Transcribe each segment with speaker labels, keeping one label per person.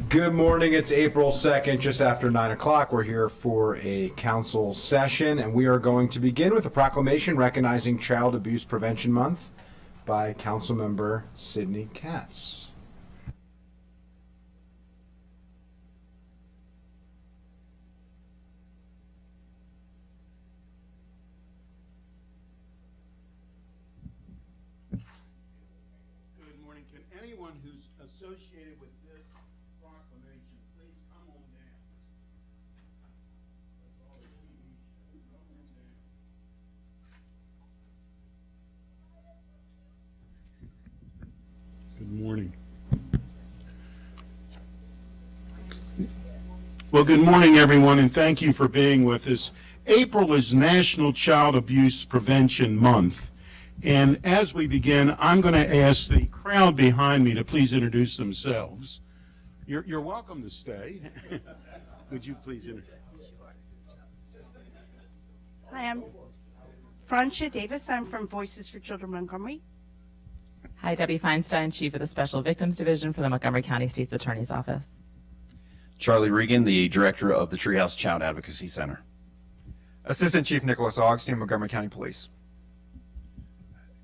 Speaker 1: Good morning. It's April 2nd, just after 9 o'clock. We're here for a council session, and we are going to begin with a proclamation recognizing Child Abuse Prevention Month by Councilmember Sidney Katz.
Speaker 2: Good morning. Can anyone who's associated with this proclamation please come on down? That's all the TV shows. Come on down. Good morning. Well, good morning, everyone, and thank you for being with us. April is National Child Abuse Prevention Month. And as we begin, I'm going to ask the crowd behind me to please introduce themselves. You're welcome to stay. Would you please introduce?
Speaker 3: Hi, I'm Francia Davis. I'm from Voices for Children Montgomery.
Speaker 4: Hi, Debbie Feinstein, Chief of the Special Victims Division for the Montgomery County State's Attorney's Office.
Speaker 5: Charlie Regan, the Director of the Treehouse Child Advocacy Center.
Speaker 6: Assistant Chief Nicholas Augustine, Montgomery County Police.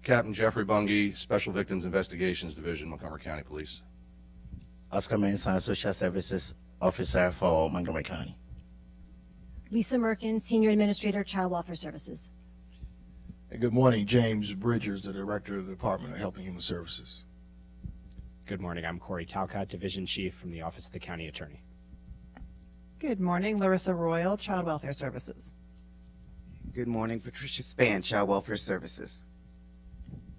Speaker 7: Captain Jeffrey Bungie, Special Victims Investigations Division, Montgomery County Police.
Speaker 8: Oscar Mensah, Social Services Officer for Montgomery County.
Speaker 9: Lisa Merkin, Senior Administrator, Child Welfare Services.
Speaker 10: Good morning, James Bridgers, the Director of the Department of Health and Human Services.
Speaker 11: Good morning, I'm Corey Talcott, Division Chief from the Office of the County Attorney.
Speaker 12: Good morning, Larissa Royal, Child Welfare Services.
Speaker 13: Good morning, Patricia Spann, Child Welfare Services.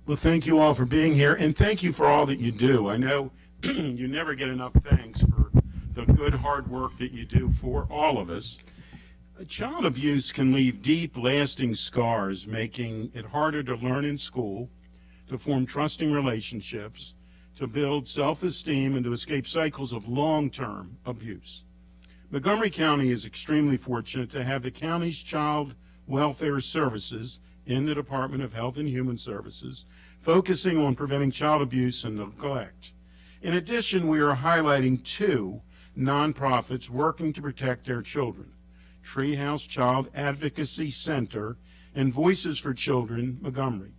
Speaker 2: Well, thank you all for being here, and thank you for all that you do. I know you never get enough thanks for the good, hard work that you do for all of us. Child abuse can leave deep, lasting scars, making it harder to learn in school, to form trusting relationships, to build self-esteem, and to escape cycles of long-term abuse. Montgomery County is extremely fortunate to have the county's Child Welfare Services in the Department of Health and Human Services, focusing on preventing child abuse and neglect. In addition, we are highlighting two nonprofits working to protect their children: Treehouse Child Advocacy Center and Voices for Children Montgomery.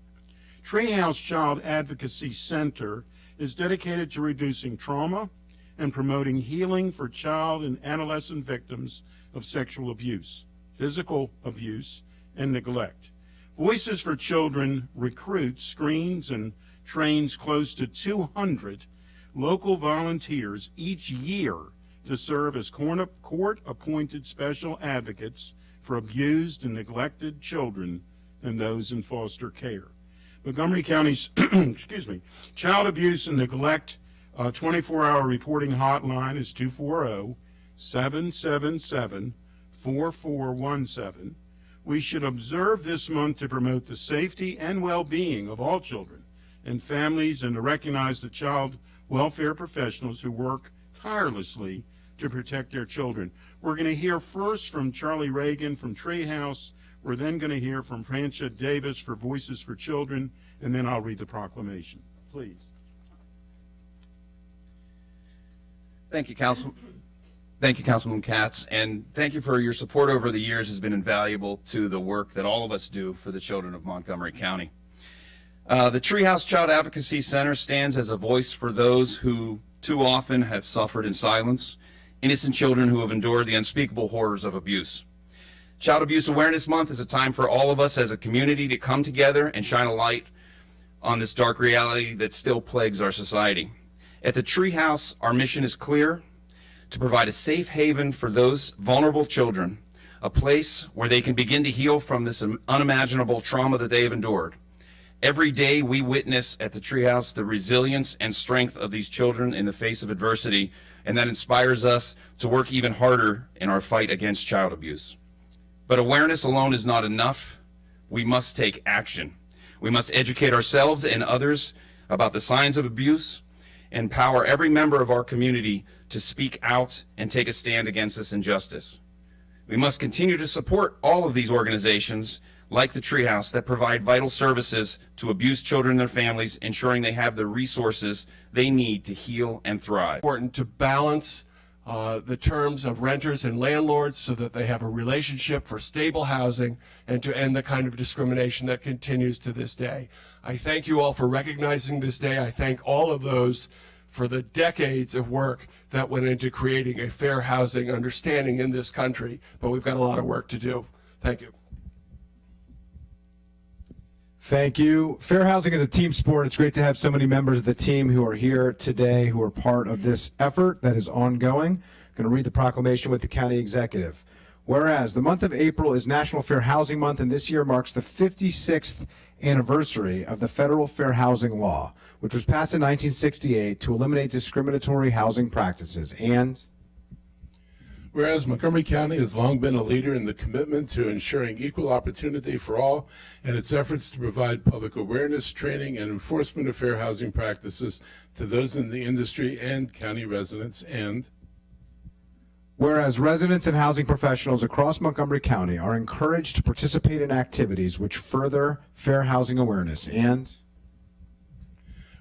Speaker 2: Treehouse Child Advocacy Center is dedicated to reducing trauma and promoting healing for child and adolescent victims of sexual abuse, physical abuse, and neglect. Voices for Children recruits, screens, and trains close to 200 local volunteers each year to serve as court-appointed special advocates for abused and neglected children and those in foster care. Montgomery County's Child Abuse and Neglect 24-hour reporting hotline is 240-777-4417. We should observe this month to promote the safety and well-being of all children and families, and to recognize the child welfare professionals who work tirelessly to protect their children. We're going to hear first from Charlie Regan from Treehouse. We're then going to hear from Francia Davis for Voices for Children, and then I'll read the proclamation. Please.
Speaker 5: Thank you, Councilman Katz, and thank you for your support over the years. Has been invaluable to the work that all of us do for the children of Montgomery County. The Treehouse Child Advocacy Center stands as a voice for those who too often have suffered in silence, innocent children who have endured the unspeakable horrors of abuse. Child Abuse Awareness Month is a time for all of us as a community to come together and shine a light on this dark reality that still plagues our society. At the Treehouse, our mission is clear: to provide a safe haven for those vulnerable children, a place where they can begin to heal from this unimaginable trauma that they have endured. Every day we witness at the Treehouse the resilience and strength of these children in the face of adversity, and that inspires us to work even harder in our fight against child abuse. But awareness alone is not enough. We must take action. We must educate ourselves and others about the signs of abuse, empower every member of our community to speak out and take a stand against this injustice. We must continue to support all of these organizations like the Treehouse, that provide vital services to abused children and their families, ensuring they have the resources they need to heal and thrive.
Speaker 14: Important to balance the terms of renters and landlords so that they have a relationship for stable housing and to end the kind of discrimination that continues to this day. I thank you all for recognizing this day. I thank all of those for the decades of work that went into creating a fair housing understanding in this country, but we've got a lot of work to do. Thank you.
Speaker 1: Thank you. Fair housing is a team sport. It's great to have so many members of the team who are here today who are part of this effort that is ongoing. I'm going to read the proclamation with the county executive. Whereas the month of April is National Fair Housing Month, and this year marks the 56th anniversary of the federal fair housing law, which was passed in 1968 to eliminate discriminatory housing practices. And
Speaker 15: whereas Montgomery County has long been a leader in the commitment to ensuring equal opportunity for all and its efforts to provide public awareness, training, and enforcement of fair housing practices to those in the industry and county residents. And
Speaker 1: whereas residents and housing professionals across Montgomery County are encouraged to participate in activities which further fair housing awareness. And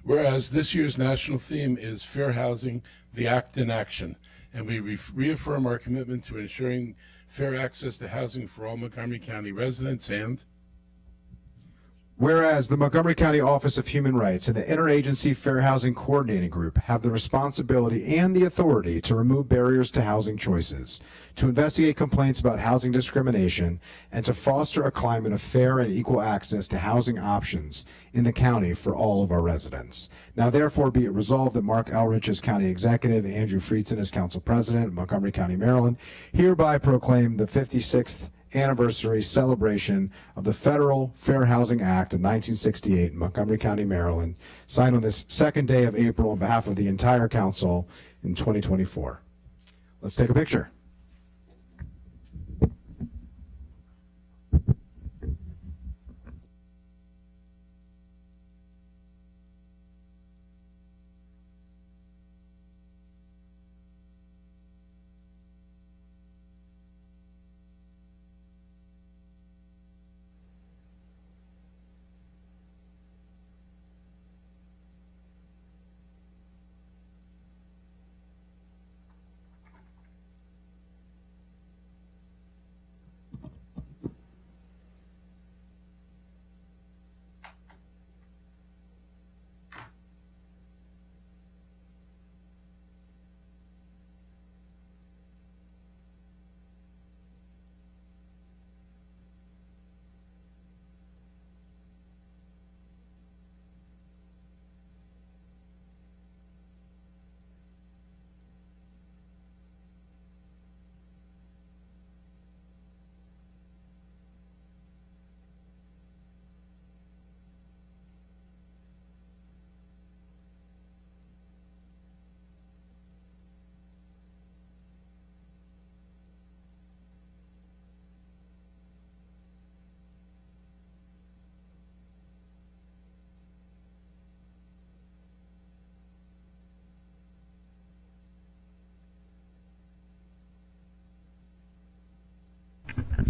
Speaker 15: whereas this year's national theme is Fair Housing, the Act in Action, and we reaffirm our commitment to ensuring fair access to housing for all Montgomery County residents. And
Speaker 1: whereas the Montgomery County Office of Human Rights and the Interagency Fair Housing Coordinating Group have the responsibility and the authority to remove barriers to housing choices, to investigate complaints about housing discrimination, and to foster a climate of fair and equal access to housing options in the county for all of our residents. Now therefore be it resolved that Mark Elrich as County Executive, Andrew Friedson as Council President of Montgomery County, Maryland, hereby proclaim the 56th anniversary celebration of the Federal Fair Housing Act of 1968 in Montgomery County, Maryland, signed on this second day of April on behalf of the entire council in 2024. Let's take a picture.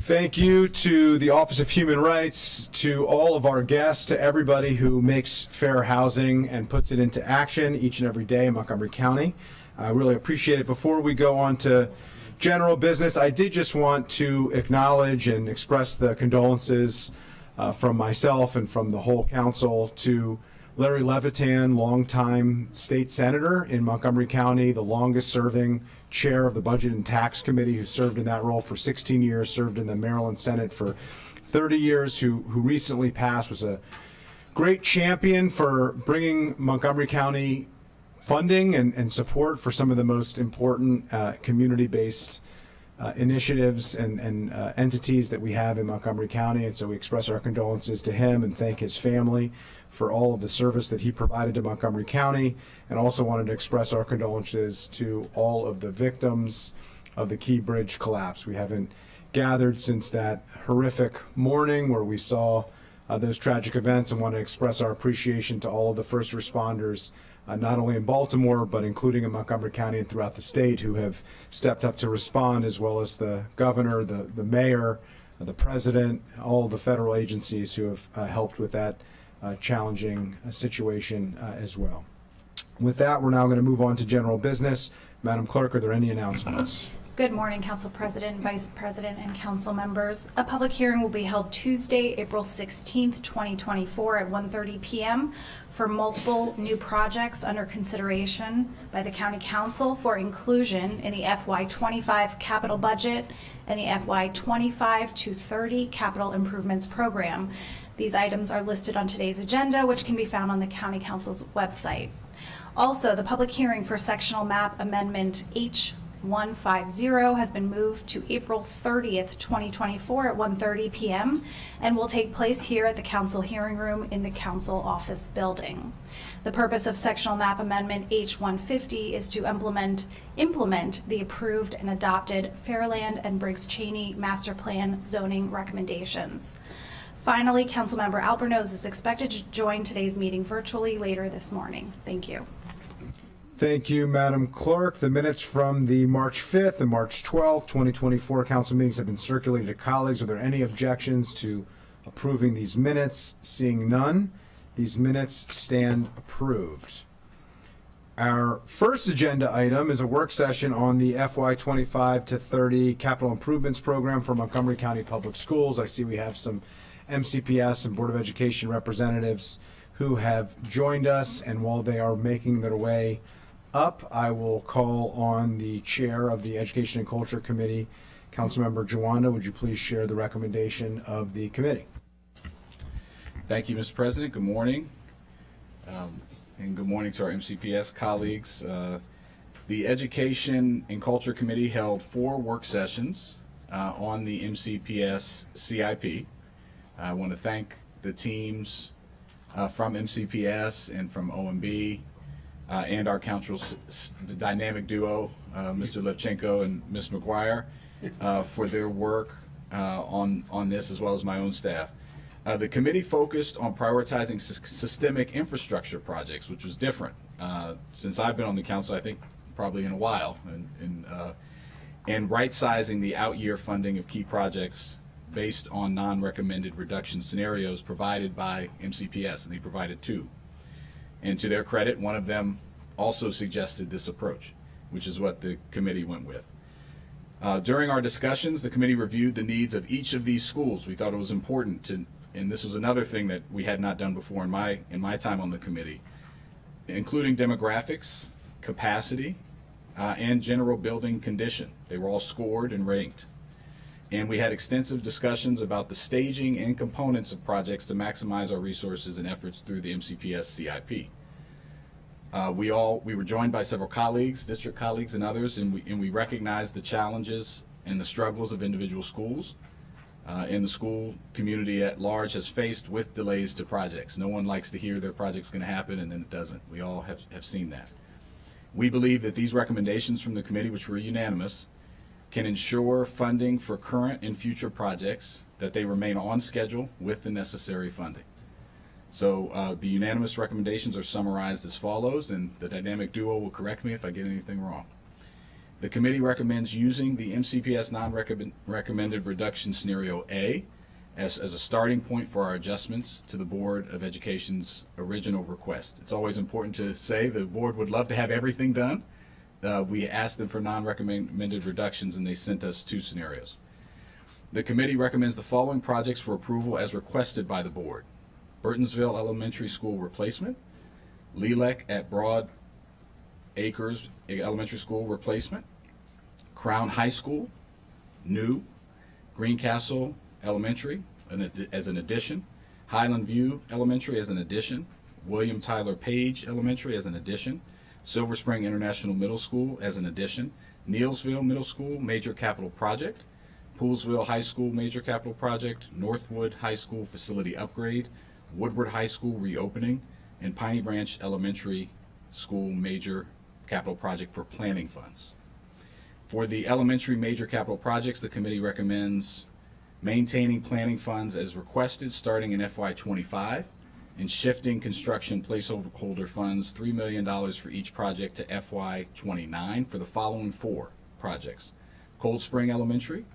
Speaker 1: Thank you to the Office of Human Rights, to all of our guests, to everybody who makes fair housing and puts it into action each and every day in Montgomery County. I really appreciate it. Before we go on to general business, I did just want to acknowledge and express the condolences from myself and from the whole council to Larry Levitan, longtime state senator in Montgomery County, the longest serving chair of the Budget and Tax Committee, who served in that role for 16 years, served in the Maryland Senate for 30 years, who recently passed, was a great champion for bringing Montgomery County funding and support for some of the most important community-based initiatives and entities that we have in Montgomery County. And so we express our condolences to him and thank his family for all of the service that he provided to Montgomery County, and also wanted to express our condolences to all of the victims of the Key Bridge collapse. We haven't gathered since that horrific morning where we saw those tragic events, and want to express our appreciation to all of the first responders, not only in Baltimore, but including in Montgomery County and throughout the state, who have stepped up to respond, as well as the governor, the mayor, the president, all the federal agencies who have helped with that challenging situation as well. With that, we're now going to move on to general business. Madam Clerk, are there any announcements?
Speaker 16: Good morning, Council President, Vice President, and Council members. A public hearing will be held Tuesday, April 16th, 2024 at 1:30 p.m. for multiple new projects under consideration by the County Council for inclusion in the FY25 capital budget and the FY25 to 30 capital improvements program. These items are listed on today's agenda, which can be found on the County Council's website. Also, the public hearing for sectional map amendment H150 has been moved to April 30th, 2024 at 1:30 p.m. and will take place here at the Council hearing room in the Council office building. The purpose of sectional map amendment H150 is to implement the approved and adopted Fairland and Briggs Cheney Master Plan zoning recommendations. Finally, Councilmember Albornoz is expected to join today's meeting virtually later this morning. Thank you.
Speaker 1: Thank you, Madam Clerk. The minutes from the March 5th and March 12th, 2024 council meetings have been circulated to colleagues. Are there any objections to approving these minutes? Seeing none, these minutes stand approved. Our first agenda item is a work session on the FY25 to 30 capital improvements program for Montgomery County Public Schools. I see we have some MCPS and Board of Education representatives who have joined us, and while they are making their way up, I will call on the chair of the Education and Culture Committee, Councilmember Jawanda. Would you please share the recommendation of the committee?
Speaker 17: Thank you, Mr. President. Good morning. And good morning to our MCPS colleagues. The Education and Culture Committee held 4 work sessions on the MCPS CIP. I want to thank the teams from MCPS and from OMB and our council, the dynamic duo, Mr. Levchenko and Ms. McGuire, for their work on this, as well as my own staff. The committee focused on prioritizing systemic infrastructure projects, which was different since I've been on the council, I think probably in a while, and right-sizing the out-year funding of key projects based on non-recommended reduction scenarios provided by MCPS, and they provided 2. And to their credit, one of them also suggested this approach, which is what the committee went with. During our discussions, the committee reviewed the needs of each of these schools. We thought it was important to, and this was another thing that we had not done before in my time on the committee, including demographics, capacity, and general building condition. They were all scored and ranked. And we had extensive discussions about the staging and components of projects to maximize our resources and efforts through the MCPS CIP. We were joined by several colleagues, district colleagues and others, and we recognized the challenges and the struggles of individual schools. And the school community at large has faced with delays to projects. No one likes to hear their project's going to happen and then it doesn't. We all have seen that. We believe that these recommendations from the committee, which were unanimous, can ensure funding for current and future projects, that they remain on schedule with the necessary funding. So the unanimous recommendations are summarized as follows, and the dynamic duo will correct me if I get anything wrong. The committee recommends using the MCPS non-recommended reduction scenario A as a starting point for our adjustments to the Board of Education's original request. It's always important to say the board would love to have everything done. We asked them for non-recommended reductions, and they sent us 2 scenarios. The committee recommends the following projects for approval as requested by the board: Burtonsville Elementary School replacement, LELEC at Broad Acres Elementary School replacement, Crown High School, new, Greencastle Elementary as an addition, Highland View Elementary as an addition, William Tyler Page Elementary as an addition, Silver Spring International Middle School as an addition, Neelsville Middle School Major Capital Project, Poolsville High School Major Capital Project, Northwood High School Facility Upgrade, Woodward High School Reopening, and Piney Branch Elementary School Major Capital Project for planning funds. For the elementary major capital projects, the committee recommends maintaining planning funds as requested starting in FY25 and shifting construction placeholder funds $3 million for each project to FY29 for the following 4 projects: Cold Spring Elementary,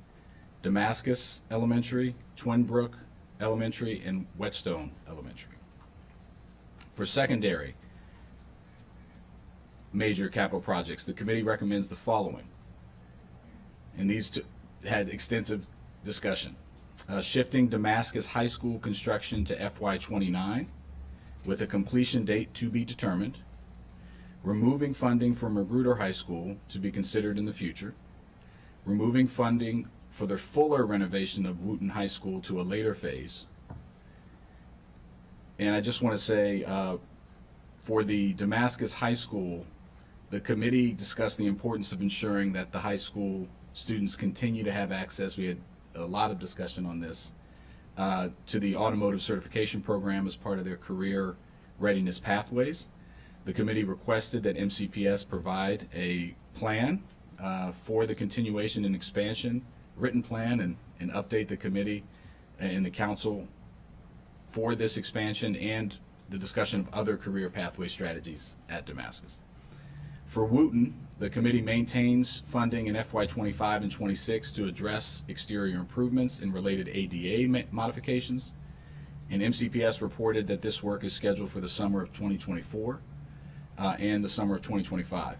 Speaker 17: Damascus Elementary, Twinbrook Elementary, and Whetstone Elementary. For secondary major capital projects, the committee recommends the following, and these had extensive discussion. Shifting Damascus High School construction to FY29 with a completion date to be determined. Removing funding for Magruder High School to be considered in the future. Removing funding for the fuller renovation of Wooten High School to a later phase. And I just want to say, for the Damascus High School, the committee discussed the importance of ensuring that the high school students continue to have access. We had a lot of discussion on this, to the automotive certification program as part of their career readiness pathways. The committee requested that MCPS provide a plan for the continuation and expansion, written plan, and update the committee and the council for this expansion and the discussion of other career pathway strategies at Damascus. For Wooten, the committee maintains funding in FY25 and 26 to address exterior improvements and related ADA modifications, and MCPS reported that this work is scheduled for the summer of 2024 and the summer of 2025,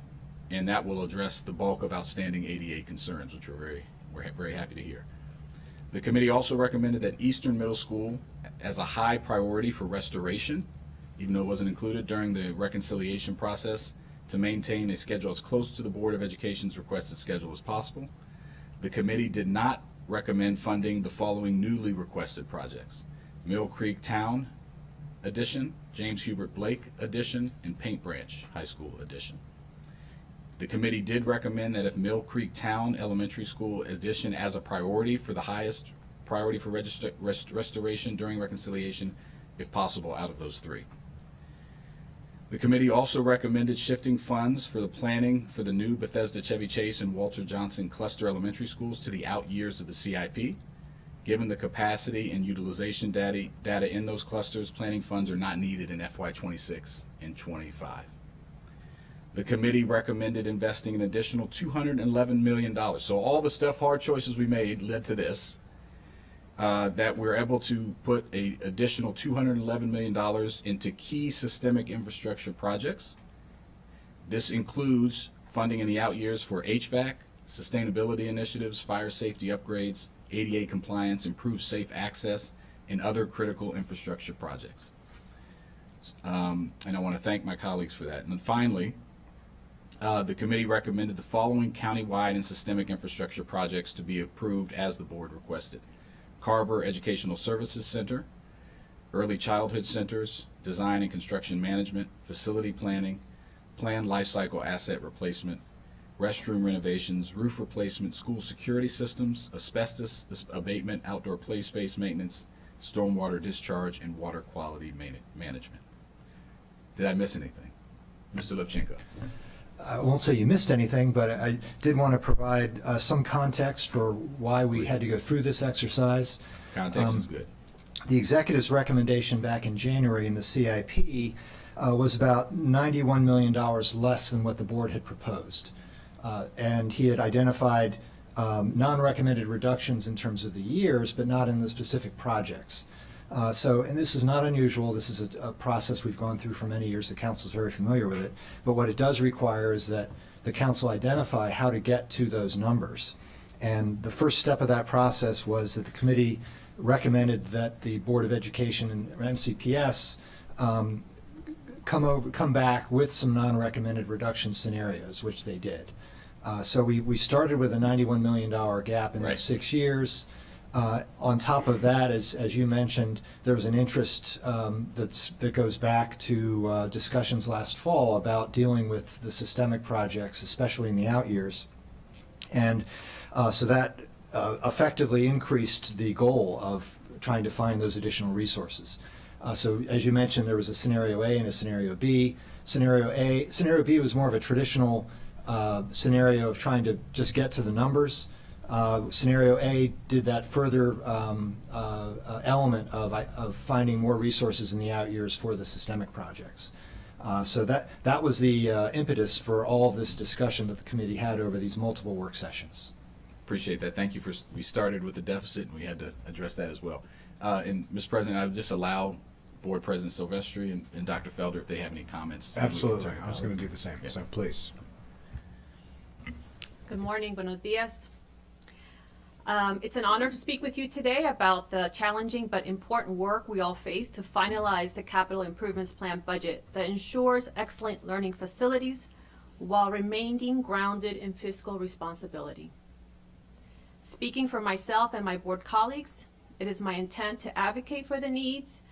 Speaker 17: and that will address the bulk of outstanding ADA concerns, which we're very happy to hear. The committee also recommended that Eastern Middle School as a high priority for restoration, even though it wasn't included during the reconciliation process, to maintain a schedule as close to the Board of Education's requested schedule as possible. The committee did not recommend funding the following newly requested projects: Mill Creek Town addition, James Hubert Blake addition, and Paint Branch High School addition. The committee did recommend that if Mill Creek Town Elementary School addition as a priority for the highest priority for restoration during reconciliation, if possible, out of those three. The committee also recommended shifting funds for the planning for the new Bethesda Chevy Chase and Walter Johnson Cluster Elementary Schools to the out years of the CIP. Given the capacity and utilization data in those clusters, planning funds are not needed in FY26 and 25. The committee recommended investing an additional $211 million. So all the stuff, hard choices we made led to this. That we're able to put an additional $211 million into key systemic infrastructure projects. This includes funding in the out years for HVAC, sustainability initiatives, fire safety upgrades, ADA compliance, improved safe access, and other critical infrastructure projects. And I want to thank my colleagues for that. And then finally, the committee recommended the following countywide and systemic infrastructure projects to be approved as the board requested: Carver Educational Services Center, Early Childhood Centers, Design and Construction Management, Facility Planning, Planned Life Cycle Asset Replacement, Restroom Renovations, Roof Replacement, School Security Systems, Asbestos Abatement, Outdoor Play Space Maintenance, Stormwater Discharge, and Water Quality Management. Did I miss anything? Mr. Lipchenko.
Speaker 18: I won't say you missed anything, but I did want to provide some context for why we had to go through this exercise.
Speaker 17: Context is good.
Speaker 18: The executive's recommendation back in January in the CIP was about $91 million less than what the board had proposed. And he had identified non-recommended reductions in terms of the years, but not in the specific projects. And this is not unusual. This is a process we've gone through for many years. The council is very familiar with it. But what it does require is that the council identify how to get to those numbers. And the first step of that process was that the committee recommended that the Board of Education and MCPS come back with some non-recommended reduction scenarios, which they did. So we started with a $91 million gap in those 6 years. On top of that, as you mentioned, there was an interest that goes back to discussions last fall about dealing with the systemic projects, especially in the out years. And so that effectively increased the goal of trying to find those additional resources. So as you mentioned, there was a scenario A and a scenario B. Scenario B was more of a traditional scenario of trying to just get to the numbers. Scenario A did that further element of finding more resources in the out years for the systemic projects. So that was the impetus for all of this discussion that the committee had over these multiple work sessions.
Speaker 17: Appreciate that. Thank you for, we started with the deficit and we had to address that as well. And Mr. President, I would just allow Board President Silvestri and Dr. Felder if they have any comments.
Speaker 1: Absolutely. I was going to do the same.
Speaker 17: Yeah.
Speaker 1: So please.
Speaker 19: Good morning, buenos dias. It's an honor to speak with you today about the challenging but important work we all face to finalize the Capital Improvements Plan budget that ensures excellent learning facilities while remaining grounded in fiscal responsibility. Speaking for myself and my board colleagues, it is my intent to advocate for the needs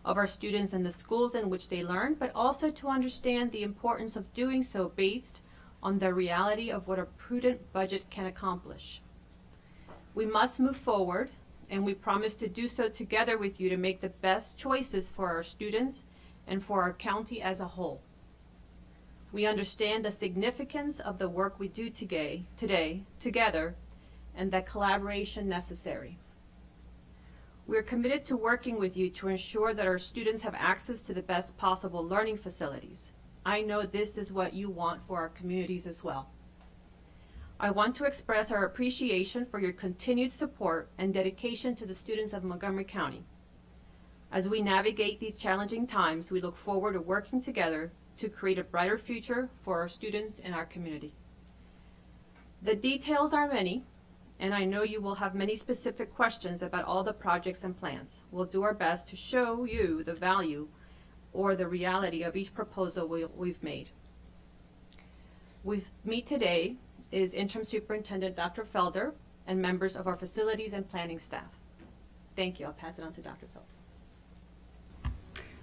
Speaker 19: of our students in the schools in which they learn, but also to understand the importance of doing so based on the reality of what a prudent budget can accomplish. We must move forward, and we promise to do so together with you to make the best choices for our students and for our county as a whole. We understand the significance of the work we do today together and the collaboration necessary. We are committed to working with you to ensure that our students have access to the best possible learning facilities. I know this is what you want for our communities as well. I want to express our appreciation for your continued support and dedication to the students of Montgomery County. As we navigate these challenging times, we look forward to working together to create a brighter future for our students in our community. The details are many, and I know you will have many specific questions about all the projects and plans. We'll do our best to show you the value or the reality of each proposal we've made. With me today is Interim Superintendent Dr. Felder and members of our facilities and planning staff. Thank you. I'll pass it on to Dr. Felder.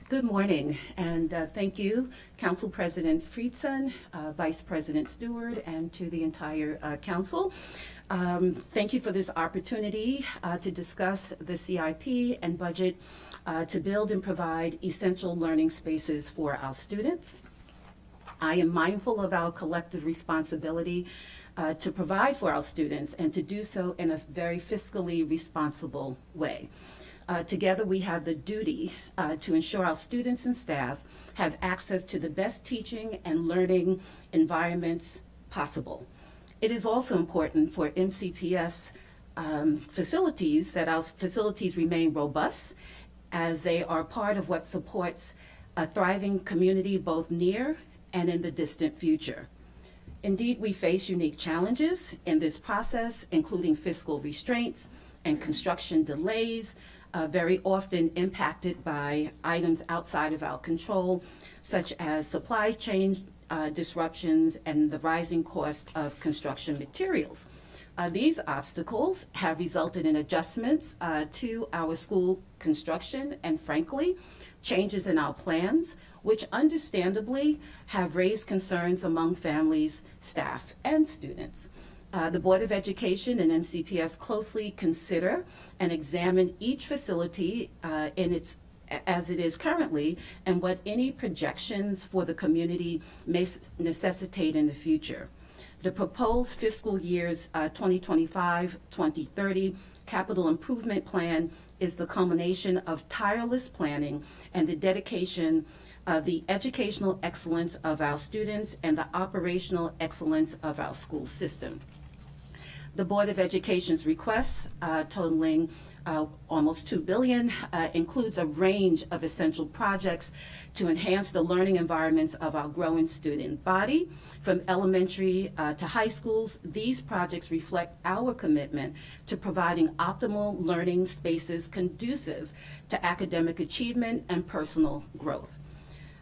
Speaker 20: Good morning, and thank you, Council President Friedson, Vice President Stewart, and to the entire Council. Thank you for this opportunity to discuss the CIP and budget to build and provide essential learning spaces for our students. I am mindful of our collective responsibility to provide for our students and to do so in a very fiscally responsible way. Together we have the duty to ensure our students and staff have access to the best teaching and learning environments possible. It is also important for MCPS facilities that our facilities remain robust, as they are part of what supports a thriving community both near and in the distant future. Indeed, we face unique challenges in this process, including fiscal restraints and construction delays, very often impacted by items outside of our control, such as supply chain disruptions and the rising cost of construction materials. These obstacles have resulted in adjustments to our school construction and, frankly, changes in our plans, which understandably have raised concerns among families, staff, and students. The Board of Education and MCPS closely consider and examine each facility as it is currently and what any projections for the community may necessitate in the future. The proposed fiscal years 2025-2030 Capital Improvement Plan is the culmination of tireless planning and the dedication of the educational excellence of our students and the operational excellence of our school system. The Board of Education's requests, totaling almost $2 billion, includes a range of essential projects to enhance the learning environments of our growing student body. From elementary to high schools, these projects reflect our commitment to providing optimal learning spaces conducive to academic achievement and personal growth.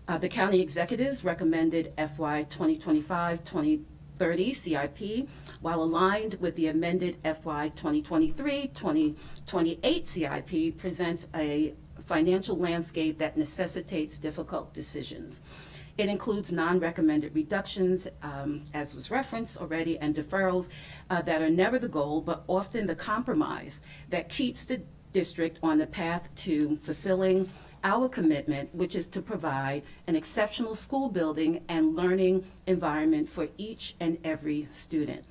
Speaker 20: The county executives recommended FY 2025-2030 CIP, while aligned with the amended FY 2023-2028 CIP, presents a financial landscape that necessitates difficult decisions. It includes non-recommended reductions, as was referenced already, and deferrals that are never the goal, but often the compromise that keeps the district on the path to fulfilling our commitment, which is to provide an exceptional school building and learning environment for each and every student.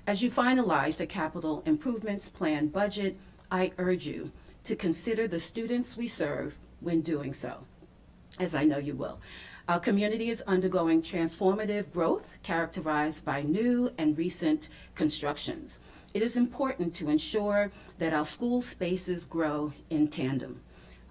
Speaker 20: As you finalize the Capital Improvements Plan budget, I urge you to consider the students we serve when doing so, as I know you will. Our community is undergoing transformative growth characterized by new and recent constructions. It is important to ensure that our school spaces grow in tandem.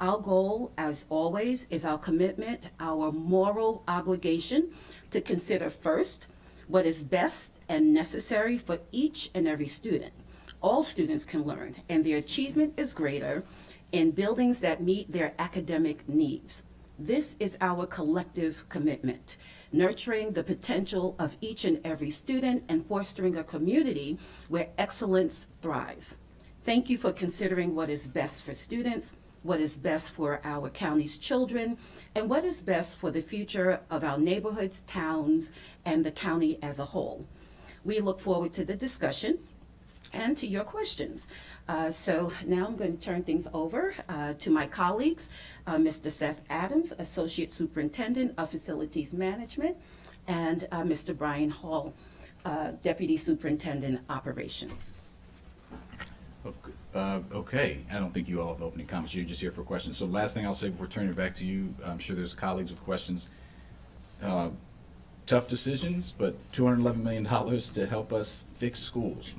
Speaker 20: Our goal, as always, is our commitment, our moral obligation to consider first what is best and necessary for each and every student. All students can learn, and their achievement is greater in buildings that meet their academic needs. This is our collective commitment, nurturing the potential of each and every student and fostering a community where excellence thrives. Thank you for considering what is best for students, what is best for our county's children, and what is best for the future of our neighborhoods, towns, and the county as a whole. We look forward to the discussion and to your questions. So now I'm going to turn things over to my colleagues, Mr. Seth Adams, Associate Superintendent of Facilities Management, and Mr. Brian Hall, Deputy Superintendent Operations.
Speaker 17: Okay, I don't think you all have opening comments. You're just here for questions. So last thing I'll say before turning it back to you, I'm sure there's colleagues with questions. Tough decisions, but $211 million to help us fix schools.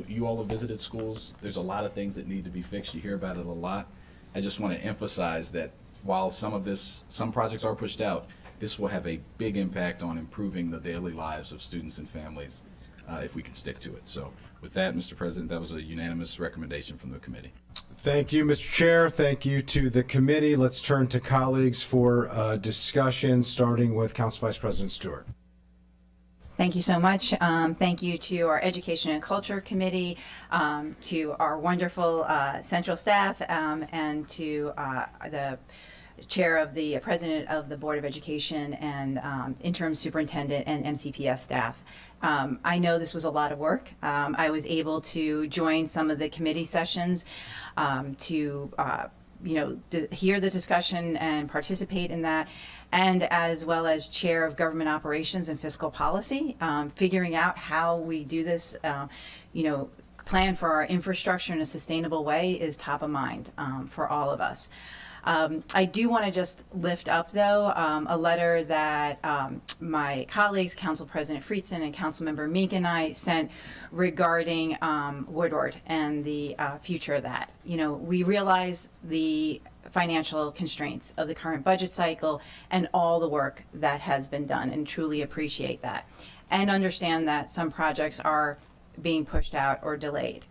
Speaker 17: You all have visited schools, there's a lot of things that need to be fixed. You hear about it a lot. I just want to emphasize that while some projects are pushed out, this will have a big impact on improving the daily lives of students and families if we can stick to it. So with that, Mr. President, that was a unanimous recommendation from the committee.
Speaker 1: Thank you, Mr. Chair. Thank you to the committee. Let's turn to colleagues for discussion, starting with Council Vice President Stewart.
Speaker 21: Thank you so much. Thank you to our Education and Culture Committee, to our wonderful central staff, and to the Chair of the President of the Board of Education and Interim Superintendent and MCPS staff. I know this was a lot of work. I was able to join some of the committee sessions to hear the discussion and participate in that, and as well as Chair of Government Operations and Fiscal Policy, figuring out how we do this, plan for our infrastructure in a sustainable way is top of mind for all of us. I do want to just lift up, though, a letter that my colleagues, Council President Friedson and Councilmember Mink and I sent regarding Woodward and the future of that. We realize the financial constraints of the current budget cycle and all the work that has been done, and truly appreciate that, and understand that some projects are being pushed out or delayed.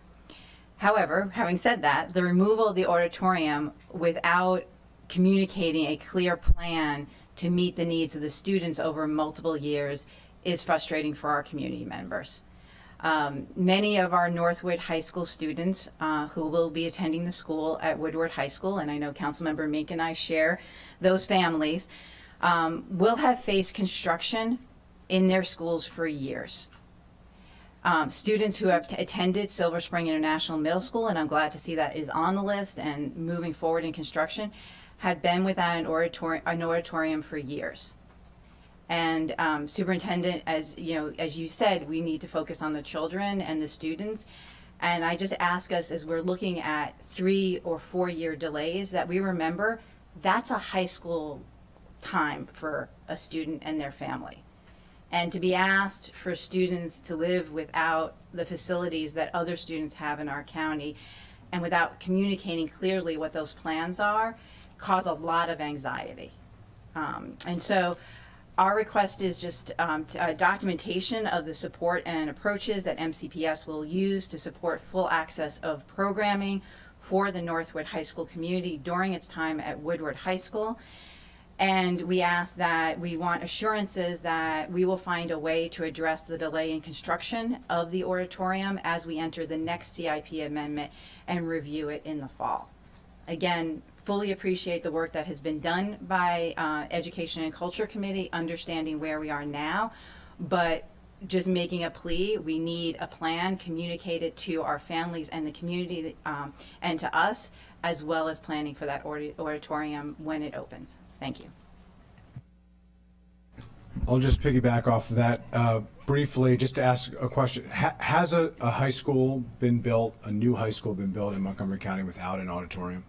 Speaker 21: However, having said that, the removal of the auditorium without communicating a clear plan to meet the needs of the students over multiple years is frustrating for our community members. Many of our Northwood High School students who will be attending the school at Woodward High School, and I know Councilmember Mink and I share those families, will have faced construction in their schools for years. Students who have attended Silver Spring International Middle School, and I'm glad to see that is on the list and moving forward in construction, have been without an auditorium for years. And Superintendent, as you said, we need to focus on the children and the students. And I just ask us, as we're looking at 3 or 4 year delays, that we remember that's a high school time for a student and their family. And to be asked for students to live without the facilities that other students have in our county and without communicating clearly what those plans are, cause a lot of anxiety. And so our request is just documentation of the support and approaches that MCPS will use to support full access of programming for the Northwood High School community during its time at Woodward High School. And we ask that we want assurances that we will find a way to address the delay in construction of the auditorium as we enter the next CIP amendment and review it in the fall. Again, fully appreciate the work that has been done by Education and Culture Committee, understanding where we are now, but just making a plea, we need a plan communicated to our families and the community and to us, as well as planning for that auditorium when it opens. Thank you.
Speaker 1: I'll just piggyback off of that briefly, just to ask a question. Has a high school been built, a new high school been built in Montgomery County without an auditorium?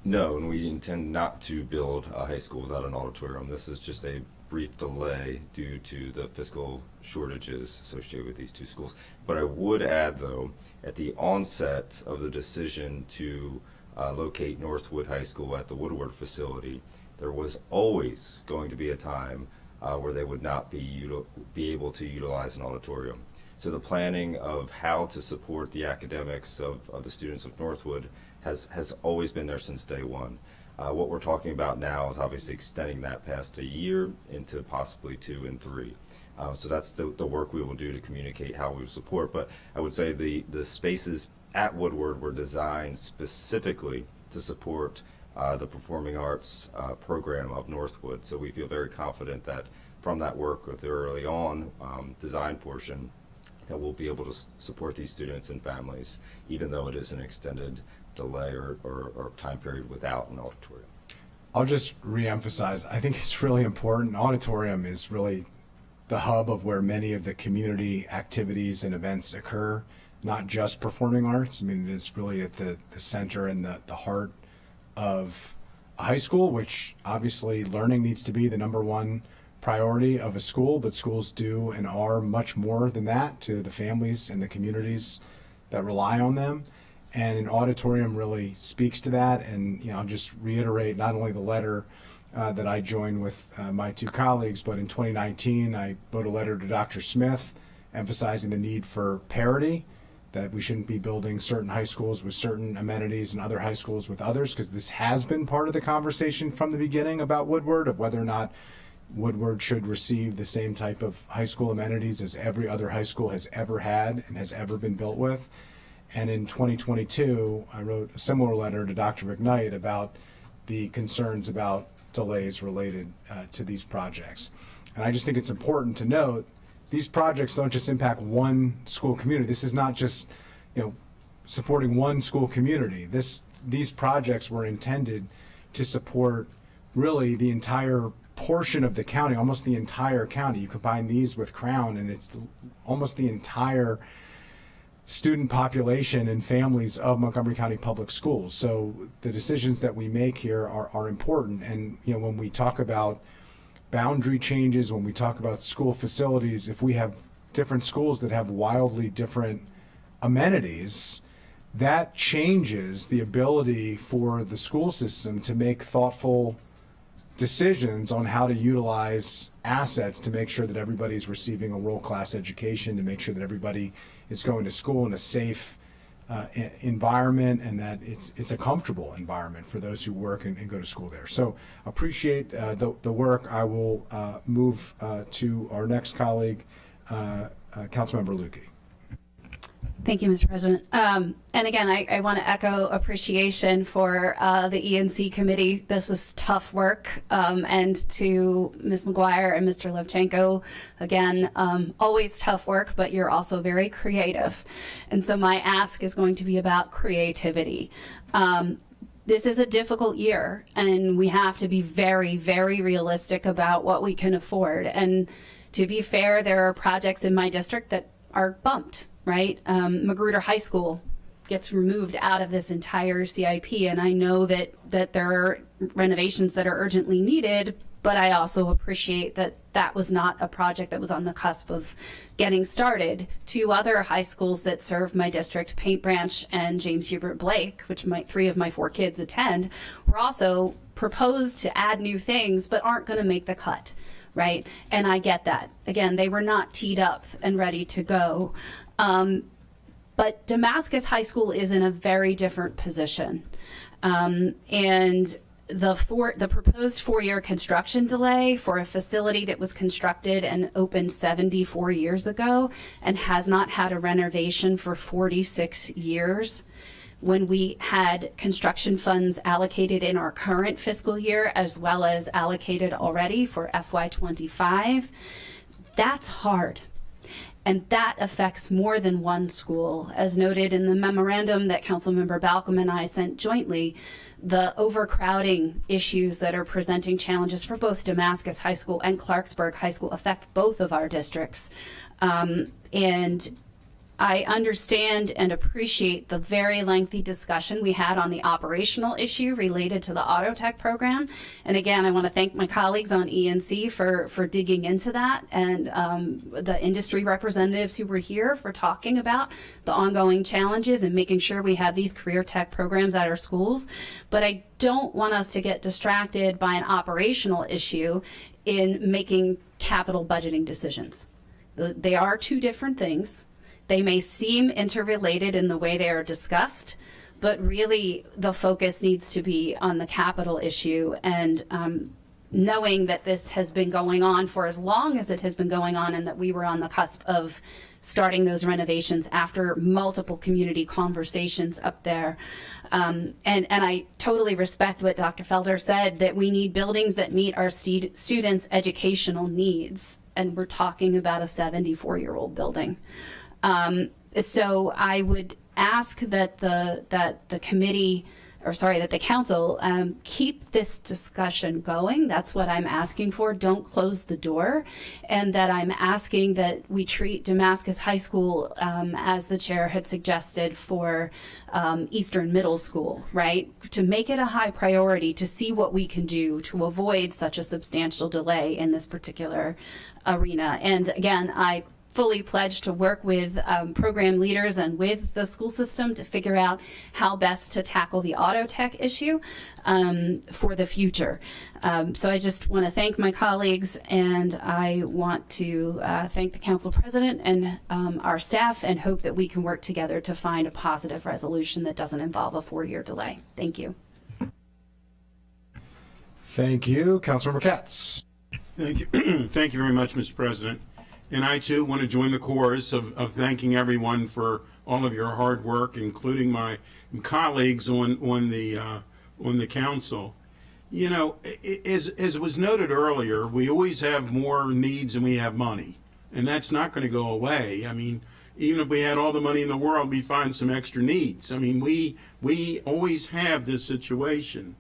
Speaker 22: No, and we intend not to build a high school without an auditorium. This is just a
Speaker 3: brief delay due to the fiscal shortages associated with these two schools. But I would add, though, at the onset of the decision to locate Northwood High School at the Woodward facility, there was always going to be a time where they would not be able to utilize an auditorium. So the planning of how to support the academics of the students of Northwood has always been there since day one. What we're talking about now is obviously extending that past a year into possibly 2 and 3. So that's the work we will do to communicate how we support. But I would say the spaces at Woodward were designed specifically to support the performing arts program of Northwood. So we feel very confident that from that work with the early on design portion, that we'll be able to support these students and families, even though it is an extended delay or time period without an auditorium.
Speaker 1: I'll just reemphasize, I think it's really important. Auditorium is really the hub of where many of the community activities and events occur, not just performing arts. I mean, it is really at the center and the heart of a high school, which obviously learning needs to be the #1 priority of a school, but schools do and are much more than that to the families and the communities that rely on them. And an auditorium really speaks to that. And I'll just reiterate not only the letter that I joined with my 2 colleagues, but in 2019 I wrote a letter to Dr. Smith emphasizing the need for parity, that we shouldn't be building certain high schools with certain amenities and other high schools with others, because this has been part of the conversation from the beginning about Woodward, of whether or not Woodward should receive the same type of high school amenities as every other high school has ever had and has ever been built with. And in 2022, I wrote a similar letter to Dr. McKnight about the concerns about delays related to these projects. And I just think it's important to note, these projects don't just impact one school community. This is not just, supporting one school community. These projects were intended to support really the entire portion of the county, almost the entire county. You combine these with Crown, and it's almost the entire student population and families of Montgomery County Public Schools. So the decisions that we make here are important. And when we talk about boundary changes, when we talk about school facilities, if we have different schools that have wildly different amenities, that changes the ability for the school system to make thoughtful decisions on how to utilize assets to make sure that everybody's receiving a world-class education, to make sure that everybody is going to school in a safe environment, and that it's a comfortable environment for those who work and go to school there. So appreciate the work. I will move to our next colleague, Councilmember Lukey.
Speaker 22: Thank you, Mr. President. And again, I want to echo appreciation for the E&C committee. This is tough work. And to Ms. McGuire and Mr. Levchenko, again, always tough work, but you're also very creative. And so my ask is going to be about creativity. This is a difficult year, and we have to be very, very realistic about what we can afford. And to be fair, there are projects in my district that are bumped. Right? Magruder High School gets removed out of this entire CIP, and I know that there are renovations that are urgently needed, but I also appreciate that that was not a project that was on the cusp of getting started. 2 other high schools that serve my district, Paint Branch and James Hubert Blake, which 3 of my 4 kids attend, were also proposed to add new things, but aren't going to make the cut. Right? And I get that. Again, they were not teed up and ready to go. But Damascus High School is in a very different position. And the proposed 4-year construction delay for a facility that was constructed and opened 74 years ago and has not had a renovation for 46 years, when we had construction funds allocated in our current fiscal year as well as allocated already for FY25, that's hard. And that affects more than one school. As noted in the memorandum that Councilmember Balcom and I sent jointly, the overcrowding issues that are presenting challenges for both Damascus High School and Clarksburg High School affect both of our districts. And I understand and appreciate the very lengthy discussion we had on the operational issue related to the Auto Tech program. And again, I want to thank my colleagues on ENC for digging into that, and the industry representatives who were here for talking about the ongoing challenges and making sure we have these career tech programs at our schools. But I don't want us to get distracted by an operational issue in making capital budgeting decisions. They are two different things. They may seem interrelated in the way they are discussed, but really the focus needs to be on the capital issue, and knowing that this has been going on for as long as it has been going on, and that we were on the cusp of starting those renovations after multiple community conversations up there. And I totally respect what Dr. Felder said, that we need buildings that meet our students' educational needs. And we're talking about a 74-year-old building. So I would ask that the committee, or sorry, that the council keep this discussion going. That's what I'm asking for. Don't close the door. And that I'm asking that we treat Damascus High School as the chair had suggested for Eastern Middle School, right? To make it a high priority, to see what we can do to avoid such a substantial delay in this particular arena. And again, I fully pledged to work with program leaders and with the school system to figure out how best to tackle the auto tech issue for the future. So I just want to thank my colleagues, and I want to thank the council president and our staff, and hope that we can work together to find a positive resolution that doesn't involve a 4-year delay. Thank you.
Speaker 1: Thank you. Councilmember Katz.
Speaker 2: Thank you. Thank you very much, Mr. President. And I, too, want to join the chorus of thanking everyone for all of your hard work, including my colleagues on the council. You know, as was noted earlier, we always have more needs than we have money, and that's not going to go away. I mean, even if we had all the money in the world, we'd find some extra needs. I mean, we always have this situation.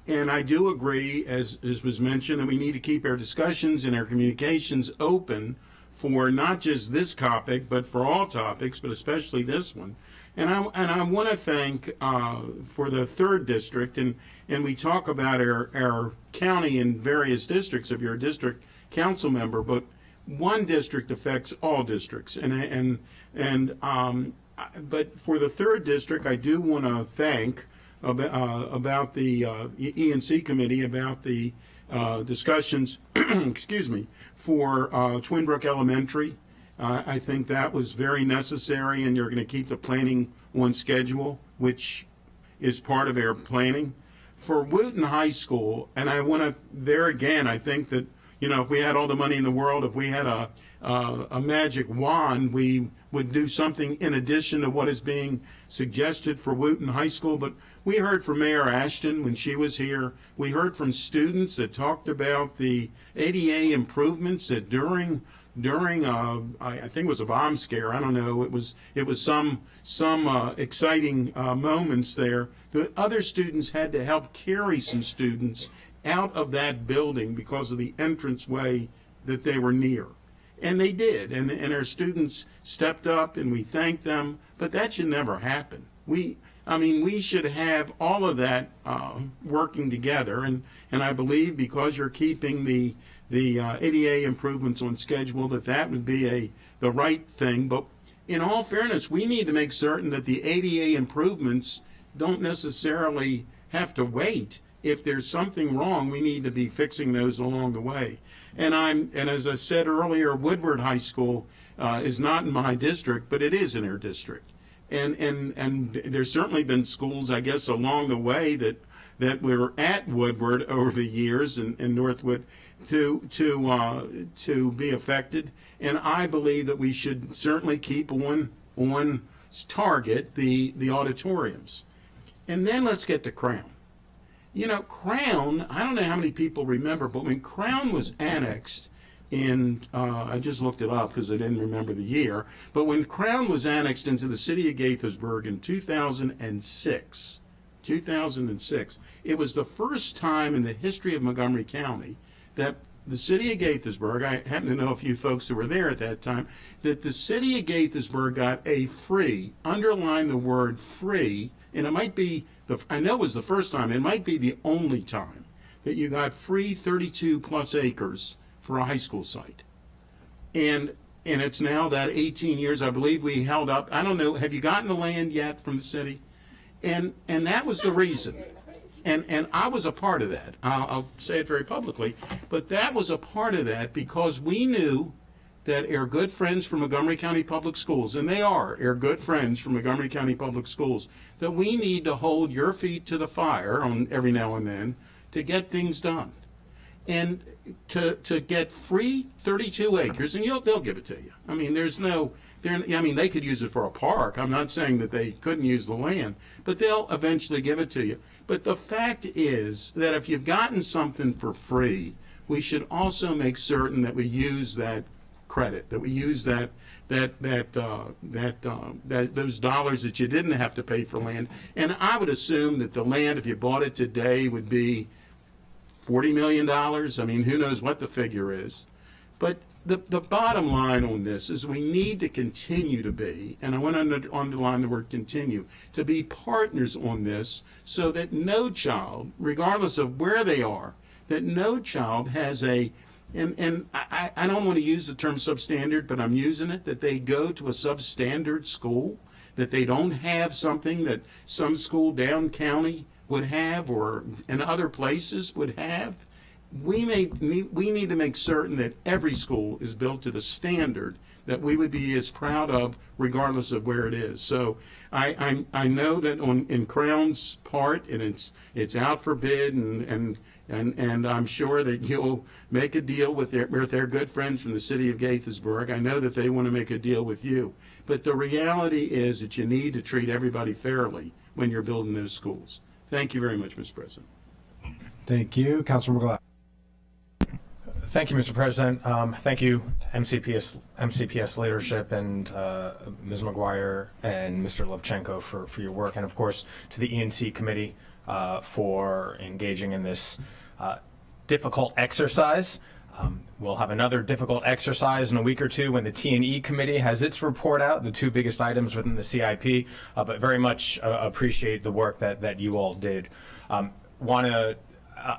Speaker 2: And I do agree, as was mentioned, that we need to keep our discussions and our communications open for not just this topic, but for all topics, but especially this one. And I want to thank for the 3rd district, and we talk about our county and various districts of your district council member, but one district affects all districts. But for the 3rd district, I do want to thank about the ENC committee about the discussions, excuse me, for Twinbrook Elementary. I think that was very necessary, and you're going to keep the planning on schedule, which is part of our planning. For Wooten High School, and I want to, there again, I think that, you know, if we had all the money in the world, if we had a magic wand, we would do something in addition to what is being suggested for Wooten High School. But we heard from Mayor Ashton when she was here. We heard from students that talked about the ADA improvements that during I think it was a bomb scare. I don't know. It was some exciting moments there. The other students had to help carry some students out of that building because of the entranceway that they were near. And they did, and our students stepped up, and we thanked them, but that should never happen. We should have all of that working together, and I believe because you're keeping the ADA improvements on schedule, that would be the right thing. But in all fairness, we need to make certain that the ADA improvements don't necessarily have to wait. If there's something wrong, we need to be fixing those along the way. And as I said earlier, Woodward High School is not in my district, but it is in our district. And there's certainly been schools, I guess, along the way that were at Woodward over the years in Northwood to be affected. And I believe that we should certainly keep on target the auditoriums. And then let's get to Crown. You know, Crown, I don't know how many people remember, but when Crown was annexed in, I just looked it up because I didn't remember the year, but when Crown was annexed into the city of Gaithersburg in 2006, it was the first time in the history of Montgomery County that the city of Gaithersburg, I happen to know a few folks who were there at that time, that the city of Gaithersburg got a free, underline the word free, and it might be, I know it was the first time, it might be the only time that you got free 32 plus acres for a high school site. And it's now that 18 years, I believe we held up, I don't know, have you gotten the land yet from the city? And that was the reason. And I was a part of that. I'll say it very publicly, but that was a part of that because we knew that our good friends from Montgomery County Public Schools, and they are our good friends from Montgomery County Public Schools, that we need to hold your feet to the fire on every now and then to get things done. And to get free 32 acres, and they'll give it to you. I mean, they could use it for a park. I'm not saying that they couldn't use the land, but they'll eventually give it to you. But the fact is that if you've gotten something for free, we should also make certain that we use that credit, that we use those dollars that you didn't have to pay for land. And I would assume that the land, if you bought it today, would be $40 million. I mean, who knows what the figure is. But the bottom line on this is we need to continue to be, and I want to underline the word continue, to be partners on this so that no child, regardless of where they are, that no child has I don't want to use the term substandard, but I'm using it, that they go to a substandard school, that they don't have something that some school down county would have or in other places would have. We need to make certain that every school is built to the standard that we would be as proud of regardless of where it is. So I know that in Crown's part, and it's out for bid, and I'm sure that you'll make a deal with their good friends from the city of Gaithersburg. I know that they want to make a deal with you. But the reality is that you need to treat everybody fairly when you're building those schools. Thank you very much, Mr. President.
Speaker 1: Thank you. Councilor McGlaughlin.
Speaker 4: Thank you, Mr. President. Thank you, MCPS leadership and Ms. McGuire and Mr. Levchenko for your work, and of course to the E&C committee for engaging in this difficult exercise. We'll have another difficult exercise in a week or two when the T&E committee has its report out, the two biggest items within the CIP, but very much appreciate the work that you all did. Want to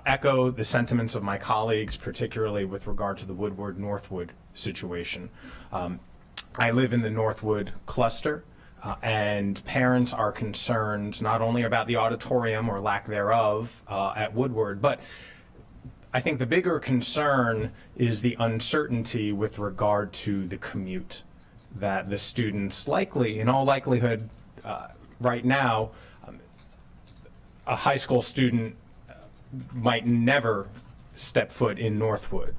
Speaker 4: echo the sentiments of my colleagues, particularly with regard to the Woodward-Northwood situation. I live in the Northwood cluster, and parents are concerned not only about the auditorium or lack thereof at Woodward, but I think the bigger concern is the uncertainty with regard to the commute that the students likely, in all likelihood, right now, a high school student might never step foot in Northwood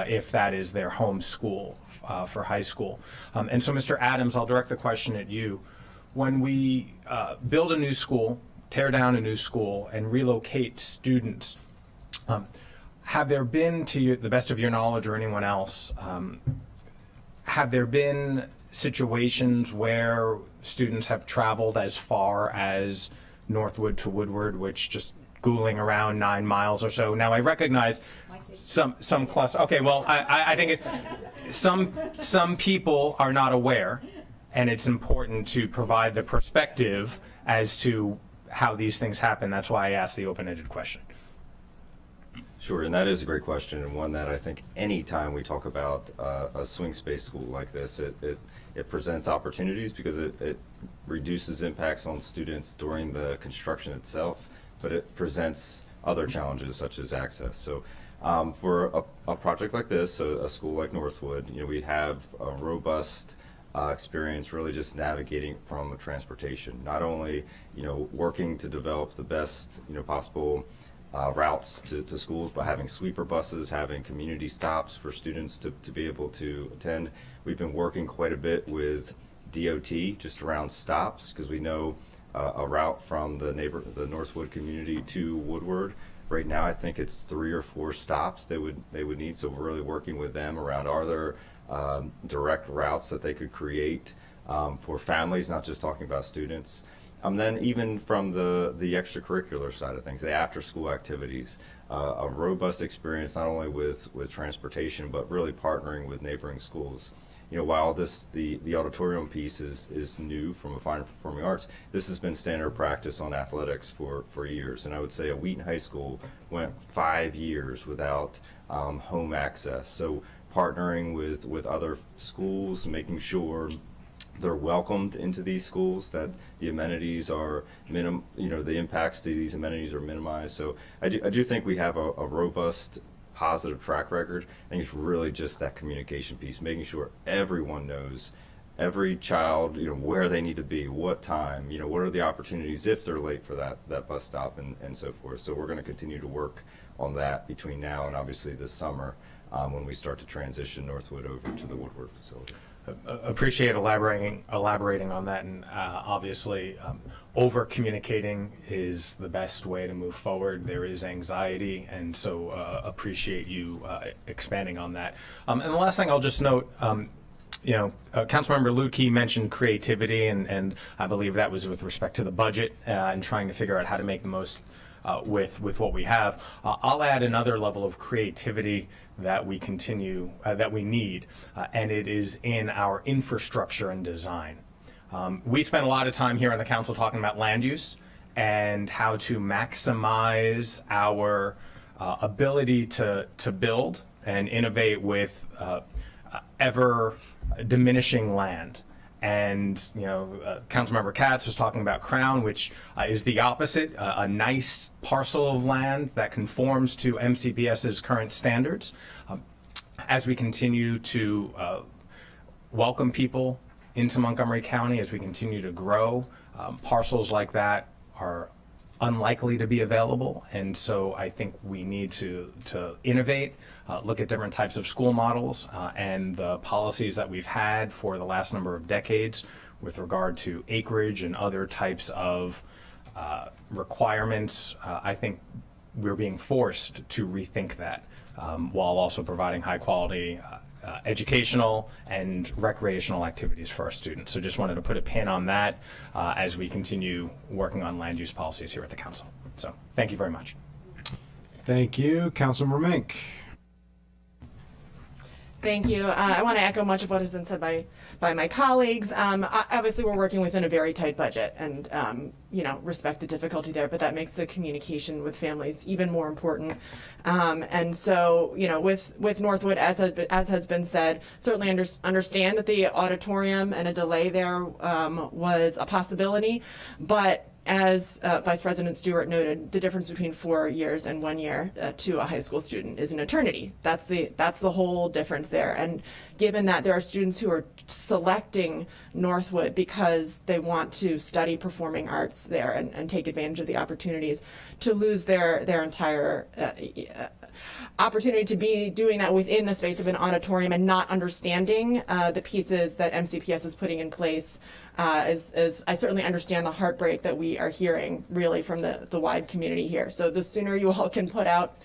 Speaker 4: if that is their home school for high school. And so, Mr. Adams, I'll direct the question at you. When we build a new school, tear down a new school, and relocate students, have there been, to the best of your knowledge or anyone else, have there been situations where students have traveled as far as Northwood to Woodward, which just Googling around 9 miles or so? Now I recognize some cluster. Okay, well I think some people are not aware, and it's important to provide the perspective as to how these things happen. That's why I asked the open-ended question.
Speaker 3: Sure, and that is a great question, and one that I think any time we talk about a swing space school like this, it presents opportunities because it reduces impacts on students during the construction itself, but it presents other challenges such as access. So for a project like this, a school like Northwood, we have a robust experience really just navigating from transportation, not only working to develop the best possible routes to schools, but having sweeper buses, having community stops for students to be able to attend. We've been working quite a bit with DOT just around stops, because we know a route from the Northwood community to Woodward. Right now, I think it's 3 or 4 stops they would need. So we're really working with them around are there direct routes that they could create for families, not just talking about students. Then even from the extracurricular side of things, the after-school activities, a robust experience not only with transportation, but really partnering with neighboring schools. While the auditorium piece is new from a fine and performing arts, this has been standard practice on athletics for years. And I would say a Wheaton High School went 5 years without home access. So partnering with other schools, making sure they're welcomed into these schools, that the amenities are the impacts to these amenities are minimized. So I do think we have a robust, positive track record. I think it's really just that communication piece, making sure everyone knows, every child, where they need to be, what time, what are the opportunities if they're late for that bus stop and so forth. So we're going to continue to work on that between now and obviously this summer when we start to transition Northwood over to the Woodward facility.
Speaker 4: Appreciate elaborating on that, and obviously over communicating is the best way to move forward. There is anxiety, and so appreciate you expanding on that. And the last thing I'll just note, Councilmember Lutke mentioned creativity, and I believe that was with respect to the budget and trying to figure out how to make the most with what we have. I'll add another level of creativity that we need, and it is in our infrastructure and design. We spend a lot of time here on the council talking about land use and how to maximize our ability to build and innovate with ever diminishing land. And Councilmember Katz was talking about Crown, which is the opposite, a nice parcel of land that conforms to MCPS's current standards. As we continue to welcome people into Montgomery County, as we continue to grow, parcels like that are unlikely to be available, and so I think we need to innovate, look at different types of school models, and the policies that we've had for the last number of decades with regard to acreage and other types of requirements. I think we're being forced to rethink that while also providing high quality educational and recreational activities for our students. So just wanted to put a pin on that as we continue working on land use policies here at the council. So thank you very much.
Speaker 1: Thank you. Councilmember Mink.
Speaker 6: Thank you. I want to echo much of what has been said by my colleagues. Obviously, we're working within a very tight budget, and respect the difficulty there. But that makes the communication with families even more important. And so, with Northwood, as has been said, certainly understand that the auditorium and a delay there was a possibility, but as Vice President Stewart noted, the difference between 4 years and 1 year to a high school student is an eternity. That's the whole difference there. And given that there are students who are selecting Northwood because they want to study performing arts there and take advantage of the opportunities, to lose their entire opportunity to be doing that within the space of an auditorium and not understanding the pieces that MCPS is putting in place is I certainly understand the heartbreak that we are hearing really from the wide community here. So the sooner you all can put out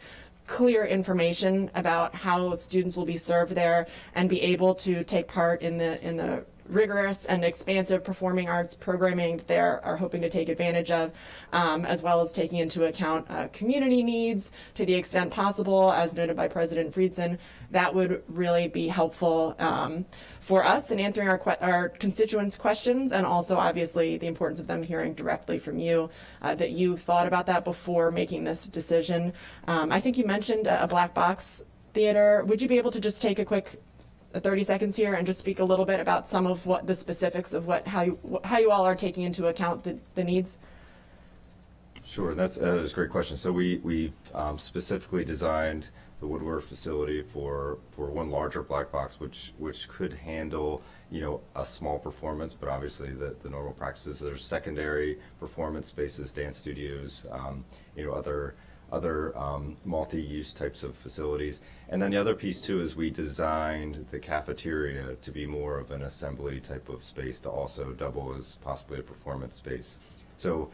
Speaker 6: clear information about how students will be served there and be able to take part in the rigorous and expansive performing arts programming that they are hoping to take advantage of, as well as taking into account community needs to the extent possible, as noted by President Friedson. That would really be helpful for us in answering our constituents' questions, and also obviously the importance of them hearing directly from you, that you thought about that before making this decision. I think you mentioned a black box theater. Would you be able to just take a quick 30 seconds here and just speak a little bit about some of what the specifics of how you all are taking into account the needs?
Speaker 3: Sure, that is a great question. So we've specifically designed the Woodward facility for one larger black box, which could handle a small performance, but obviously the normal practices. There's secondary performance spaces, dance studios, other multi-use types of facilities. And then the other piece too is we designed the cafeteria to be more of an assembly type of space to also double as possibly a performance space. So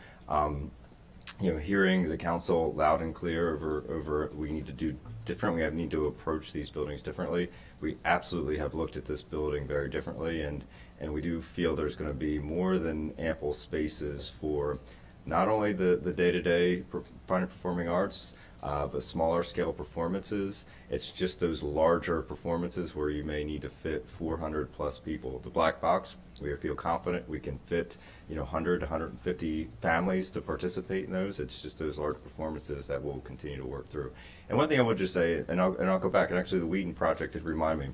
Speaker 3: hearing the council loud and clear over we need to do different. We need to approach these buildings differently. We absolutely have looked at this building very differently, and we do feel there's going to be more than ample spaces for not only the day-to-day fine and performing arts, but smaller scale performances. It's just those larger performances where you may need to fit 400 plus people. The Black Box, we feel confident we can fit 100 to 150 families to participate in those. It's just those large performances that we'll continue to work through. And one thing I would just say, and I'll go back, and actually the Wheaton project did remind me,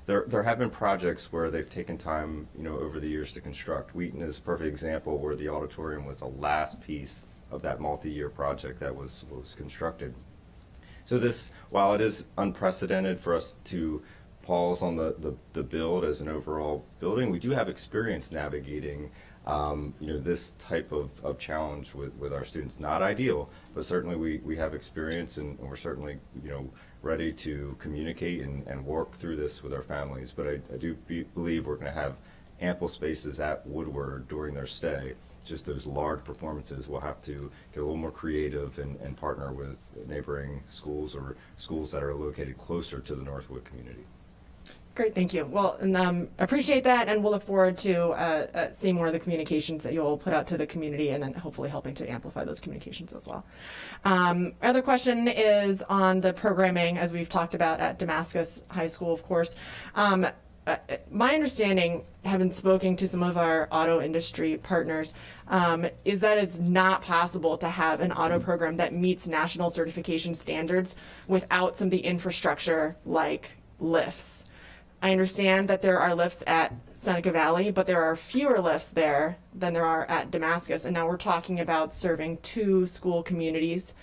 Speaker 3: there have been projects where they've taken time over the years to construct. Wheaton is a perfect example where the auditorium was the last piece of that multi-year project that was constructed. So this, while it is unprecedented for us to pause on the build as an overall building, we do have experience navigating this type of challenge with our students. Not ideal, but certainly we have experience, and we're certainly ready to communicate and work through this with our families. But I do believe we're going to have ample spaces at Woodward during their stay. Just those large performances, we'll have to get a little more creative and partner with neighboring schools or schools that are located closer to the Northwood community.
Speaker 6: Great, thank you. Well, and appreciate that, and we'll look forward to seeing more of the communications that you'll put out to the community, and then hopefully helping to amplify those communications as well. Other question is on the programming, as we've talked about at Damascus High School, of course. My understanding, having spoken to some of our auto industry partners, is that it's not possible to have an auto program that meets national certification standards without some of the infrastructure like lifts. I understand that there are lifts at Seneca Valley, but there are fewer lifts there than there are at Damascus. And now we're talking about serving 2 school communities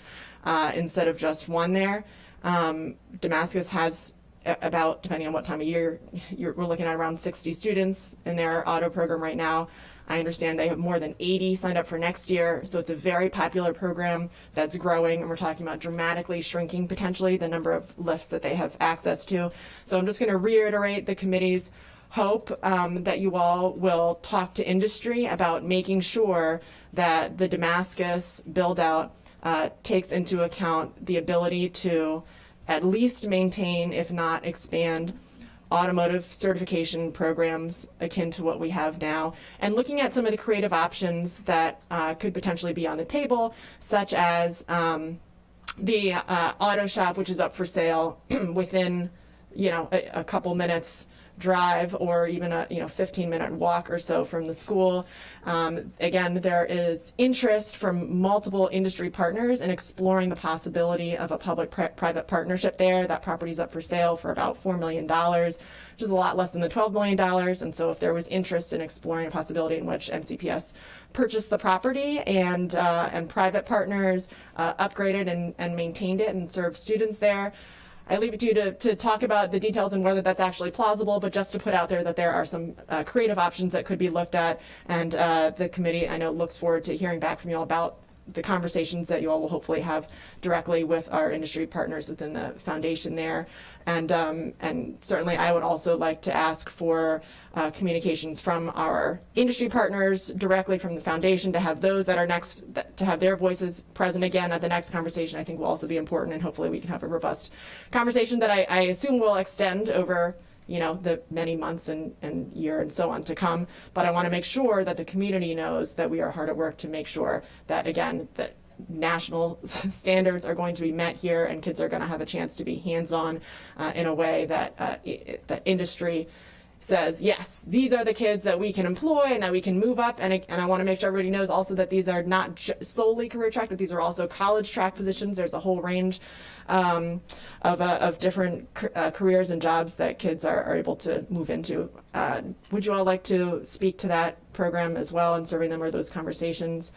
Speaker 6: instead of just one there. Damascus has about, depending on what time of year, we're looking at around 60 students in their auto program right now. I understand they have more than 80 signed up for next year, so it's a very popular program that's growing, and we're talking about dramatically shrinking potentially the number of lifts that they have access to. So I'm just going to reiterate the committee's hope that you all will talk to industry about making sure that the Damascus build-out takes into account the ability to at least maintain, if not expand, automotive certification programs akin to what we have now, and looking at some of the creative options that could potentially be on the table, such as the auto shop, which is up for sale within a couple minutes drive, or even a 15-minute walk or so from the school. Again, there is interest from multiple industry partners in exploring the possibility of a public-private partnership there. That property's up for sale for about $4 million, which is a lot less than the $12 million. And so if there was interest in exploring a possibility in which MCPS purchased the property and private partners upgraded and maintained it and served students there, I leave it to you to talk about the details and whether that's actually plausible, but just to put out there that there are some creative options that could be looked at. And the committee, I know, looks forward to hearing back from you all about the conversations that you all will hopefully have directly with our industry partners within the foundation there. And certainly I would also like to ask for communications from our industry partners directly from the foundation, to have those that are next, to have their voices present again at the next conversation. I think will also be important, and hopefully we can have a robust conversation that I assume will extend over the many months and year and so on to come. But I want to make sure that the community knows that we are hard at work to make sure that, again, that national standards are going to be met here, and kids are going to have a chance to be hands-on in a way that that industry says, yes, these are the kids that we can employ and that we can move up. And I want to make sure everybody knows also that these are not solely career track, that these are also college track positions. There's a whole range of different careers and jobs that kids are able to move into. Would you all like to speak to that program as well, and serving them, or those conversations?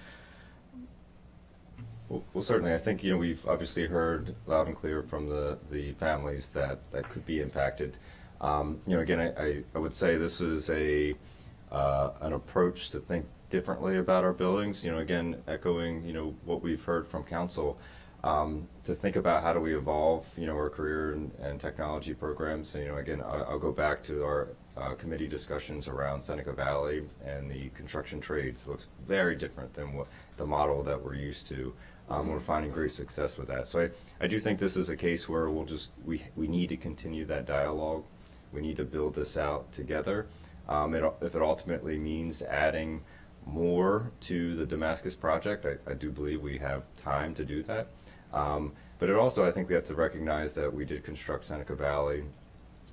Speaker 3: Well, certainly. I think we've obviously heard loud and clear from the families that could be impacted. Again, I would say this is an approach to think differently about our buildings. Again, echoing what we've heard from council, to think about how do we evolve our career and technology programs. Again, I'll go back to our committee discussions around Seneca Valley and the construction trades. Looks very different than what the model that we're used to. We're finding great success with that. So I do think this is a case where we need to continue that dialogue. We need to build this out together. If it ultimately means adding more to the Damascus project, I do believe we have time to do that. But it also, I think we have to recognize that we did construct Seneca Valley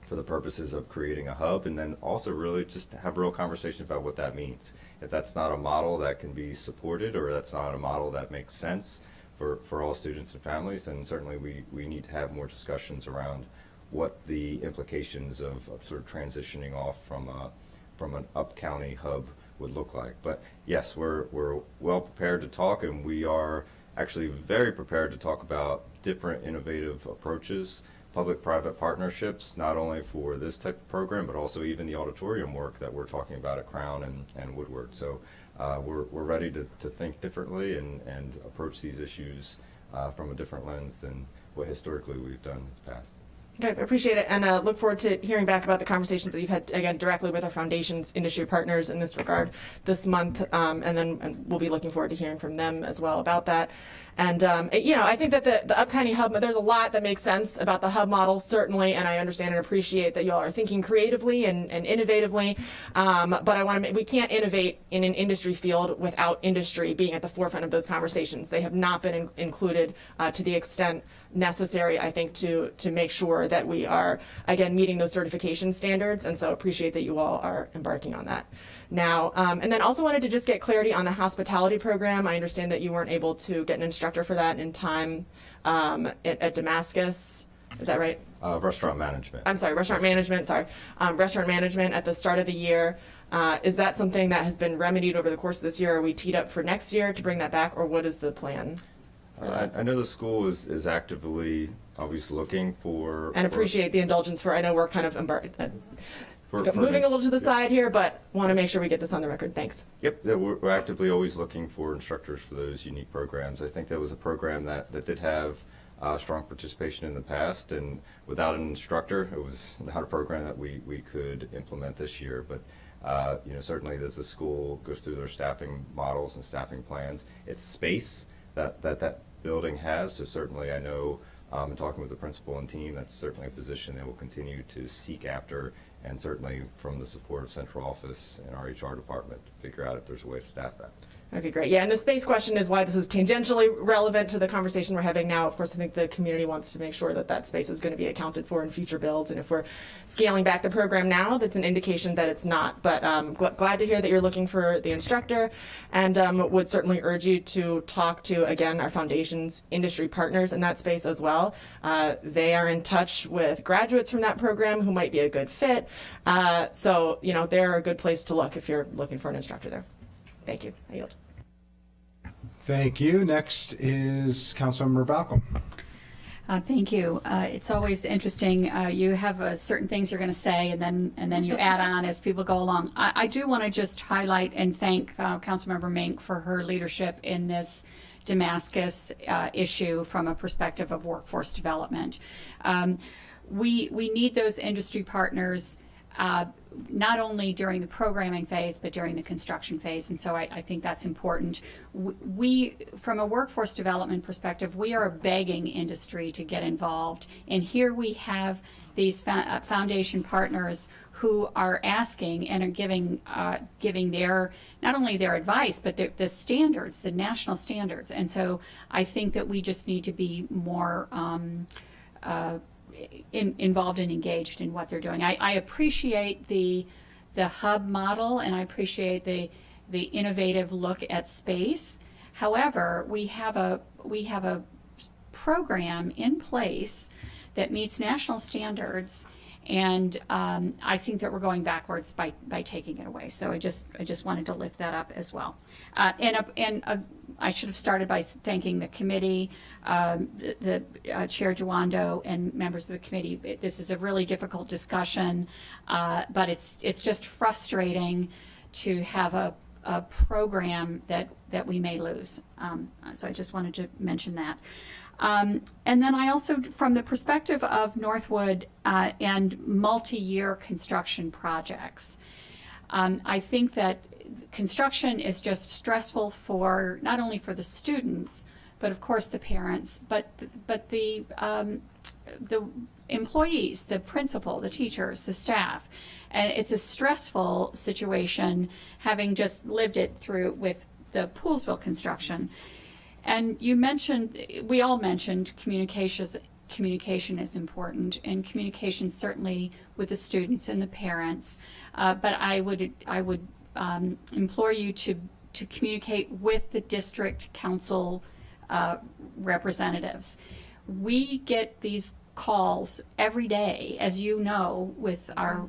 Speaker 3: for the purposes of creating a hub, and then also really just to have a real conversation about what that means. If that's not a model that can be supported, or that's not a model that makes sense for all students and families, then certainly we need to have more discussions around what the implications of sort of transitioning off from an up-county hub would look like. But yes, we're well prepared to talk, and we are actually very prepared to talk about different innovative approaches, public-private partnerships, not only for this type of program, but also even the auditorium work that we're talking about at Crown and Woodward. So we're ready to think differently and approach these issues from a different lens than what historically we've done in the past.
Speaker 6: Okay, I appreciate it, and look forward to hearing back about the conversations that you've had, again, directly with our foundation's industry partners in this regard this month, and we'll be looking forward to hearing from them as well about that. And, I think that the up-county hub, there's a lot that makes sense about the hub model, certainly, and I understand and appreciate that you all are thinking creatively and innovatively, but we can't innovate in an industry field without industry being at the forefront of those conversations. They have not been included to the extent necessary, I think, to make sure that we are, again, meeting those certification standards, and so appreciate that you all are embarking on that now. And then also wanted to just get clarity on the hospitality program. I understand that you weren't able to get an instructor for that in time at Damascus. Is that right?
Speaker 3: Restaurant management.
Speaker 6: I'm sorry, restaurant management, restaurant management at the start of the year. Is that something that has been remedied over the course of this year? Are we teed up for next year to bring that back, or what is the plan?
Speaker 3: I know the school is actively always looking for...
Speaker 6: And appreciate the indulgence for, I know we're kind of moving a little to the side here, but want to make sure we get this on the record. Thanks.
Speaker 3: Yep, we're actively always looking for instructors for those unique programs. I think that was a program that did have strong participation in the past, and without an instructor, it was not a program that we could implement this year. But certainly as the school goes through their staffing models and staffing plans, it's space that building has. So certainly I know, in talking with the principal and team, that's certainly a position they will continue to seek after, and certainly from the support of central office and our HR department to figure out if there's a way to staff that.
Speaker 6: Okay, great. Yeah, and the space question is why this is tangentially relevant to the conversation we're having now. Of course, I think the community wants to make sure that that space is going to be accounted for in future builds, and if we're scaling back the program now, that's an indication that it's not. But glad to hear that you're looking for the instructor, and would certainly urge you to talk to, again, our foundation's industry partners in that space as well. They are in touch with graduates from that program who might be a good fit. So, they're a good place to look if you're looking for an instructor there. Thank you. I yield.
Speaker 1: Thank you. Next is Councilmember Balcom.
Speaker 7: Thank you. It's always interesting. You have certain things you're going to say, and then you add on as people go along. I do want to just highlight and thank Councilmember Mink for her leadership in this Damascus issue from a perspective of workforce development. We need those industry partners. Not only during the programming phase, but during the construction phase. And so I think that's important. We, from a workforce development perspective, we are begging industry to get involved. And here we have these foundation partners who are asking and are giving their, not only their advice, but the standards, the national standards. And so I think that we just need to be more involved and engaged in what they're doing. I appreciate the hub model, and I appreciate the innovative look at space. However, we have a program in place that meets national standards, and I think that we're going backwards by taking it away. So I just wanted to lift that up as well. I should have started by thanking the committee, the Chair Jawando, and members of the committee. This is a really difficult discussion, but it's just frustrating to have a program that we may lose. So I just wanted to mention that. And then I also, from the perspective of Northwood and multi-year construction projects, I think that construction is just stressful for not only for the students, but of course the parents, but the employees, the principal, the teachers, the staff. And it's a stressful situation, having just lived it through with the Poolsville construction. And you mentioned, we all mentioned communication is important, and communication certainly with the students and the parents. But I would implore you to communicate with the district council representatives. We get these calls every day, as you know, with our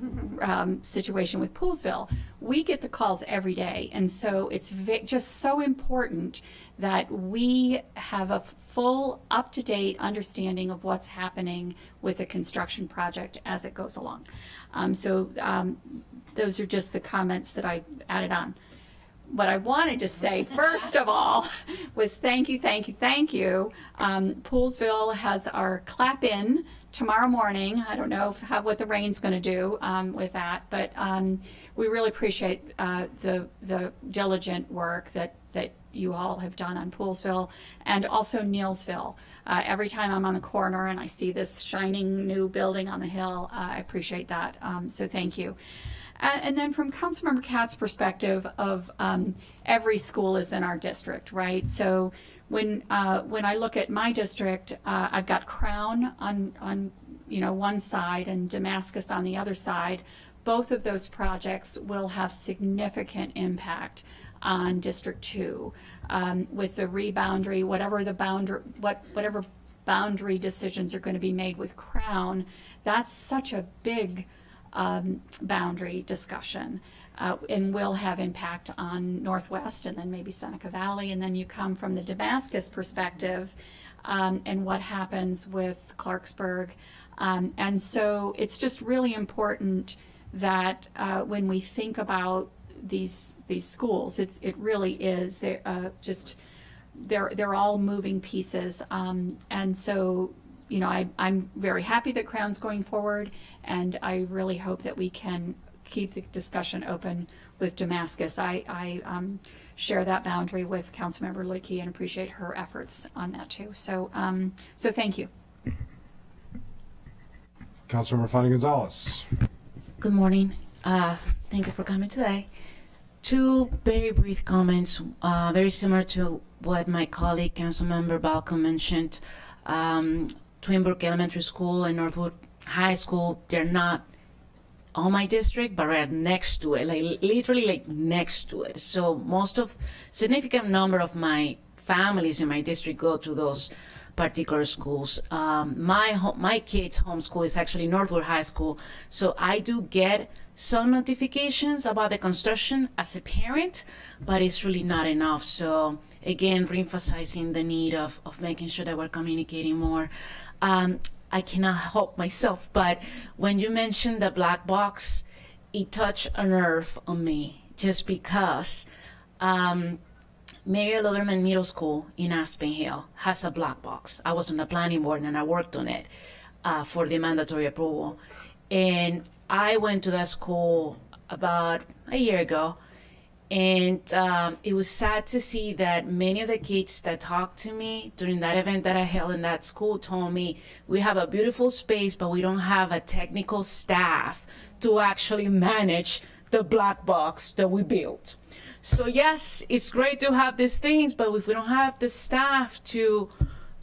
Speaker 7: situation with Poolsville. We get the calls every day, and so it's just so important that we have a full, up-to-date understanding of what's happening with the construction project as it goes along. Those are just the comments that I added on. What I wanted to say, first of all, was thank you. Poolsville has our clap in tomorrow morning. I don't know what the rain's going to do with that, but we really appreciate the diligent work that you all have done on Poolsville, and also Neelsville. Every time I'm on the corner and I see this shining new building on the hill, I appreciate that. So thank you. And then from Councilmember Katz's perspective of every school is in our district, right? So when I look at my district, I've got Crown on one side and Damascus on the other side. Both of those projects will have significant impact on District 2 with the reboundary, whatever boundary decisions are going to be made with Crown. That's such a big boundary discussion and will have impact on Northwest and then maybe Seneca Valley. And then you come from the Damascus perspective and what happens with Clarksburg. And so it's just really important that when we think about these schools, it really is they're all moving pieces, and so I'm very happy that Crown's going forward, and I really hope that we can keep the discussion open with Damascus. I share that boundary with Councilmember Lickey and appreciate her efforts on that too. So thank you.
Speaker 1: Councilmember Fanny Gonzalez.
Speaker 8: Good morning. Thank you for coming today. Two very brief comments, very similar to what my colleague, Councilmember Balcom, mentioned. Twinbrook Elementary School and Northwood High School, they're not on my district, but right next to it, literally next to it. So most of, significant number of my families in my district go to those particular schools. My kids' home school is actually Northwood High School, so I do get some notifications about the construction as a parent, but it's really not enough. So again, reemphasizing the need of making sure that we're communicating more. I cannot help myself, but when you mentioned the black box, it touched a nerve on me, just because Mary Lutherman Middle School in Aspen Hill has a black box. I was on the planning board and I worked on it for the mandatory approval. And I went to that school about a year ago, and it was sad to see that many of the kids that talked to me during that event that I held in that school told me, we have a beautiful space, but we don't have a technical staff to actually manage the black box that we built. So yes, it's great to have these things, but if we don't have the staff to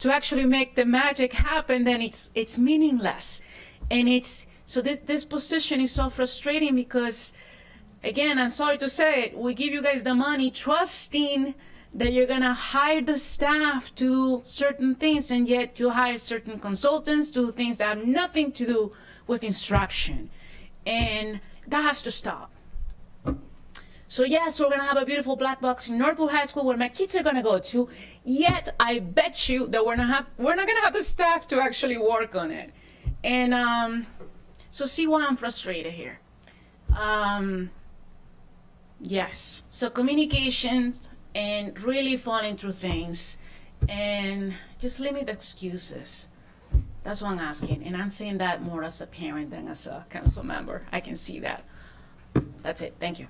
Speaker 8: actually make the magic happen, then it's meaningless. And so this position is so frustrating because, again, I'm sorry to say it, we give you guys the money trusting that you're gonna hire the staff to do certain things, and yet you hire certain consultants to do things that have nothing to do with instruction. And that has to stop. So yes, we're gonna have a beautiful black box in Northwood High School where my kids are gonna go to, yet I bet you that we're not gonna have the staff to actually work on it. And so see why I'm frustrated here. Yes, so communications and really following through things and just limit excuses. That's what I'm asking, and I'm saying that more as a parent than as a council member. I can see that. That's it. Thank you.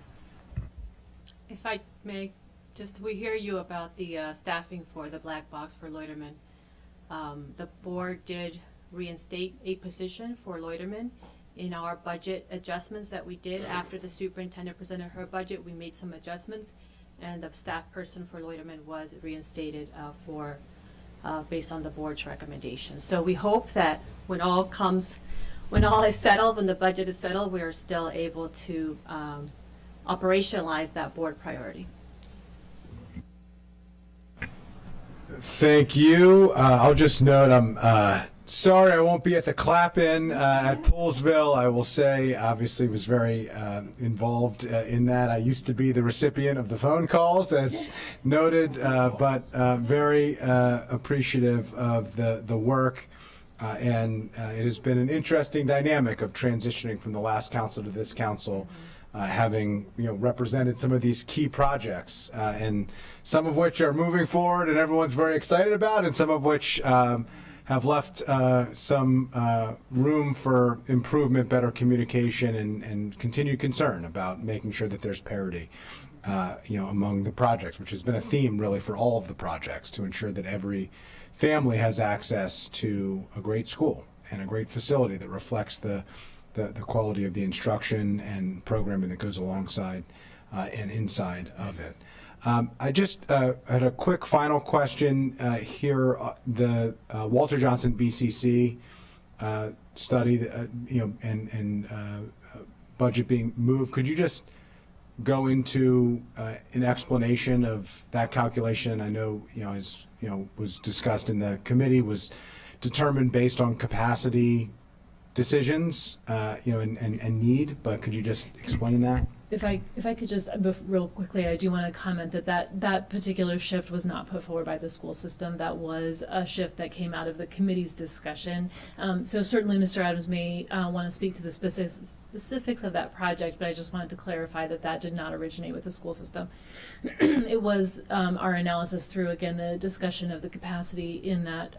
Speaker 19: If I may, we hear you about the staffing for the black box for Loiterman. The board did reinstate a position for Loiterman. In our budget adjustments that we did after the superintendent presented her budget, we made some adjustments, and the staff person for Loiterman was reinstated based on the board's recommendation. So we hope that when all is settled, when the budget is settled, we are still able to operationalize that board priority.
Speaker 1: Thank you. I'll just note I'm sorry I won't be at the clap-in at Poolsville. I will say, obviously, was very involved in that. I used to be the recipient of the phone calls, as noted, but very appreciative of the work. And it has been an interesting dynamic of transitioning from the last council to this council, having represented some of these key projects, and some of which are moving forward and everyone's very excited about, and some of which have left some room for improvement, better communication, and continued concern about making sure that there's parity, among the projects, which has been a theme really for all of the projects, to ensure that every family has access to a great school and a great facility that reflects the quality of the instruction and programming that goes alongside and inside of it. I just had a quick final question here. The Walter Johnson BCC study, and budget being moved. Could you just go into an explanation of that calculation? I know, as was discussed in the committee, was determined based on capacity decisions, and need. But could you just explain that?
Speaker 9: If I could just, real quickly, I do want to comment that particular shift was not put forward by the school system. That was a shift that came out of the committee's discussion. So certainly Mr. Adams may want to speak to the specifics of that project, but I just wanted to clarify that did not originate with the school system. It was our analysis through, again, the discussion of the capacity in that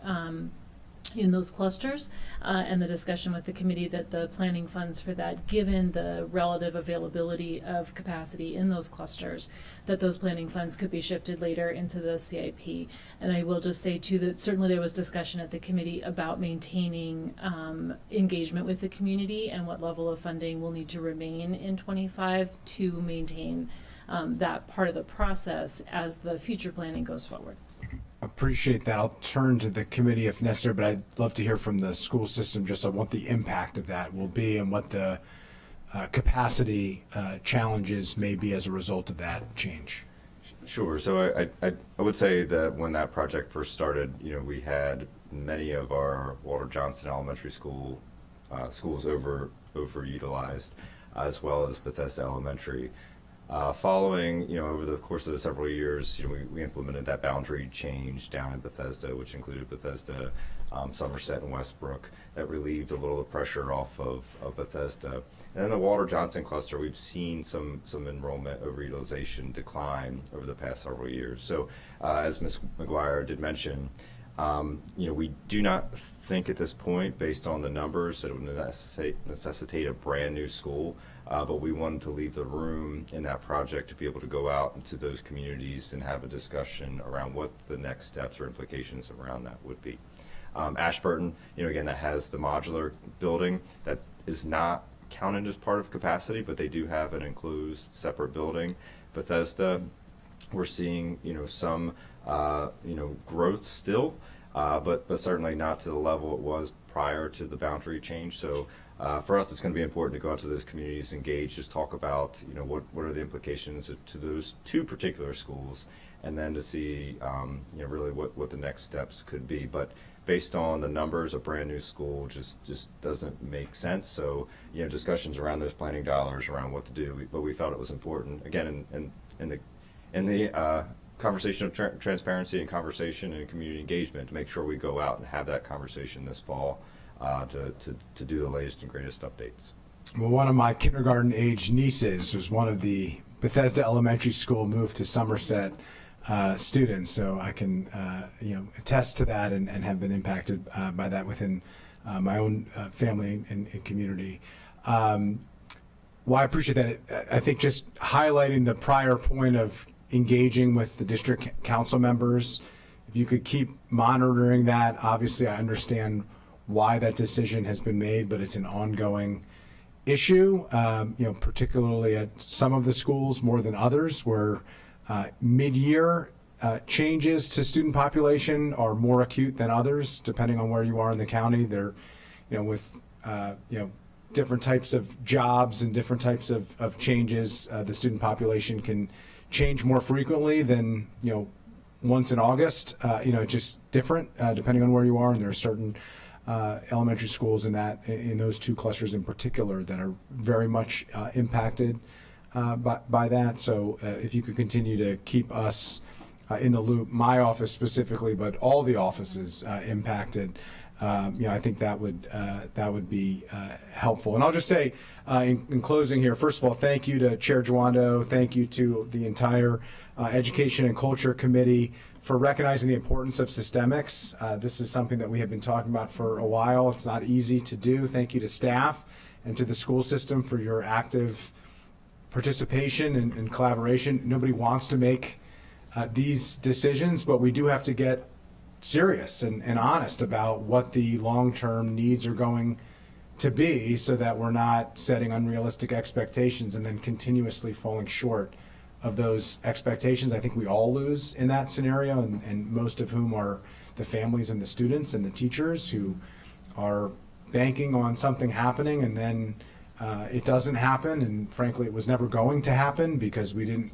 Speaker 9: in those clusters, and the discussion with the committee that the planning funds for that, given the relative availability of capacity in those clusters, that those planning funds could be shifted later into the CIP. And I will just say too that certainly there was discussion at the committee about maintaining engagement with the community and what level of funding will need to remain in 25 to maintain that part of the process as the future planning goes forward.
Speaker 1: Appreciate that. I'll turn to the committee if necessary, but I'd love to hear from the school system just on what the impact of that will be and what the capacity challenges may be as a result of that change.
Speaker 3: Sure. So I would say that when that project first started, we had many of our Walter Johnson Elementary School schools overutilized, as well as Bethesda Elementary. Following, over the course of the several years, we implemented that boundary change down in Bethesda, which included Bethesda, Somerset, and Westbrook. That relieved a little of the pressure off of Bethesda. And in the Walter Johnson cluster, we've seen some enrollment overutilization decline over the past several years. So, as Ms. McGuire did mention, we do not think at this point, based on the numbers, that it would necessitate a brand new school. But we wanted to leave the room in that project to be able to go out into those communities and have a discussion around what the next steps or implications around that would be. Ashburton, again, that has the modular building that is not counted as part of capacity, but they do have an enclosed separate building. Bethesda, we're seeing, some, growth still, but certainly not to the level it was prior to the boundary change. So for us, it's going to be important to go out to those communities, engage, just talk about, what are the implications to those two particular schools, and then to see, really what the next steps could be. But based on the numbers, a brand new school just doesn't make sense. So, discussions around those planning dollars around what to do. But we felt it was important, again, in the conversation of transparency and conversation and community engagement, to make sure we go out and have that conversation this fall. To do the latest and greatest updates.
Speaker 1: Well, one of my kindergarten-age nieces was one of the Bethesda Elementary School moved to Somerset students. So I can attest to that and have been impacted by that within my own family and community. Well, I appreciate that. I think just highlighting the prior point of engaging with the district council members, if you could keep monitoring that. Obviously, I understand why that decision has been made, but it's an ongoing issue, particularly at some of the schools more than others, where mid-year changes to student population are more acute than others, depending on where you are in the county. They're, with different types of jobs and different types of changes, the student population can change more frequently than, once in August. Just different depending on where you are, and there are certain elementary schools in those two clusters in particular that are very much impacted by that. So if you could continue to keep us in the loop, my office specifically, but all the offices impacted, I think that would be helpful. And I'll just say in closing here, first of all, thank you to Chair Jawando, thank you to the entire Education and Culture Committee for recognizing the importance of systemics. This is something that we have been talking about for a while. It's not easy to do. Thank you to staff and to the school system for your active participation and collaboration. Nobody wants to make these decisions, but we do have to get serious and honest about what the long-term needs are going to be, so that we're not setting unrealistic expectations and then continuously falling short of those expectations. I think we all lose in that scenario, and most of whom are the families and the students and the teachers who are banking on something happening, and then it doesn't happen, and frankly it was never going to happen because we didn't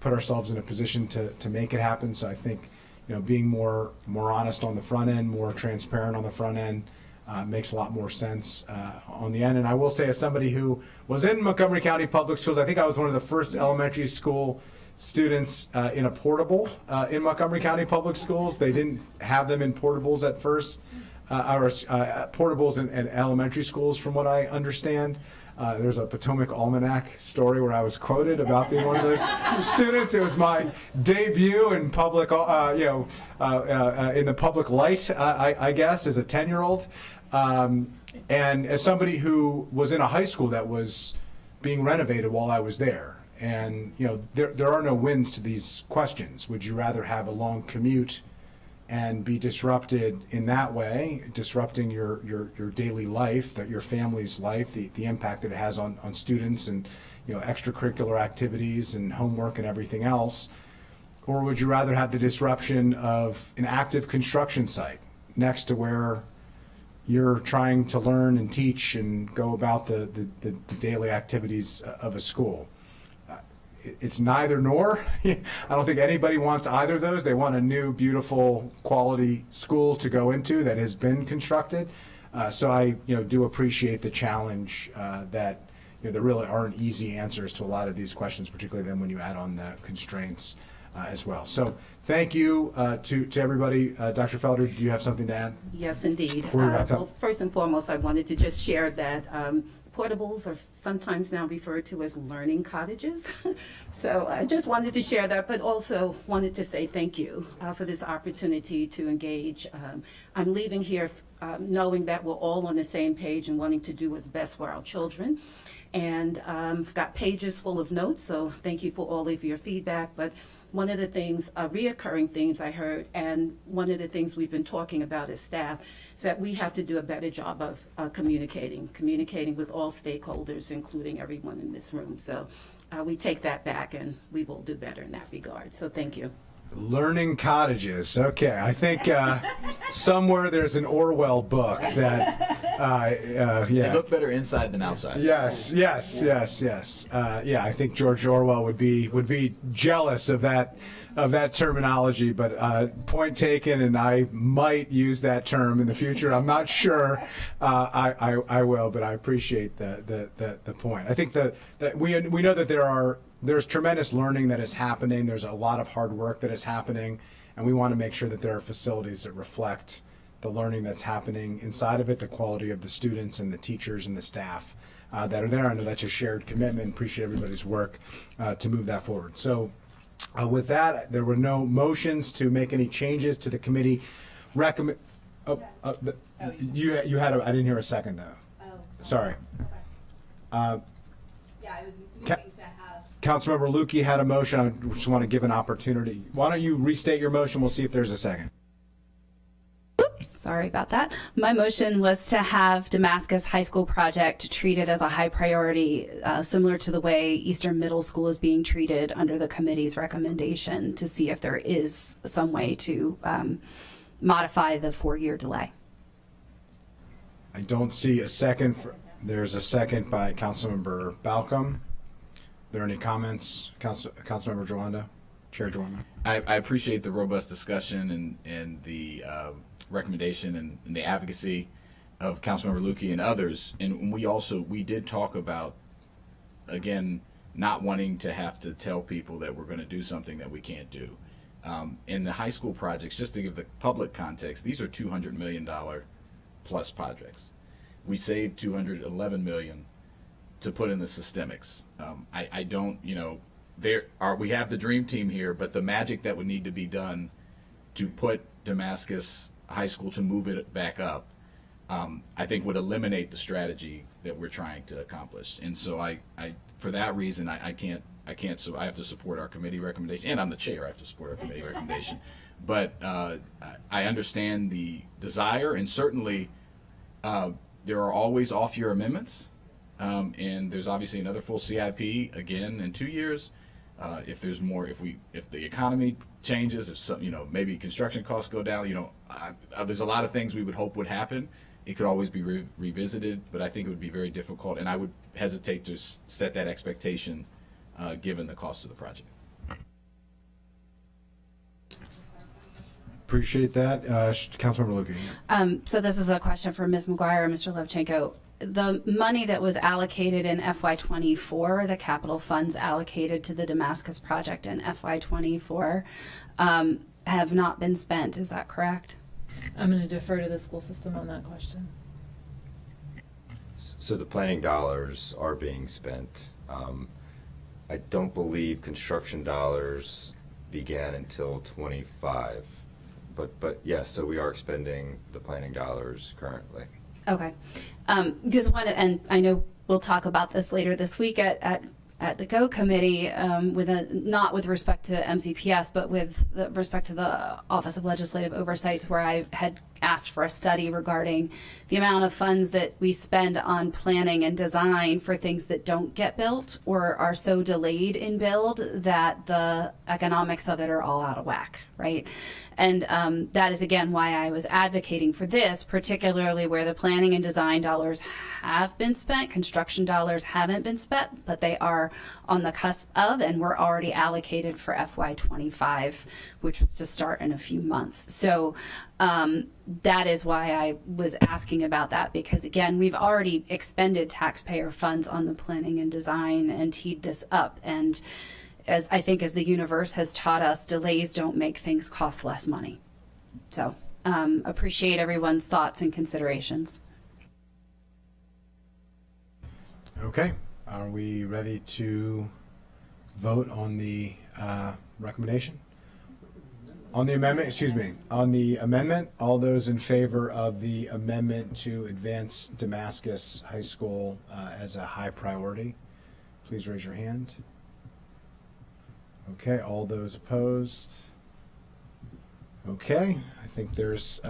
Speaker 1: put ourselves in a position to make it happen. So I think being more honest on the front end, more transparent on the front end, makes a lot more sense on the end. And I will say, as somebody who was in Montgomery County Public Schools, I think I was one of the first elementary school students in a portable in Montgomery County Public Schools. They didn't have them in portables at first, or portables in elementary schools, from what I understand. There's a Potomac Almanac story where I was quoted about being one of those students. It was my debut in public, in the public light, I guess, as a 10-year-old. And as somebody who was in a high school that was being renovated while I was there. And, there are no wins to these questions. Would you rather have a long commute and be disrupted in that way, disrupting your daily life, your family's life, the impact that it has on students and extracurricular activities and homework and everything else? Or would you rather have the disruption of an active construction site next to where you're trying to learn and teach and go about the daily activities of a school? It's neither nor. I don't think anybody wants either of those. They want a new, beautiful, quality school to go into that has been constructed. So I, do appreciate the challenge that there really aren't easy answers to a lot of these questions, particularly then when you add on the constraints as well. So thank you to everybody. Dr. Felder, do you have something to add?
Speaker 20: Yes, indeed.
Speaker 1: Before we wrap up?
Speaker 20: Well, first and foremost, I wanted to just share that portables are sometimes now referred to as learning cottages. So I just wanted to share that, but also wanted to say thank you for this opportunity to engage. I'm leaving here knowing that we're all on the same page and wanting to do what's best for our children. And I've got pages full of notes, so thank you for all of your feedback. But one of the things, reoccurring themes I heard, and one of the things we've been talking about as staff, is that we have to do a better job of communicating with all stakeholders, including everyone in this room. So we take that back, and we will do better in that regard. So thank you.
Speaker 1: Learning cottages. Okay, I think somewhere there's an Orwell book that, yeah.
Speaker 10: They look better inside than outside.
Speaker 1: Yes. I think George Orwell would be jealous of that terminology. But point taken, and I might use that term in the future. I'm not sure. I will, but I appreciate the point. I think that we know that there's tremendous learning that is happening. There's a lot of hard work that is happening, and we want to make sure that there are facilities that reflect the learning that's happening inside of it, the quality of the students and the teachers and the staff that are there. I know that's a shared commitment. Appreciate everybody's work to move that forward. So With that, there were no motions to make any changes to the committee recommend. You had I didn't hear a second though.
Speaker 22: Oh,
Speaker 1: sorry.
Speaker 22: Yeah, I was moving to have.
Speaker 1: Councilmember Lukey had a motion. I just want to give an opportunity. Why don't you restate your motion? We'll see if there's a second.
Speaker 22: Oops, sorry about that. My motion was to have Damascus High School project treated as a high priority, similar to the way Eastern Middle School is being treated under the committee's recommendation, to see if there is some way to modify the 4-year delay.
Speaker 1: I don't see a second. There's a second by Councilmember Balcom. Are there any comments? Councilmember Jawanda? Chair Jawanda?
Speaker 17: I appreciate the robust discussion and the recommendation and the advocacy of Councilmember Lukey and others. And we did talk about, again, not wanting to have to tell people that we're going to do something that we can't do. In the high school projects, just to give the public context, these are $200 million plus projects. We saved $211 million to put in the systemics. I don't, we have the dream team here, but the magic that would need to be done to put Damascus High School to move it back up, I think would eliminate the strategy that we're trying to accomplish. And so I for that reason, I can't, so I have to support our committee recommendation, and I'm the chair, I have to support our committee recommendation. But I understand the desire, and certainly there are always off-year amendments, and there's obviously another full CIP again in 2 years. If there's more, if the economy changes, if some, maybe construction costs go down, there's a lot of things we would hope would happen. It could always be revisited, but I think it would be very difficult, and I would hesitate to set that expectation given the cost of the project.
Speaker 1: Appreciate that. Councilmember Lukey.
Speaker 22: So this is a question for Ms. McGuire and Mr. Levchenko. The money that was allocated in FY24, the capital funds allocated to the Damascus project in FY24, have not been spent. Is that correct?
Speaker 9: I'm going to defer to the school system on that question.
Speaker 3: So the planning dollars are being spent. I don't believe construction dollars began until 25, but yes, so we are expending the planning dollars currently.
Speaker 22: Okay, because and I know we'll talk about this later this week at the GO committee, not with respect to MCPS, but with respect to the Office of Legislative Oversights, where I had asked for a study regarding the amount of funds that we spend on planning and design for things that don't get built or are so delayed in build that the economics of it are all out of whack, right? And that is, again, why I was advocating for this, particularly where the planning and design dollars have been spent. Construction dollars haven't been spent, but they are on the cusp of, and were already allocated for FY25, which was to start in a few months. So that is why I was asking about that, because, again, we've already expended taxpayer funds on the planning and design and teed this up. And as I think as the universe has taught us, delays don't make things cost less money. So appreciate everyone's thoughts and considerations.
Speaker 1: Okay, are we ready to vote on the recommendation? On the amendment, excuse me, on the amendment, all those in favor of the amendment to advance Damascus High School as a high priority, please raise your hand. Okay, all those opposed? Okay, I think there's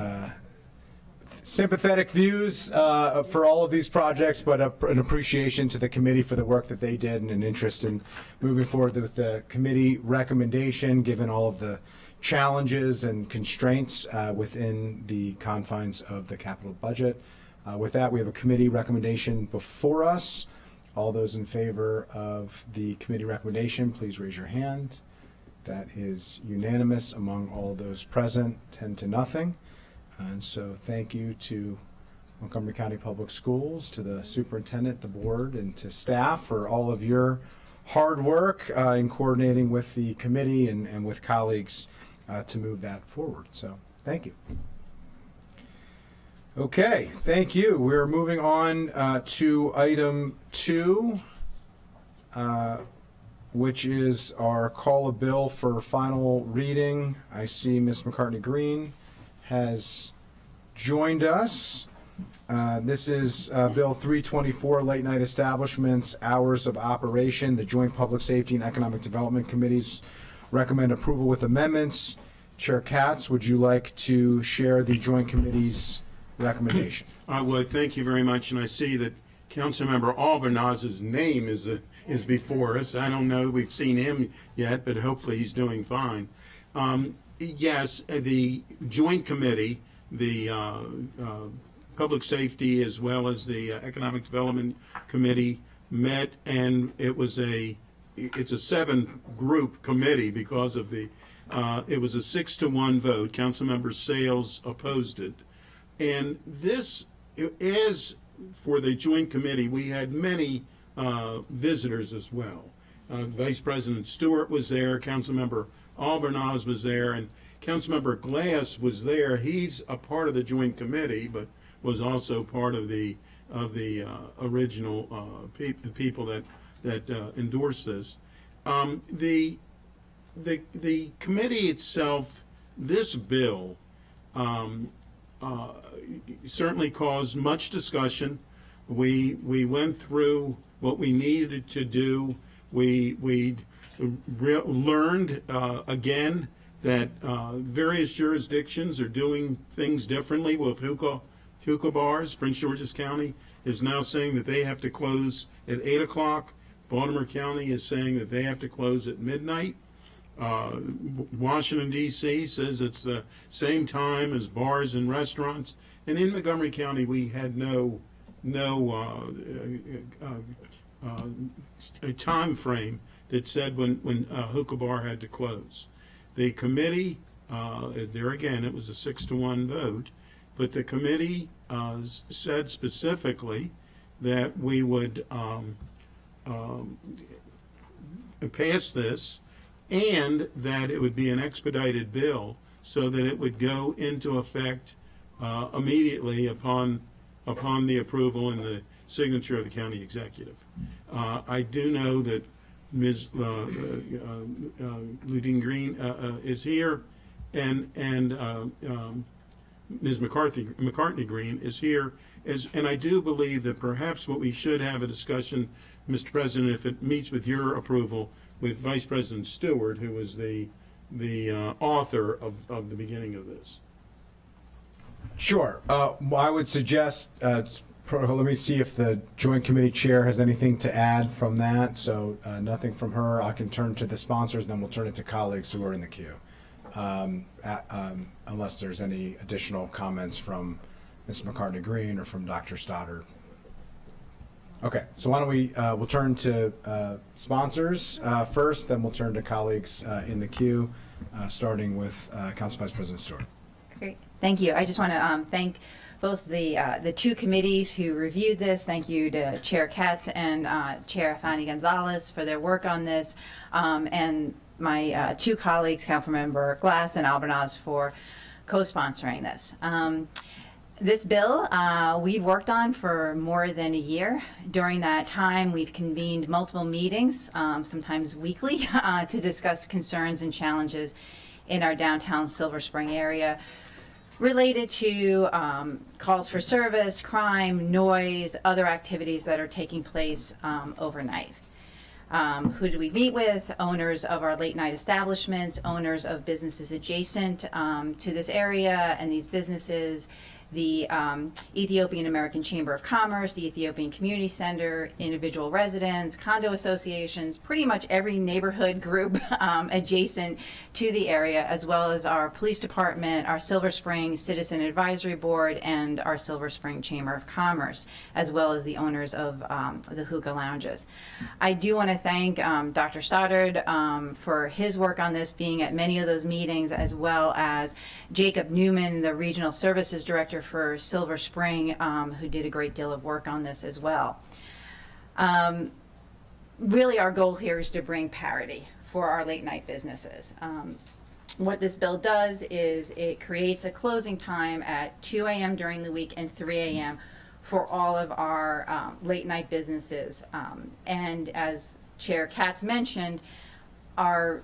Speaker 1: sympathetic views for all of these projects, but an appreciation to the committee for the work that they did and an interest in moving forward with the committee recommendation, given all of the challenges and constraints within the confines of the capital budget. With that, we have a committee recommendation before us. All those in favor of the committee recommendation, please raise your hand. That is unanimous among all those present, 10-0. And so thank you to Montgomery County Public Schools, to the superintendent, the board, and to staff for all of your hard work in coordinating with the committee and with colleagues to move that forward. So thank you. Okay, thank you. We're moving on to item 2. which is our call a bill for final reading. I see Ms. McCartney Green has joined us. This is Bill 324, Late Night Establishments, Hours of Operation. The Joint Public Safety and Economic Development Committees recommend approval with amendments. Chair Katz, would you like to share the Joint Committee's recommendation?
Speaker 2: I would. Thank you very much. And I see that Councilmember Albernaz's name is before us. I don't know that we've seen him yet, but hopefully he's doing fine. Yes, the Joint Committee, the Public Safety as well as the Economic Development Committee met, and it's a 7-group committee because of the it was a 6-to-1 vote. Councilmember Sales opposed it. And this, as for the Joint Committee, we had many visitors as well. Vice President Stewart was there, Councilmember Albernaz was there, and Councilmember Glass was there. He's a part of the Joint Committee, but was also part of the original people that endorsed this. The committee itself, this bill certainly caused much discussion. We went through what we needed to do. We learned again that various jurisdictions are doing things differently with hookah bars. Prince George's County is now saying that they have to close at 8 o'clock. Baltimore County is saying that they have to close at midnight. Washington, D.C. says it's the same time as bars and restaurants. And in Montgomery County, we had no a time frame that said when a hookah bar had to close. The committee, there again, it was a 6-to-1 vote, but the committee said specifically that we would pass this, and that it would be an expedited bill so that it would go into effect immediately upon the approval and the signature of the county executive. I do know that Ms. Luding Green is here, and Ms. McCartney Green is here, and I do believe that perhaps what we should have a discussion, Mr. President, if it meets with your approval, with Vice President Stewart, who was the author of the beginning of this.
Speaker 1: Sure. I would suggest, let me see if the Joint Committee Chair has anything to add from that. So nothing from her. I can turn to the sponsors, then we'll turn it to colleagues who are in the queue. Unless there's any additional comments from Ms. McCartney Green or from Dr. Stoddard. Okay, so why don't we'll turn to sponsors first, then we'll turn to colleagues in the queue, starting with Council Vice President Stewart.
Speaker 21: Great, thank you. I just want to thank both the two committees who reviewed this. Thank you to Chair Katz and Chair Fanny Gonzalez for their work on this, and my two colleagues, Councilmember Glass and Albernaz, for co-sponsoring this. This bill we've worked on for more than a year. During that time, we've convened multiple meetings, sometimes weekly, to discuss concerns and challenges in our downtown Silver Spring area related to calls for service, crime, noise, other activities that are taking place overnight. Who do we meet with? Owners of our late night establishments, owners of businesses adjacent to this area and these businesses, the Ethiopian American Chamber of Commerce, the Ethiopian Community Center, individual residents, condo associations, pretty much every neighborhood group adjacent to the area, as well as our police department, our Silver Spring Citizen Advisory Board, and our Silver Spring Chamber of Commerce, as well as the owners of the hookah lounges. I do want to thank Dr. Stoddard for his work on this, being at many of those meetings, as well as Jacob Newman, the Regional Services Director for Silver Spring, who did a great deal of work on this as well. Really, our goal here is to bring parity for our late night businesses. What this bill does is it creates a closing time at 2 a.m. during the week and 3 a.m. for all of our late night businesses. And as Chair Katz mentioned, our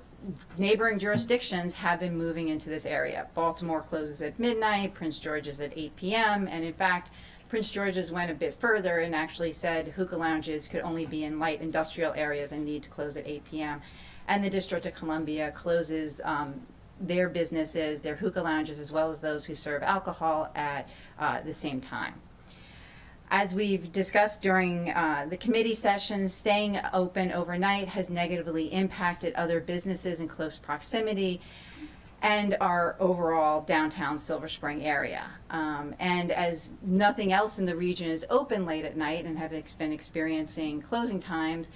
Speaker 21: neighboring jurisdictions have been moving into this area. Baltimore closes at midnight, Prince George's at 8 p.m., and in fact, Prince George's went a bit further and actually said hookah lounges could only be in light industrial areas and need to close at 8 p.m. And the District of Columbia closes their businesses, their hookah lounges, as well as those who serve alcohol at the same time. As we've discussed during the committee sessions, staying open overnight has negatively impacted other businesses in close proximity and our overall downtown Silver Spring area. And as nothing else in the region is open late at night and have been experiencing closing times,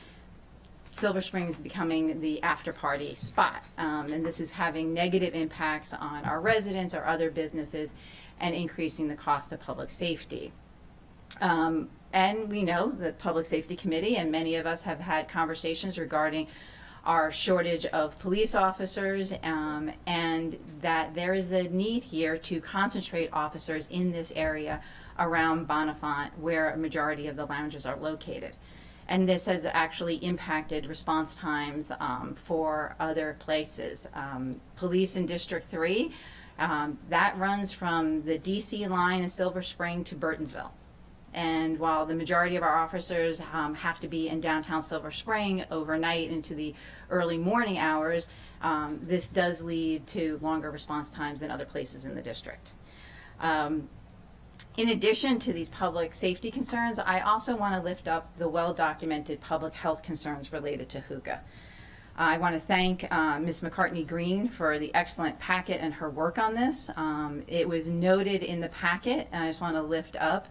Speaker 21: Silver Spring is becoming the after-party spot. And this is having negative impacts on our residents, our other businesses, and increasing the cost of public safety. And we know the Public Safety Committee and many of us have had conversations regarding our shortage of police officers, and that there is a need here to concentrate officers in this area around Bonifant, where a majority of the lounges are located. And this has actually impacted response times for other places. Police in District 3, that runs from the DC line in Silver Spring to Burtonsville. And while the majority of our officers have to be in downtown Silver Spring overnight into the early morning hours, this does lead to longer response times than other places in the district. In addition to these public safety concerns, I also want to lift up the well-documented public health concerns related to hookah. I want to thank Ms. McCartney Green for the excellent packet and her work on this. It was noted in the packet, and I just want to lift up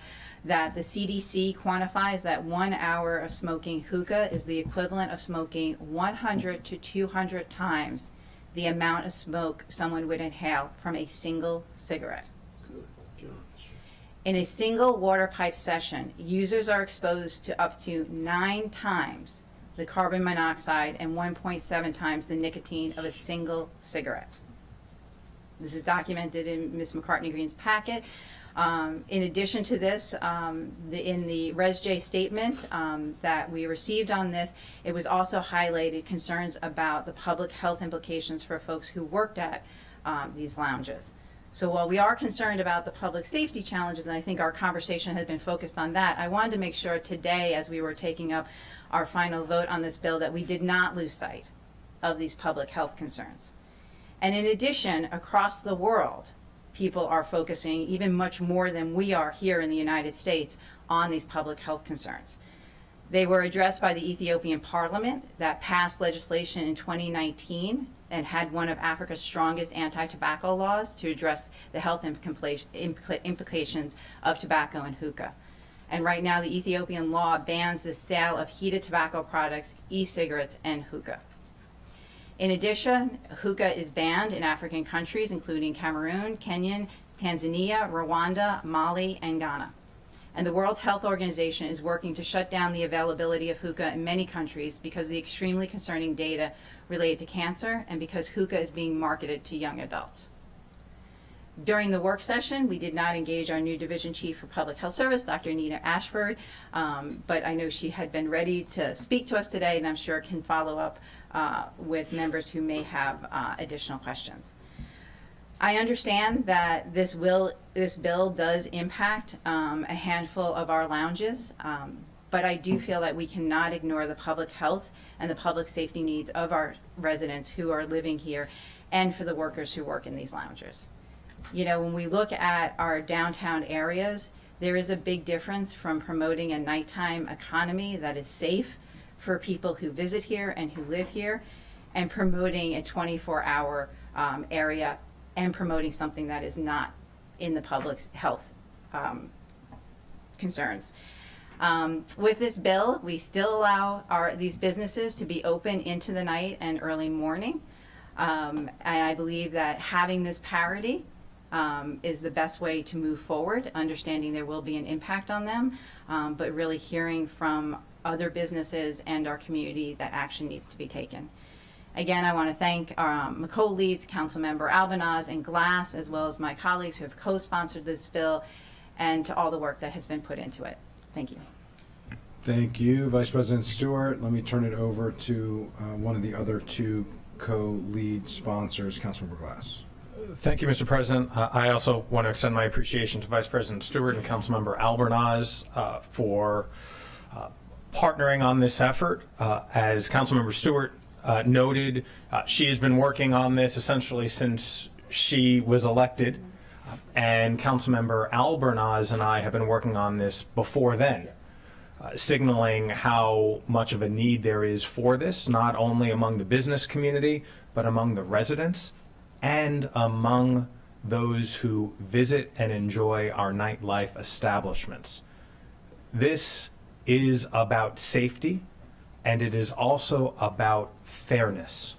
Speaker 21: that the CDC quantifies that 1 hour of smoking hookah is the equivalent of smoking 100 to 200 times the amount of smoke someone would inhale from a single cigarette. In a single water pipe session, users are exposed to up to 9 times the carbon monoxide and 1.7 times the nicotine of a single cigarette. This is documented in Ms. McCartney Green's packet. In addition to this, in the Res J statement that we received on this, it was also highlighted concerns about the public health implications for folks who worked at these lounges. So while we are concerned about the public safety challenges, and I think our conversation has been focused on that, I wanted to make sure today, as we were taking up our final vote on this bill, that we did not lose sight of these public health concerns. And in addition, across the world, people are focusing even much more than we are here in the United States on these public health concerns. They were addressed by the Ethiopian Parliament that passed legislation in 2019 and had one of Africa's strongest anti-tobacco laws to address the health implications of tobacco and hookah. And right now, the Ethiopian law bans the sale of heated tobacco products, e-cigarettes, and hookah. In addition, hookah is banned in African countries, including Cameroon, Kenya, Tanzania, Rwanda, Mali, and Ghana. And the World Health Organization is working to shut down the availability of hookah in many countries because of the extremely concerning data related to cancer and because hookah is being marketed to young adults. During the work session, we did not engage our new Division Chief for Public Health Service, Dr. Nina Ashford, but I know she had been ready to speak to us today, and I'm sure can follow up with members who may have additional questions. I understand that this bill does impact a handful of our lounges, but I do feel that we cannot ignore the public health and the public safety needs of our residents who are living here and for the workers who work in these lounges. You know, when we look at our downtown areas, there is a big difference from promoting a nighttime economy that is safe for people who visit here and who live here, and promoting a 24-hour area and promoting something that is not in the public's health concerns. With this bill, we still allow these businesses to be open into the night and early morning, and I believe that having this parity is the best way to move forward, understanding there will be an impact on them, but really hearing from other businesses and our community that action needs to be taken. Again, I want to thank McCole Leeds, Councilmember Albanaz, and Glass, as well as my colleagues who have co-sponsored this bill, and to all the work that has been put into it. Thank you.
Speaker 1: Thank you, Vice President Stewart. Let me turn it over to one of the other two co-lead sponsors, Councilmember Glass.
Speaker 4: Thank you, Mr. President. I also want to extend my appreciation to Vice President Stewart and Councilmember Albernaz for partnering on this effort. As Councilmember Stewart noted, she has been working on this essentially since she was elected, and Councilmember Albernaz and I have been working on this before then, signaling how much of a need there is for this, not only among the business community, but among the residents and among those who visit and enjoy our nightlife establishments. This is about safety, and it is also about fairness.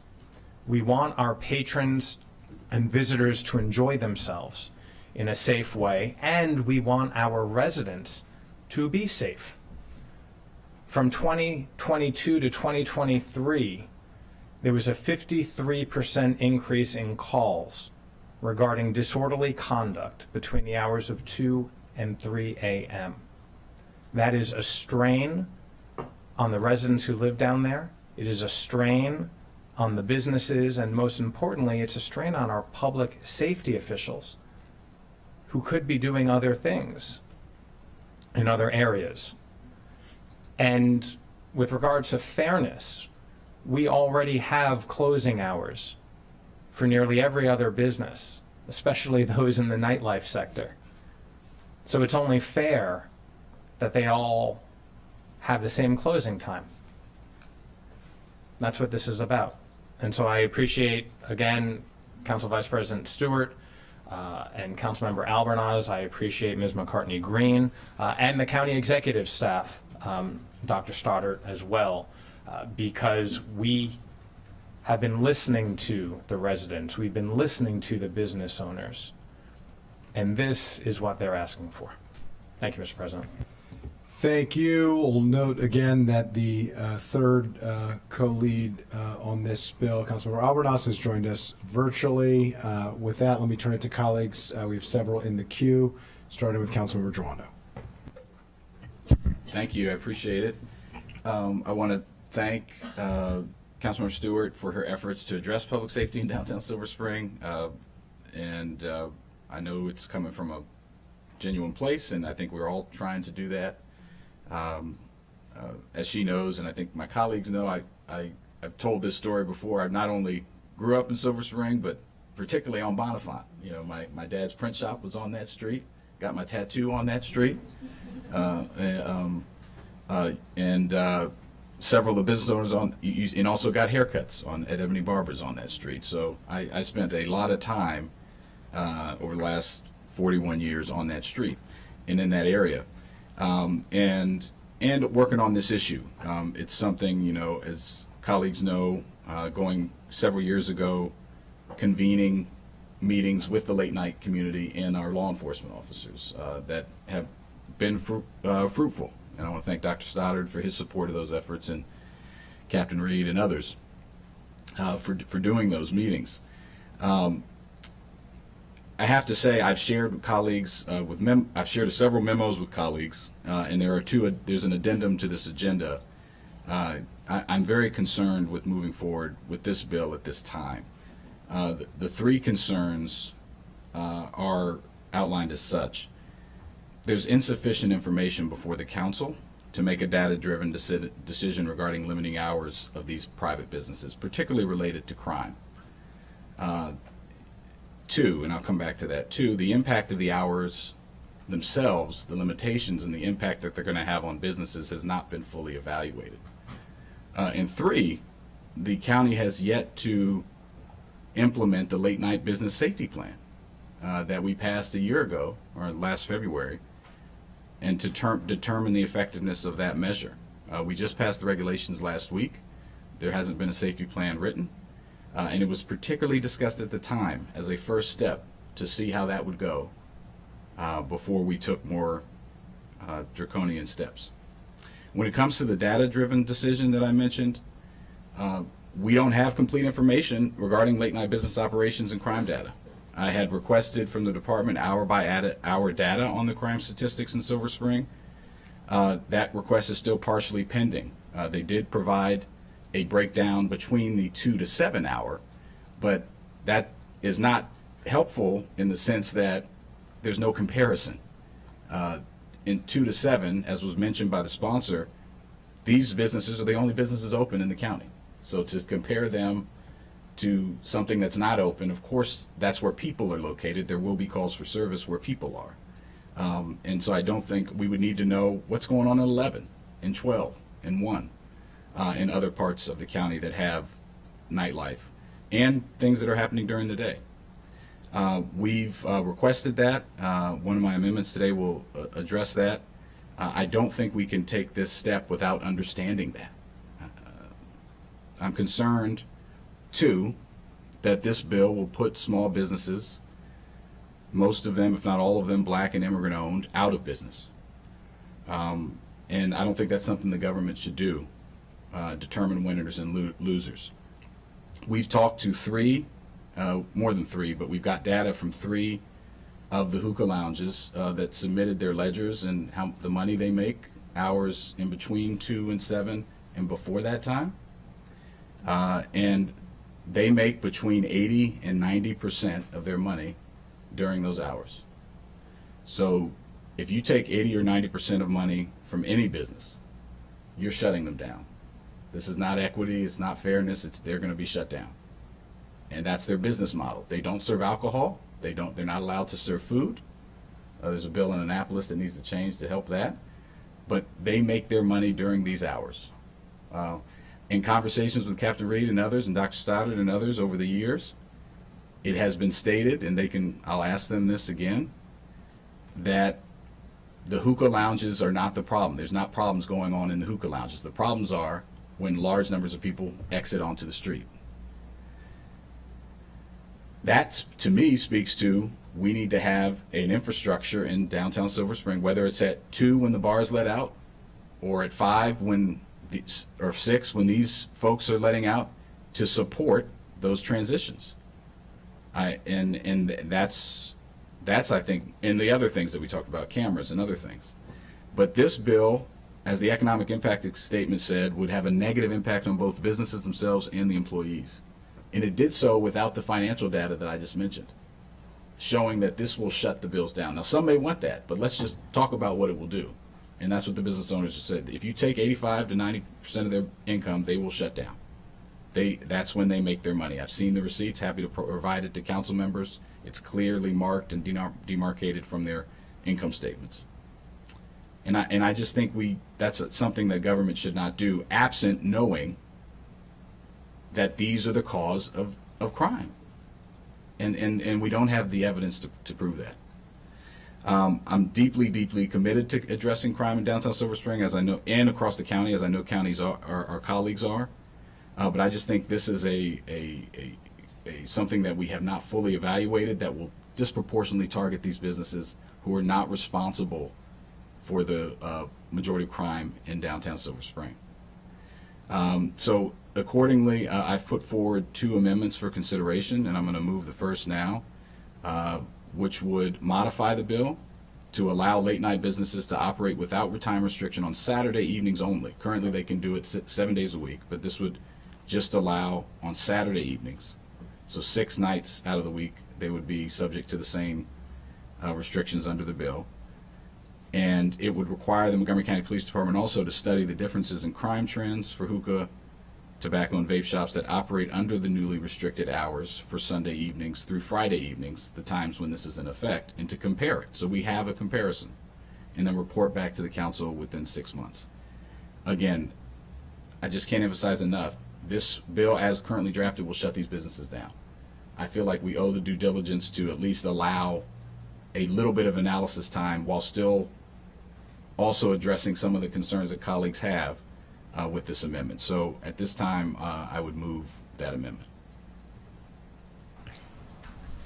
Speaker 4: We want our patrons and visitors to enjoy themselves in a safe way, and we want our residents to be safe. From 2022 to 2023, there was a 53% increase in calls regarding disorderly conduct between the hours of 2 and 3 a.m. That is a strain on the residents who live down there. It is a strain on the businesses, and most importantly, it's a strain on our public safety officials who could be doing other things in other areas. And with regard to fairness, we already have closing hours for nearly every other business, especially those in the nightlife sector. So it's only fair that they all have the same closing time. That's what this is about. And so I appreciate, again, Council Vice President Stewart and Councilmember Albernaz. I appreciate Ms. McCartney Green and the county executive staff, Dr. Stoddard as well, because we have been listening to the residents. We've been listening to the business owners. And this is what they're asking for. Thank you, Mr. President.
Speaker 1: Thank you. We'll note again that the third co-lead on this bill, Councilmember Albernaz, has joined us virtually. With that, let me turn it to colleagues. We have several in the queue, starting with Councilmember Joando.
Speaker 17: Thank you. I appreciate it. I want to thank Councilmember Stewart for her efforts to address public safety in downtown Silver Spring. And I know it's coming from a genuine place, and I think we're all trying to do that. As she knows, and I think my colleagues know, I've told this story before. I not only grew up in Silver Spring, but particularly on Bonifant. You know, my dad's print shop was on that street. Got my tattoo on that street. Several of the business owners and also got haircuts at Ebony Barber's on that street. So I spent a lot of time over the last 41 years on that street and in that area. And working on this issue. It's something, you know, as colleagues know, going several years ago, convening meetings with the late night community and our law enforcement officers that have been fruitful. And I want to thank Dr. Stoddard for his support of those efforts, and Captain Reed and others for doing those meetings. I have to say, I've shared with colleagues, I've shared several memos with colleagues, and there's an addendum to this agenda. I'm very concerned with moving forward with this bill at this time. The three concerns are outlined as such. There's insufficient information before the council to make a data-driven decision regarding limiting hours of these private businesses, particularly related to crime. Two, and I'll come back to that, two, the impact of the hours themselves, the limitations and the impact that they're going to have on businesses has not been fully evaluated. And three, the county has yet to implement the late night business safety plan that we passed a year ago, or last February, and to determine the effectiveness of that measure. We just passed the regulations last week. There hasn't been a safety plan written. And it was particularly discussed at the time as a first step to see how that would go before we took more draconian steps. When it comes to the data-driven decision that I mentioned, we don't have complete information regarding late-night business operations and crime data. I had requested from the department hour-by-hour data on the crime statistics in Silver Spring. That request is still partially pending. They did provide a breakdown between the 2 to 7 hour, but that is not helpful in the sense that there's no comparison. In 2 to 7, as was mentioned by the sponsor, these businesses are the only businesses open in the county. So to compare them to something that's not open, of course, that's where people are located. There will be calls for service where people are. And so I don't think we would need to know what's going on in 11, in 12, in 1, in other parts of the county that have nightlife and things that are happening during the day. We've requested that. One of my amendments today will address that. I don't think we can take this step without understanding that. I'm concerned, too, that this bill will put small businesses, most of them, if not all of them, Black and immigrant owned, out of business. And I don't think that's something the government should do, determine winners and losers. We've talked to 3, more than 3, but we've got data from 3 of the hookah lounges that submitted their ledgers and how the money they make, hours in between 2 and 7 and before that time. And they make between 80 and 90% of their money during those hours. So if you take 80 or 90% of money from any business, you're shutting them down. This is not equity, it's not fairness, they're going to be shut down. And that's their business model. They don't serve alcohol, they're not allowed to serve food. There's a bill in Annapolis that needs to change to help that. But they make their money during these hours. In conversations with Captain Reed and others, and Dr. Stoddard and others over the years, it has been stated, and I'll ask them this again, that the hookah lounges are not the problem. There's not problems going on in the hookah lounges. The problems are when large numbers of people exit onto the street. That, to me, speaks to we need to have an infrastructure in downtown Silver Spring, whether it's at 2 when the bars let out, or at 5 or 6 when these folks are letting out, to support those transitions. And that's I think, and the other things that we talked about, cameras and other things. But this bill, as the economic impact statement said, would have a negative impact on both businesses themselves and the employees. And it did so without the financial data that I just mentioned, showing that this will shut the bills down. Now, some may want that, but let's just talk about what it will do. And that's what the business owners have said. If you take 85 to 90% of their income, they will shut down. That's when they make their money. I've seen the receipts, happy to provide it to council members. It's clearly marked and demarcated from their income statements. And I just think that's something that government should not do, absent knowing that these are the cause of crime. And we don't have the evidence to prove that. I'm deeply, deeply committed to addressing crime in downtown Silver Spring, as I know, and across the county, as I know counties our colleagues are. But I just think this is something that we have not fully evaluated that will disproportionately target these businesses who are not responsible for the majority of crime in downtown Silver Spring. So accordingly, I've put forward 2 amendments for consideration, and I'm going to move the first now, which would modify the bill to allow late night businesses to operate without time restriction on Saturday evenings only. Currently they can do it 7 days a week, but this would just allow on Saturday evenings. So 6 nights out of the week they would be subject to the same restrictions under the bill. And it would require the Montgomery County Police Department also to study the differences in crime trends for hookah, tobacco, and vape shops that operate under the newly restricted hours for Sunday evenings through Friday evenings, the times when this is in effect, and to compare it. So we have a comparison, and then report back to the council within 6 months. Again, I just can't emphasize enough, this bill as currently drafted will shut these businesses down. I feel like we owe the due diligence to at least allow a little bit of analysis time while still also addressing some of the concerns that colleagues have with this amendment. So at this time, I would move that amendment.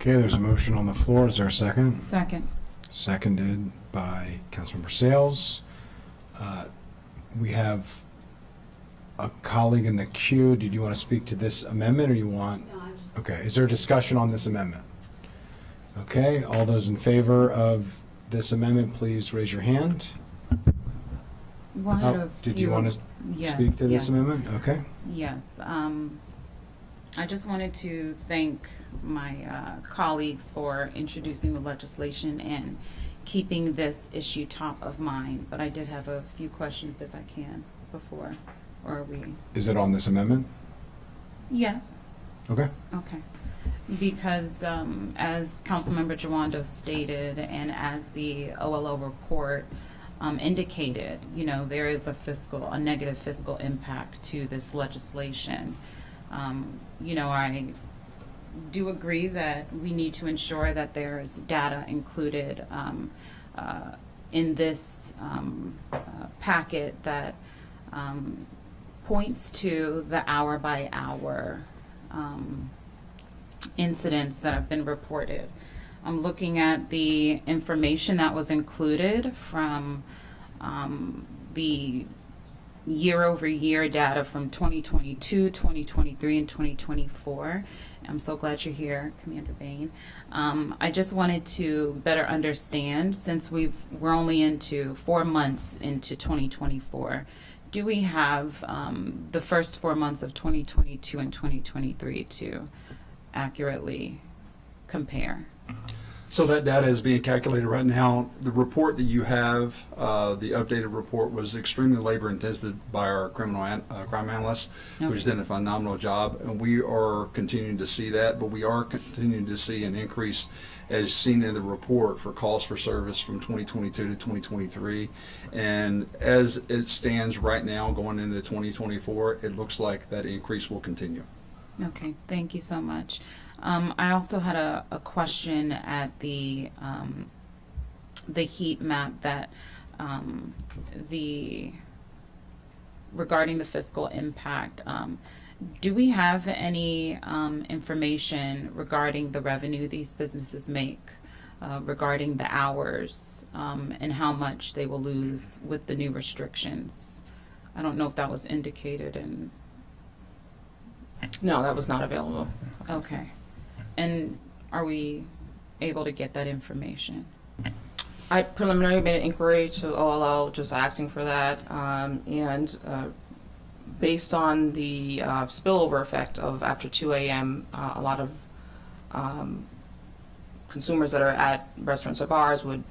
Speaker 1: Okay, there's a motion on the floor. Is there a second?
Speaker 11: Second.
Speaker 1: Seconded by Councilmember Sales. We have a colleague in the queue. Did you want to speak to this amendment, or you want? No, I'm just... Okay, is there a discussion on this amendment? Okay, all those in favor of this amendment, please raise your hand.
Speaker 11: Well, I had a
Speaker 1: Did
Speaker 11: few-
Speaker 1: you want to
Speaker 11: yes,
Speaker 1: speak to this
Speaker 11: yes.
Speaker 1: amendment? Okay.
Speaker 11: Yes. I just wanted to thank my colleagues for introducing the legislation and keeping this issue top of mind. But I did have a few questions, if I can, before, or are we?
Speaker 1: Is it on this amendment?
Speaker 11: Yes.
Speaker 1: Okay.
Speaker 11: Okay. Because as Councilmember Jawando stated, and as the OLO report indicated, you know, there is a negative fiscal impact to this legislation. You know, I do agree that we need to ensure that there's data included in this packet that points to the hour-by-hour incidents that have been reported. I'm looking at the information that was included from the year-over-year data from 2022, 2023, and 2024. I'm so glad you're here, Commander Bain. I just wanted to better understand, since we're only into 4 months into 2024, do we have the first 4 months of 2022 and 2023 to accurately compare?
Speaker 12: So that data is being calculated right now. The report that you have, the updated report, was extremely labor intensive by our crime analysts, which did a phenomenal job. And we are continuing to see that, but we are continuing to see an increase, as seen in the report, for calls for service from 2022 to 2023. And as it stands right now, going into 2024, it looks like that increase will continue.
Speaker 11: Okay, thank you so much. I also had a question at the heat map that regarding the fiscal impact. Do we have any information regarding the revenue these businesses make, regarding the hours, and how much they will lose with the new restrictions? I don't know if that was indicated in.
Speaker 6: No, that was not available.
Speaker 11: Okay. And are we able to get that information?
Speaker 6: I preliminarily made an inquiry to OLO, just asking for that, and based on the spillover effect of after 2 a.m., a lot of consumers that are at restaurants or bars would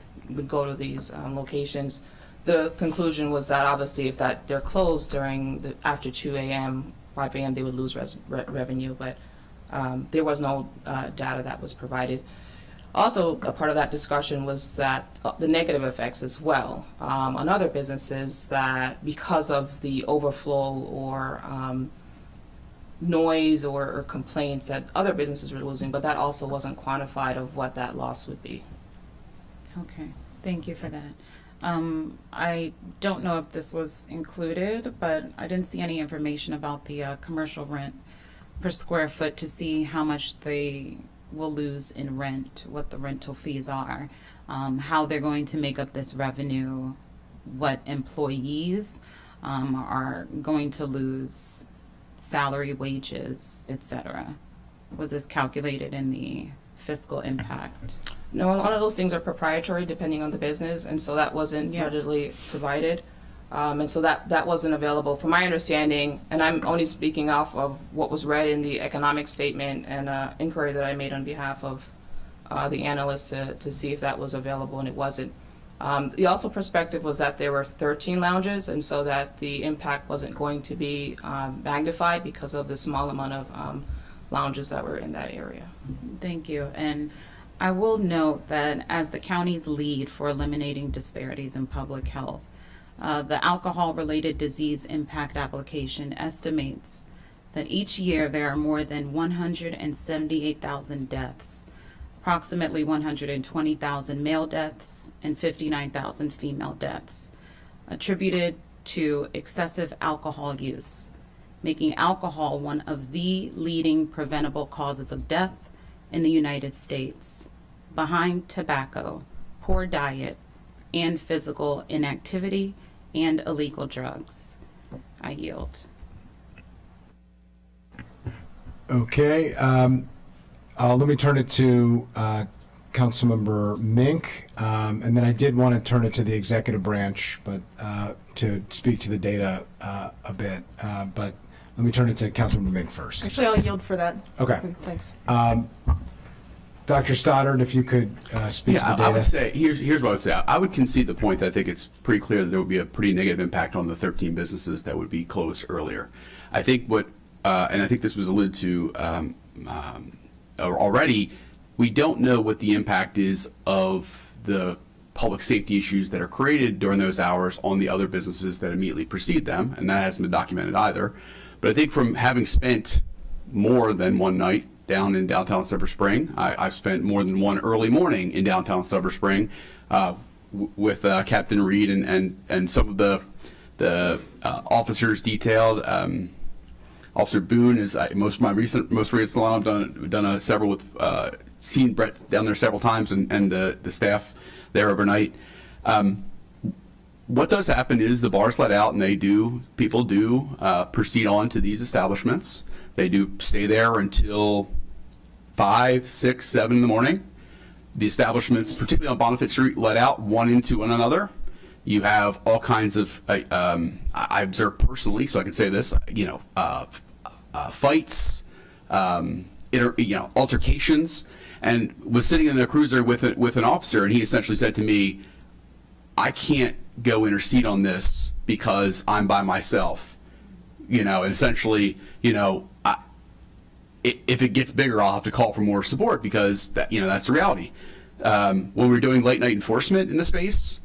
Speaker 6: go to these locations. The conclusion was that obviously if they're closed during after 2 a.m., 5 a.m., they would lose revenue, but there was no data that was provided. Also, a part of that discussion was that the negative effects as well on other businesses, that because of the overflow or noise or complaints that other businesses were losing, but that also wasn't quantified of what that loss would be.
Speaker 11: Okay, thank you for that. I don't know if this was included, but I didn't see any information about the commercial rent per square foot to see how much they will lose in rent, what the rental fees are, how they're going to make up this revenue, what employees are going to lose, salary, wages, etc. Was this calculated in the fiscal impact?
Speaker 6: No, a lot of those things are proprietary depending on the business, and so that wasn't readily provided. And so that wasn't available. From my understanding, and I'm only speaking off of what was read in the economic statement and inquiry that I made on behalf of the analysts to see if that was available, and it wasn't. The also perspective was that there were 13 lounges, and so that the impact wasn't going to be magnified because of the small amount of lounges that were in that area.
Speaker 11: Thank you. And I will note that as the county's lead for eliminating disparities in public health, the alcohol-related disease impact application estimates that each year there are more than 178,000 deaths, approximately 120,000 male deaths and 59,000 female deaths, attributed to excessive alcohol use, making alcohol one of the leading preventable causes of death in the United States, behind tobacco, poor diet, and physical inactivity and illegal drugs. I yield.
Speaker 1: Okay. Let me turn it to Councilmember Mink, and then I did want to turn it to the executive branch, but to speak to the data a bit. But let me turn it to Councilmember Mink first.
Speaker 6: Actually, I'll yield for that.
Speaker 1: Okay.
Speaker 6: Thanks.
Speaker 1: Dr. Stoddard, if you could speak to the data.
Speaker 5: I would say, here's what I would say. I would concede the point that I think it's pretty clear that there would be a pretty negative impact on the 13 businesses that would be closed earlier. I think what, and I think this was alluded to already, we don't know what the impact is of the public safety issues that are created during those hours on the other businesses that immediately precede them, and that hasn't been documented either. But I think from having spent more than one night down in downtown Silver Spring, I've spent more than one early morning in downtown Silver Spring with Captain Reed and some of the officers detailed. Officer Boone is most recent salon. I've done several with seen Brett down there several times and the staff there overnight. What does happen is the bars let out and people do proceed on to these establishments. They do stay there until 5, 6, 7 in the morning. The establishments, particularly on Bonifant Street, let out one into another. You have all kinds of, I observed personally, so I can say this, fights, altercations, and was sitting in the cruiser with an officer, and he essentially said to me, I can't go intercede on this because I'm by myself. And essentially, if it gets bigger, I'll have to call for more support because that's the reality. When we were doing late night enforcement in the space,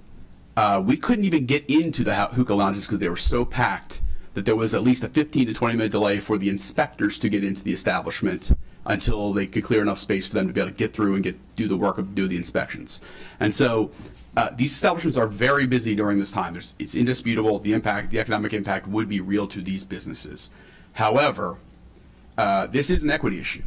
Speaker 5: we couldn't even get into the hookah lounges because they were so packed that there was at least a 15 to 20 minute delay for the inspectors to get into the establishment until they could clear enough space for them to be able to get through and do the work of do the inspections. And so these establishments are very busy during this time. It's indisputable. The economic impact would be real to these businesses. However, this is an equity issue.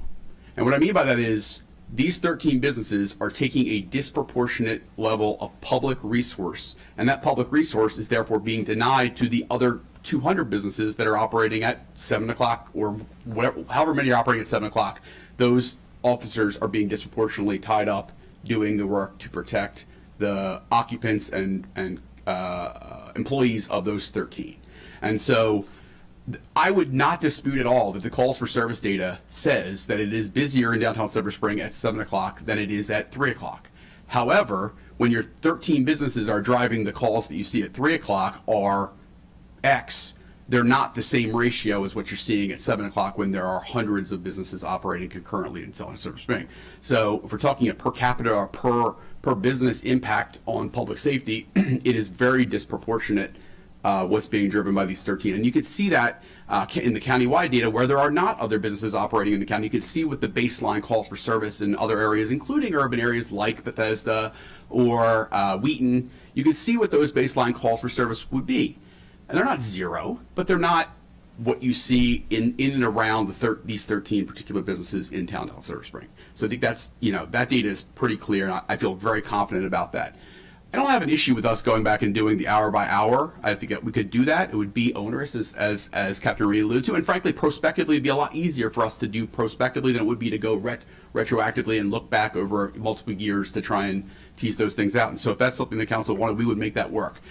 Speaker 5: And what I mean by that is these 13 businesses are taking a disproportionate level of public resource, and that public resource is therefore being denied to the other 200 businesses that are operating at 7 o'clock or whatever, however many are operating at 7 o'clock. Those officers are being disproportionately tied up doing the work to protect the occupants and employees of those 13. And so I would not dispute at all that the calls for service data says that it is busier in downtown Silver Spring at 7 o'clock than it is at 3 o'clock. However, when your 13 businesses are driving the calls that you see at 3 o'clock are X, they're not the same ratio as what you're seeing at 7 o'clock when there are hundreds of businesses operating concurrently in Silver Spring. So if we're talking a per capita or per business impact on public safety, it is very disproportionate what's being driven by these 13. And you can see that in the countywide data where there are not other businesses operating in the county. You can see what the baseline calls for service in other areas, including urban areas like Bethesda or Wheaton. You can see what those baseline calls for service would be. And they're not zero, but they're not what you see in and around these 13 particular businesses in downtown Silver Spring. So I think that's, that data is pretty clear, and I feel very confident about that. I don't have an issue with us going back and doing the hour by hour. I think that we could do that. It would be onerous, as Captain Reed alluded to, and frankly, prospectively, it'd be a lot easier for us to do prospectively than it would be to go retroactively and look back over multiple years to try and tease those things out. And so if that's something the council wanted, we would make that work.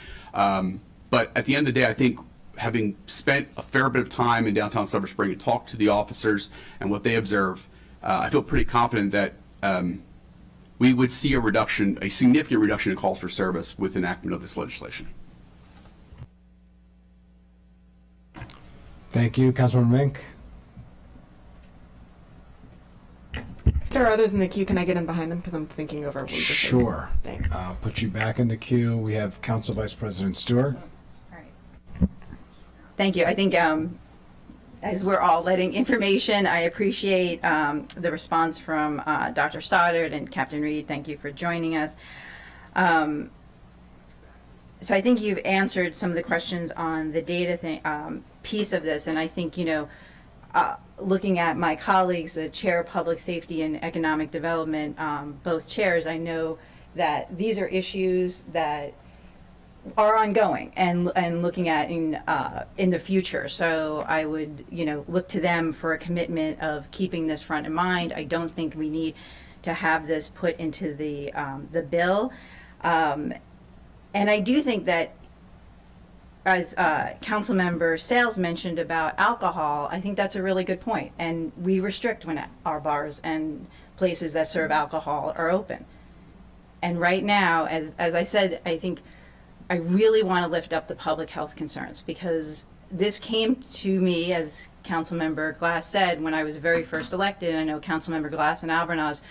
Speaker 5: But at the end of the day, I think having spent a fair bit of time in downtown Silver Spring to talk to the officers and what they observe, I feel pretty confident that we would see a significant reduction in calls for service with enactment of this legislation.
Speaker 1: Thank you, Councilmember Mink.
Speaker 6: If there are others in the queue, can I get in behind them? Because I'm thinking over what you just said.
Speaker 1: Sure.
Speaker 6: Thanks.
Speaker 1: I'll put you back in the queue. We have Council Vice President Stewart.
Speaker 21: Thank you. I think as we're all letting information, I appreciate the response from Dr. Stoddard and Captain Reed. Thank you for joining us. So I think you've answered some of the questions on the data piece of this, and I think, looking at my colleagues, the Chair of Public Safety and Economic Development, both chairs, I know that these are issues that are ongoing and looking at in the future. So I would, look to them for a commitment of keeping this front in mind. I don't think we need to have this put into the bill. And I do think that, as Councilmember Sales mentioned about alcohol, I think that's a really good point. And we restrict when our bars and places that serve alcohol are open. And right now, as I said, I think I really want to lift up the public health concerns, because this came to me, as Councilmember Glass said, when I was very first elected. And I know Councilmember Glass and Albornoz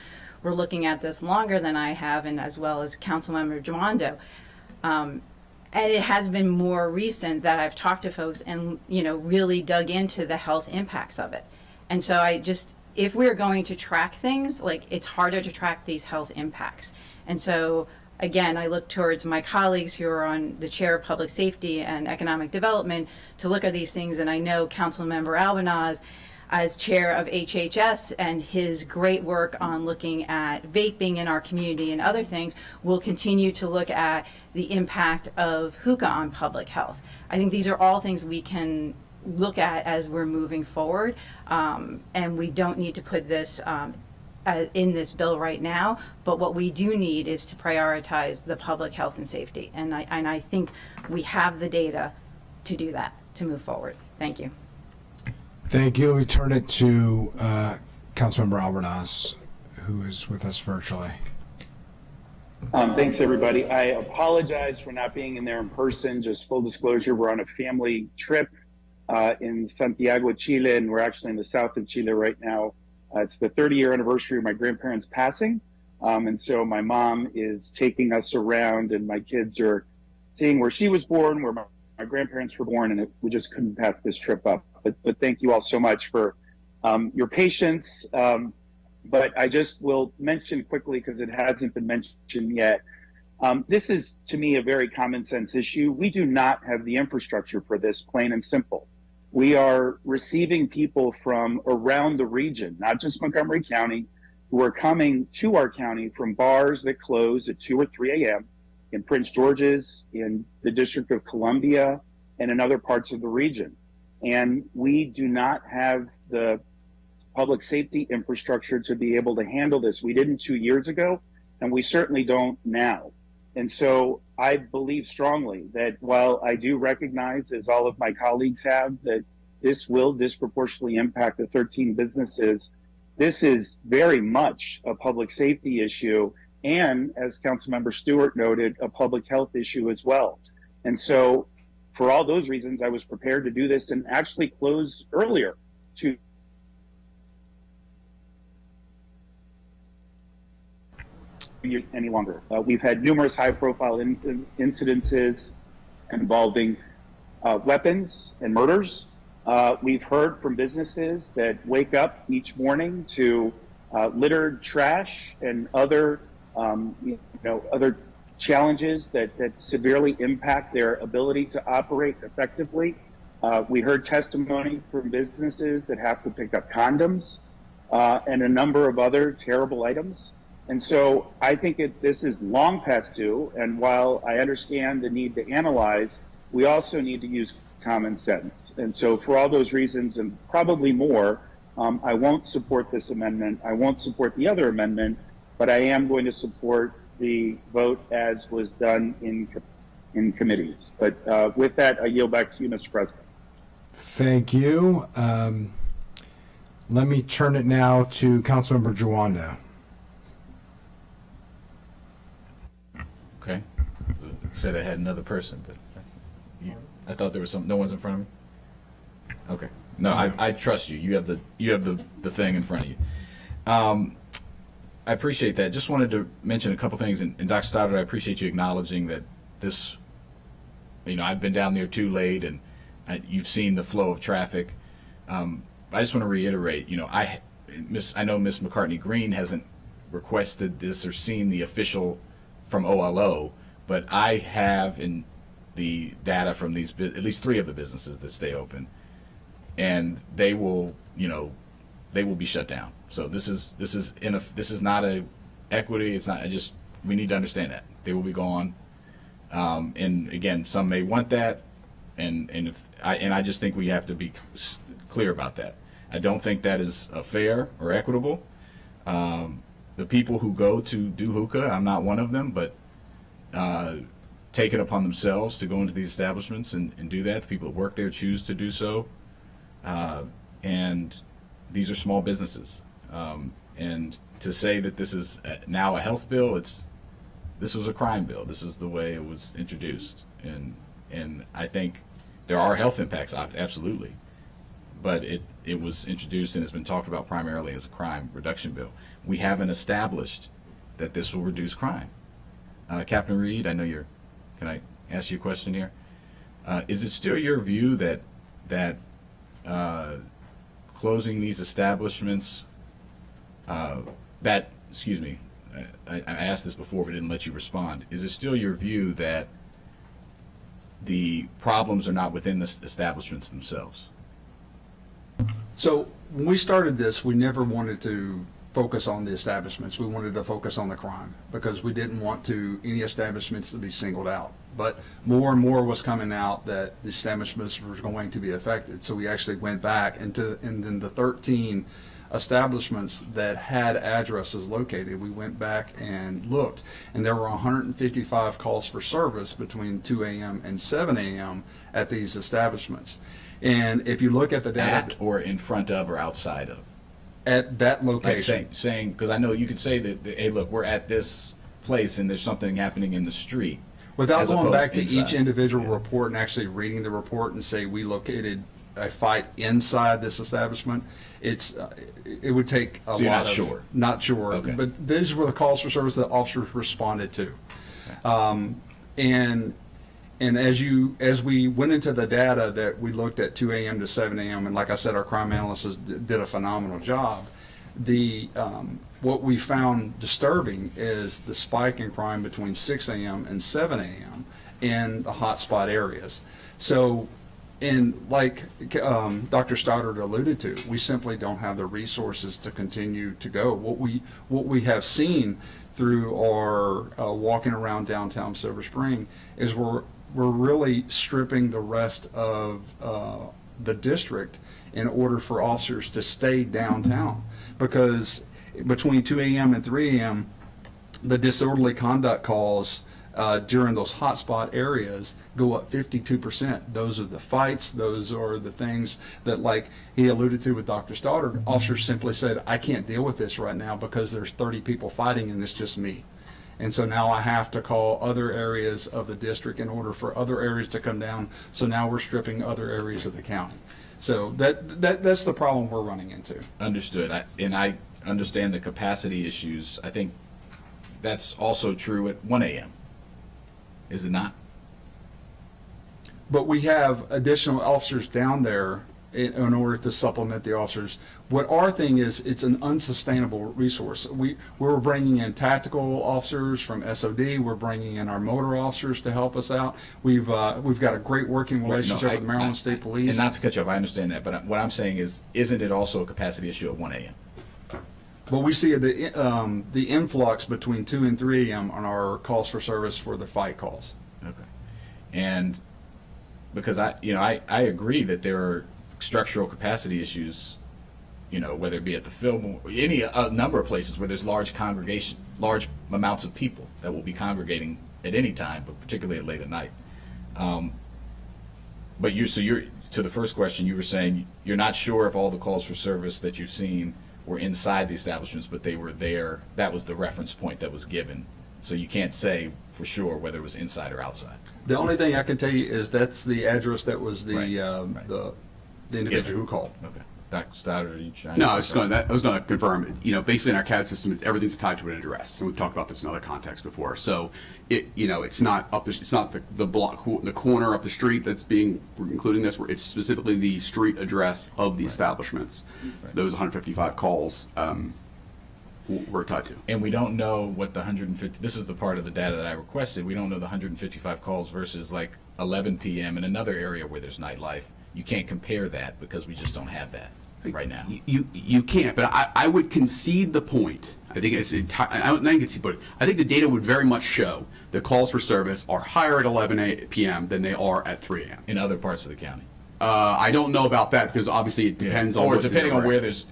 Speaker 21: were looking at this longer than I have, and as well as Councilmember Gimondo. And it has been more recent that I've talked to folks and, really dug into the health impacts of it. And so if we're going to track things, it's harder to track these health impacts. And so, again, I look towards my colleagues who are on the chair of public safety and economic development to look at these things. And I know Councilmember Albornoz, as chair of HHS, and his great work on looking at vaping in our community and other things, will continue to look at the impact of hookah on public health. I think these are all things we can look at as we're moving forward, and we don't need to put this in this bill right now, but what we do need is to prioritize the public health and safety, and I think we have the data to do that, to move forward. Thank you.
Speaker 1: Thank you. We turn it to Councilmember Albornoz, who is with us virtually.
Speaker 13: Thanks, everybody. I apologize for not being in there in person. Just full disclosure, we're on a family trip in Santiago, Chile, and we're actually in the south of Chile right now. It's the 30-year anniversary of my grandparents' passing, and so my mom is taking us around, and my kids are seeing where she was born, where my grandparents were born, and we just couldn't pass this trip up. But thank you all so much for your patience. But I just will mention quickly, because it hasn't been mentioned yet, this is, to me, a very common sense issue. We do not have the infrastructure for this, plain and simple. We are receiving people from around the region, not just Montgomery County, who are coming to our county from bars that close at 2 or 3 a.m. in Prince George's, in the District of Columbia, and in other parts of the region. And we do not have the public safety infrastructure to be able to handle this. We didn't 2 years ago, and we certainly don't now. And so I believe strongly that while I do recognize, as all of my colleagues have, that this will disproportionately impact the 13 businesses, this is very much a public safety issue, and, as Councilmember Stewart noted, a public health issue as well. And so for all those reasons, I was prepared to do this and actually close earlier to any longer. We've had numerous high-profile incidences involving weapons and murders. We've heard from businesses that wake up each morning to littered trash and other, other challenges that severely impact their ability to operate effectively. We heard testimony from businesses that have to pick up condoms and a number of other terrible items. And so I think this is long past due, and while I understand the need to analyze, we also need to use common sense. And so for all those reasons, and probably more, I won't support this amendment. I won't support the other amendment, but I am going to support the vote as was done in committees. But with that, I yield back to you, Mr. President.
Speaker 1: Thank you. Let me turn it now to Councilmember Jawanda.
Speaker 17: Okay. Said I had another person, but I thought there was no one's in front of me. Okay. No, I trust you. You have the thing in front of you. I appreciate that. Just wanted to mention a couple things, and Dr. Stoddard, I appreciate you acknowledging that this. I've been down there too late, and you've seen the flow of traffic. I just want to reiterate. I know Ms. McCartney Green hasn't requested this or seen the official from OLO, but I have in the data from these at least 3 of the businesses that stay open, and they will be shut down. So this is not a equity. It's not. We need to understand that they will be gone. And again, some may want that, and I just think we have to be clear about that. I don't think that is fair or equitable. The people who go to do hookah, I'm not one of them, but take it upon themselves to go into these establishments and do that. The people that work there choose to do so, and these are small businesses. And to say that this is now a health bill, this was a crime bill. This is the way it was introduced, and I think there are health impacts, absolutely, but it was introduced and has been talked about primarily as a crime reduction bill. We haven't established that this will reduce crime. Captain Reed, I know can I ask you a question here? Is it still your view that closing these establishments, excuse me, I asked this before but didn't let you respond. Is it still your view that the problems are not within the establishments themselves?
Speaker 12: So when we started this, we never wanted to focus on the establishments. We wanted to focus on the crime because we didn't want any establishments to be singled out. But more and more was coming out that the establishments were going to be affected. So we actually went back and then the 13 establishments that had addresses located, we went back and looked, and there were 155 calls for service between 2 a.m. and 7 a.m. at these establishments. And if you look at the data,
Speaker 17: At or in front of or outside of?
Speaker 12: At that location.
Speaker 17: Like saying, because I know you could say that, hey, look, we're at this place and there's something happening in the street.
Speaker 12: Without going back to each individual report and actually reading the report and say we located a fight inside this establishment, it would take a lot of...
Speaker 17: So you're not sure?
Speaker 12: Not sure. Okay. But these were the calls for service that officers responded to. Okay. And as we went into the data that we looked at 2 a.m. to 7 a.m., and like I said, our crime analysts did a phenomenal job. What we found disturbing is the spike in crime between 6 a.m. and 7 a.m. in the hotspot areas. So, and like Dr. Stoddard alluded to, we simply don't have the resources to continue to go. What we have seen through our walking around downtown Silver Spring is we're really stripping the rest of the district in order for officers to stay downtown, because between 2 a.m. and 3 a.m. the disorderly conduct calls during those hotspot areas go up 52%. Those are the fights, those are the things that, like he alluded to with Dr. Stoddard, officers simply said, I can't deal with this right now because there's 30 people fighting and it's just me. And so now I have to call other areas of the district in order for other areas to come down. So now we're stripping other areas of the county. So that's the problem we're running into.
Speaker 17: Understood. I understand the capacity issues. I think that's also true at 1 a.m. Is it not?
Speaker 12: But we have additional officers down there in order to supplement the officers. What our thing is, it's an unsustainable resource. We're bringing in tactical officers from SOD. We're bringing in our motor officers to help us out. We've got a great working relationship with Maryland State Police.
Speaker 17: And not to cut you off, I understand that, but what I'm saying is, isn't it also a capacity issue at 1 a.m.?
Speaker 12: But we see the influx between 2 and 3 a.m. on our calls for service for the fight calls.
Speaker 17: Okay. And because I agree that there are structural capacity issues, whether it be at the Fillmore, any number of places where there's large amounts of people that will be congregating at any time, but particularly at late at night. But you're to the first question, you were saying you're not sure if all the calls for service that you've seen were inside the establishments, but they were there. That was the reference point that was given. So you can't say for sure whether it was inside or outside.
Speaker 12: The only thing I can tell you is that's the address that was the individual who called.
Speaker 17: Okay. Dr. Stoddard, are you trying
Speaker 5: No, I was going to confirm. Basically in our CAD system, everything's tied to an address, and we've talked about this in other contexts before. So it's not the block, the corner up the street that's being including this. It's specifically the street address of the establishments. Right. So those 155 calls we're tied to.
Speaker 17: And we don't know what the 150. This is the part of the data that I requested. We don't know the 155 calls versus like 11 p.m. in another area where there's nightlife. You can't compare that because we just don't have that right now.
Speaker 5: You can't, but I would concede the point. I think I don't think it's, but I think the data would very much show that calls for service are higher at 11 p.m. than they are at 3 a.m.
Speaker 17: in other parts of the county.
Speaker 5: I don't know about that because obviously it depends on
Speaker 17: or
Speaker 5: what's
Speaker 17: depending
Speaker 5: in the
Speaker 17: on where
Speaker 5: area.
Speaker 17: there's.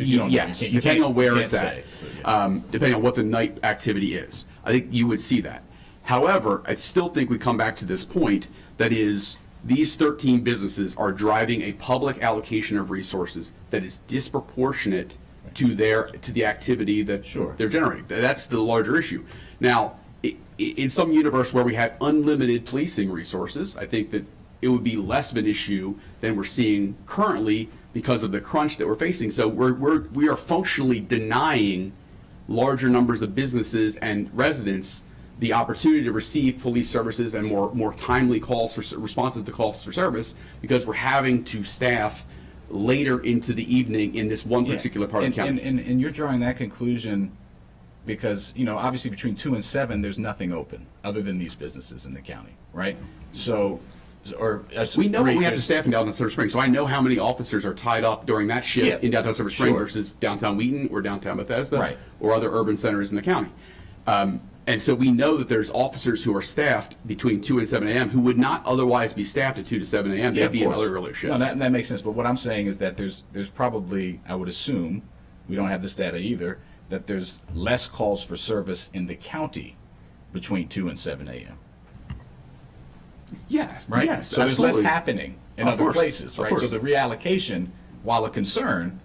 Speaker 17: You don't know.
Speaker 5: Yes,
Speaker 17: You
Speaker 5: depending
Speaker 17: can't-
Speaker 5: on where
Speaker 17: you
Speaker 5: it's
Speaker 17: can't
Speaker 5: at,
Speaker 17: say.
Speaker 5: depending on what the night activity is. I think you would see that. However, I still think we come back to this point that is these 13 businesses are driving a public allocation of resources that is disproportionate to the activity that they're generating. That's the larger issue. Now, in some universe where we had unlimited policing resources, I think that it would be less of an issue than we're seeing currently because of the crunch that we're facing. So we are functionally denying larger numbers of businesses and residents the opportunity to receive police services and more timely calls for responses to calls for service because we're having to staff later into the evening in this one particular part of the county.
Speaker 17: And you're drawing that conclusion because, obviously between 2 and 7, there's nothing open other than these businesses in the county, right? So,
Speaker 5: we know what we have to staff in downtown Silver Spring, so I know how many officers are tied up during that shift in downtown Silver Spring versus downtown Wheaton or downtown Bethesda or other urban centers in the county. And so we know that there's officers who are staffed between 2 and 7 a.m. who would not otherwise be staffed at 2 to 7 a.m. They'd be in other earlier shifts.
Speaker 17: No, that makes sense. But what I'm saying is that there's probably, I would assume, we don't have this data either, that there's less calls for service in the county between 2 and 7 a.m.
Speaker 5: Yes.
Speaker 17: Right?
Speaker 5: Yes,
Speaker 17: so there's less
Speaker 5: absolutely.
Speaker 17: happening in
Speaker 5: Of
Speaker 17: other
Speaker 5: course,
Speaker 17: places,
Speaker 5: of
Speaker 17: right? So
Speaker 5: course.
Speaker 17: the reallocation, while a concern,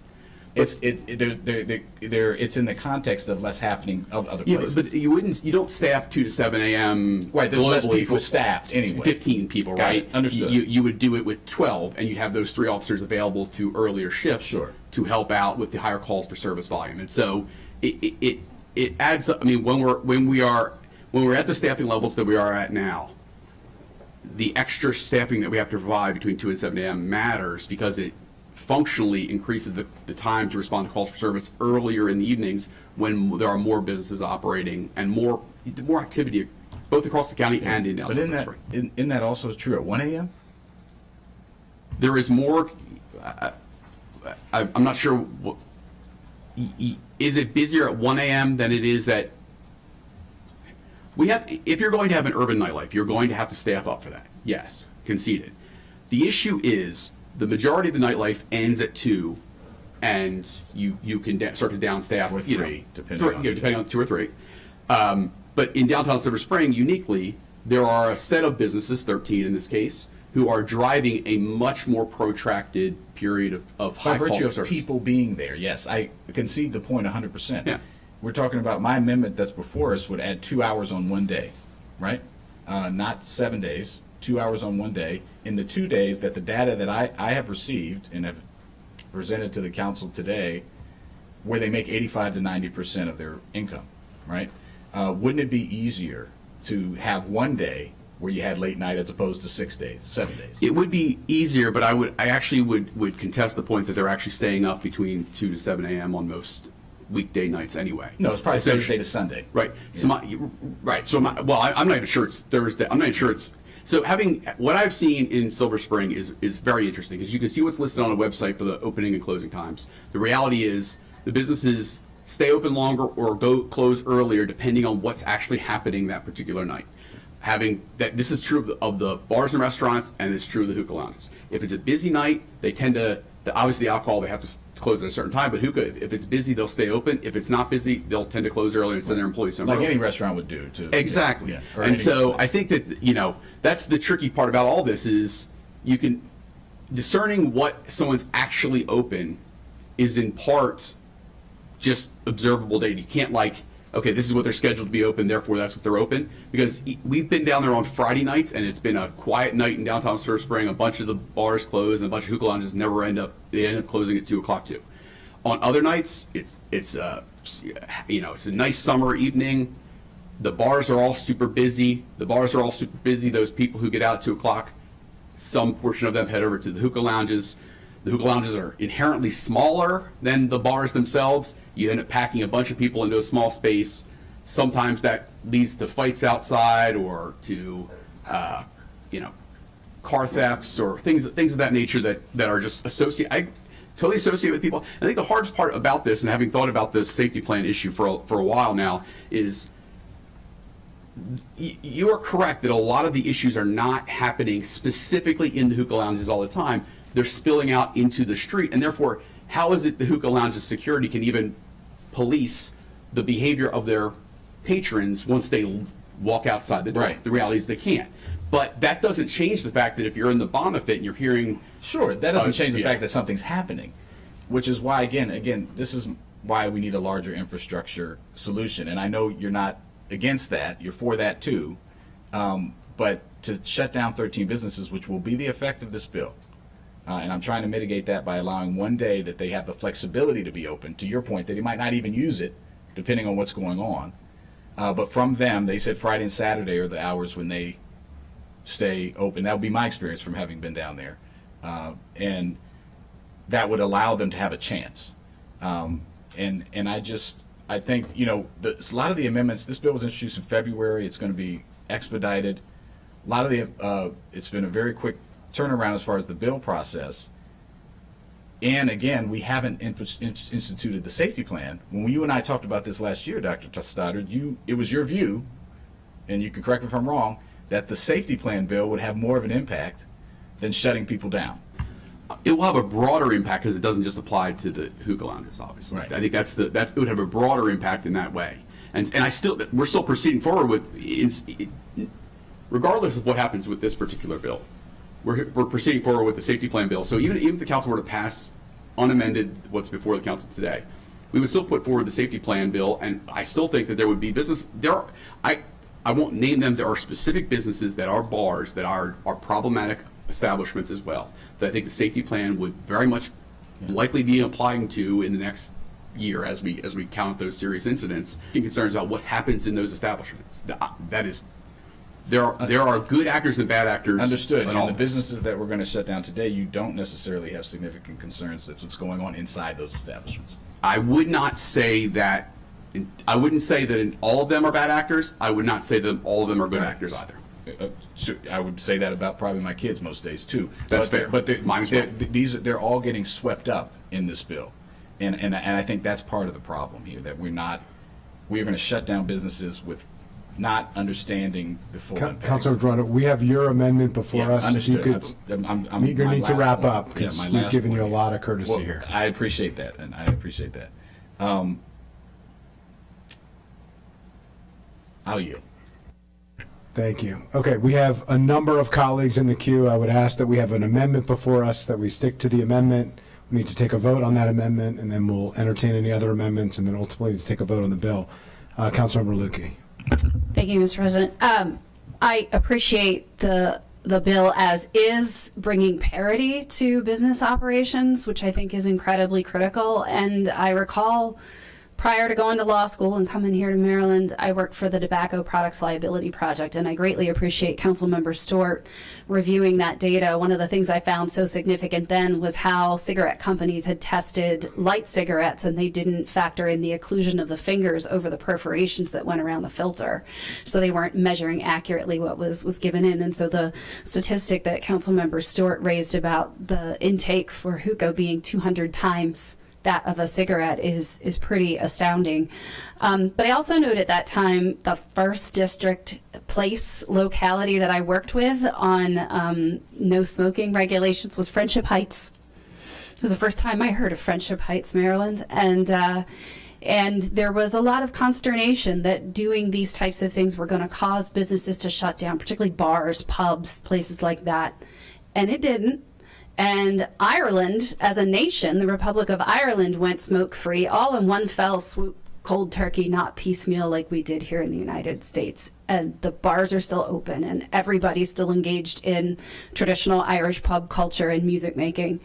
Speaker 17: it's in the context of less happening of other places.
Speaker 5: But you don't staff 2 to 7 a.m.
Speaker 17: Right, there's less
Speaker 5: globally
Speaker 17: people
Speaker 5: for
Speaker 17: staffed anyway.
Speaker 5: 15 people,
Speaker 17: Got
Speaker 5: right?
Speaker 17: it, understood.
Speaker 5: You would do it with 12, and you'd have those 3 officers available to earlier shifts to help out with the higher calls for service volume. And so it adds up. I mean, when we're at the staffing levels that we are at now, the extra staffing that we have to provide between 2 and 7 a.m. matters because it functionally increases the time to respond to calls for service earlier in the evenings when there are more businesses operating and more activity both across the county and in downtown Silver Spring.
Speaker 17: Isn't that also true at 1 a.m.?
Speaker 5: There is more. I'm not sure. Is it busier at 1 a.m. than it is at? If you're going to have an urban nightlife, you're going to have to staff up for that. Yes, conceded. The issue is the majority of the nightlife ends at 2, and you can start to downstaff
Speaker 17: or 3,
Speaker 5: depending on 2 or 3. But in downtown Silver Spring, uniquely, there are a set of businesses, 13 in this case, who are driving a much more protracted period of high
Speaker 17: By
Speaker 5: calls
Speaker 17: virtue
Speaker 5: for
Speaker 17: of
Speaker 5: service.
Speaker 17: people being there, yes, I concede the point 100%.
Speaker 5: Yeah.
Speaker 17: We're talking about my amendment that's before us would add 2 hours on one day, right? Not 7 days, 2 hours on one day. In the 2 days that the data that I have received and have presented to the council today, where they make 85 to 90% of their income, right? Wouldn't it be easier to have one day where you had late night as opposed to 6 days, 7 days?
Speaker 5: It would be easier, but I actually would contest the point that they're actually staying up between 2 to 7 a.m. on most weekday nights anyway.
Speaker 17: No, it's probably Thursday to Sunday.
Speaker 5: Right. So I'm not even sure it's Thursday. I'm not even sure it's. So what I've seen in Silver Spring is very interesting because you can see what's listed on a website for the opening and closing times. The reality is the businesses stay open longer or go close earlier depending on what's actually happening that particular night. This is true of the bars and restaurants, and it's true of the hookah lounges. If it's a busy night, they tend to obviously alcohol they have to close at a certain time, but hookah, if it's busy, they'll stay open. If it's not busy, they'll tend to close earlier and send their employees home
Speaker 17: Like
Speaker 5: early.
Speaker 17: any restaurant would do, too.
Speaker 5: Exactly.
Speaker 17: Yeah. Or
Speaker 5: And
Speaker 17: any-
Speaker 5: so I think that, that's the tricky part about all this is discerning what someone's actually open is in part just observable data. You can't okay, this is what they're scheduled to be open, therefore that's what they're open. Because we've been down there on Friday nights, and it's been a quiet night in downtown Silver Spring. A bunch of the bars close, and a bunch of hookah lounges end up closing at 2 o'clock too. On other nights, it's a nice summer evening. The bars are all super busy. Those people who get out at 2 o'clock, some portion of them head over to the hookah lounges. The hookah lounges are inherently smaller than the bars themselves. You end up packing a bunch of people into a small space. Sometimes that leads to fights outside or to, car thefts or things of that nature that are just associated. totally associate with people. I think the hardest part about this, and having thought about this safety plan issue for a while now, is you are correct that a lot of the issues are not happening specifically in the hookah lounges all the time. They're spilling out into the street, and therefore, how is it the hookah lounge's security can even police the behavior of their patrons once they walk outside the door?
Speaker 17: Right.
Speaker 5: The reality is they can't. But that doesn't change the fact that if you're in the Bonifit and you're hearing...
Speaker 17: Sure, that doesn't change the fact that something's happening, which is why, again, this is why we need a larger infrastructure solution. And I know you're not against that, you're for that too, but to shut down 13 businesses, which will be the effect of this bill, and I'm trying to mitigate that by allowing one day that they have the flexibility to be open, to your point, that they might not even use it, depending on what's going on. But from them, they said Friday and Saturday are the hours when they stay open. That would be my experience from having been down there. And that would allow them to have a chance. And I think, a lot of the amendments, this bill was introduced in February, it's going to be expedited. A lot of it's been a very quick turnaround as far as the bill process. And again, we haven't instituted the safety plan. When you and I talked about this last year, Dr. Stoddard, it was your view, and you can correct me if I'm wrong, that the safety plan bill would have more of an impact than shutting people down.
Speaker 5: It will have a broader impact because it doesn't just apply to the hookah lounges, obviously.
Speaker 17: Right.
Speaker 5: I think it would have a broader impact in that way. And we're still proceeding forward with, regardless of what happens with this particular bill, we're proceeding forward with the safety plan bill. So even if the council were to pass unamended what's before the council today, we would still put forward the safety plan bill, and I still think that there would be I won't name them. There are specific businesses that are bars that are problematic establishments as well, that I think the safety plan would very much likely be applying to in the next year as we count those serious incidents and concerns about what happens in those establishments. That is, there are good actors and bad actors.
Speaker 17: Understood.
Speaker 5: in
Speaker 17: And
Speaker 5: all
Speaker 17: the
Speaker 5: of this.
Speaker 17: businesses that we're going to shut down today, you don't necessarily have significant concerns that's what's going on inside those establishments.
Speaker 5: I would not say that. I wouldn't say that all of them are bad actors. I would not say that all of them are good actors either.
Speaker 17: I would say that about probably my kids most days too.
Speaker 5: That's fair.
Speaker 17: But
Speaker 5: Mine as well.
Speaker 17: they're all getting swept up in this bill, and I think that's part of the problem here, that we're going to shut down businesses with not understanding the full impact.
Speaker 1: Councilor Madrona, we have your amendment before us.
Speaker 17: Understood.
Speaker 1: If you could,
Speaker 17: I'm
Speaker 1: you're going to need to wrap up
Speaker 17: Yeah,
Speaker 1: because
Speaker 17: my
Speaker 1: we've
Speaker 17: last
Speaker 1: given you a
Speaker 17: point
Speaker 1: lot of courtesy
Speaker 17: Well,
Speaker 1: here.
Speaker 17: I appreciate that, and I appreciate that. I'll yield.
Speaker 1: Thank you. Okay, we have a number of colleagues in the queue. I would ask that we have an amendment before us, that we stick to the amendment. We need to take a vote on that amendment, and then we'll entertain any other amendments, and then ultimately to take a vote on the bill. Councilmember Lukey.
Speaker 22: Thank you, Mr. President. I appreciate the bill as is, bringing parity to business operations, which I think is incredibly critical. And I recall prior to going to law school and coming here to Maryland, I worked for the Tobacco Products Liability Project, and I greatly appreciate Councilmember Stewart reviewing that data. One of the things I found so significant then was how cigarette companies had tested light cigarettes, and they didn't factor in the occlusion of the fingers over the perforations that went around the filter. So they weren't measuring accurately what was given in. And so the statistic that Councilmember Stewart raised about the intake for hookah being 200 times that of a cigarette is pretty astounding. But I also noted at that time the first district locality that I worked with on no smoking regulations was Friendship Heights. It was the first time I heard of Friendship Heights, Maryland. And there was a lot of consternation that doing these types of things were going to cause businesses to shut down, particularly bars, pubs, places like that. And it didn't. And Ireland, as a nation, the Republic of Ireland, went smoke-free all in one fell swoop, cold turkey, not piecemeal like we did here in the United States. And the bars are still open, and everybody's still engaged in traditional Irish pub culture and music making.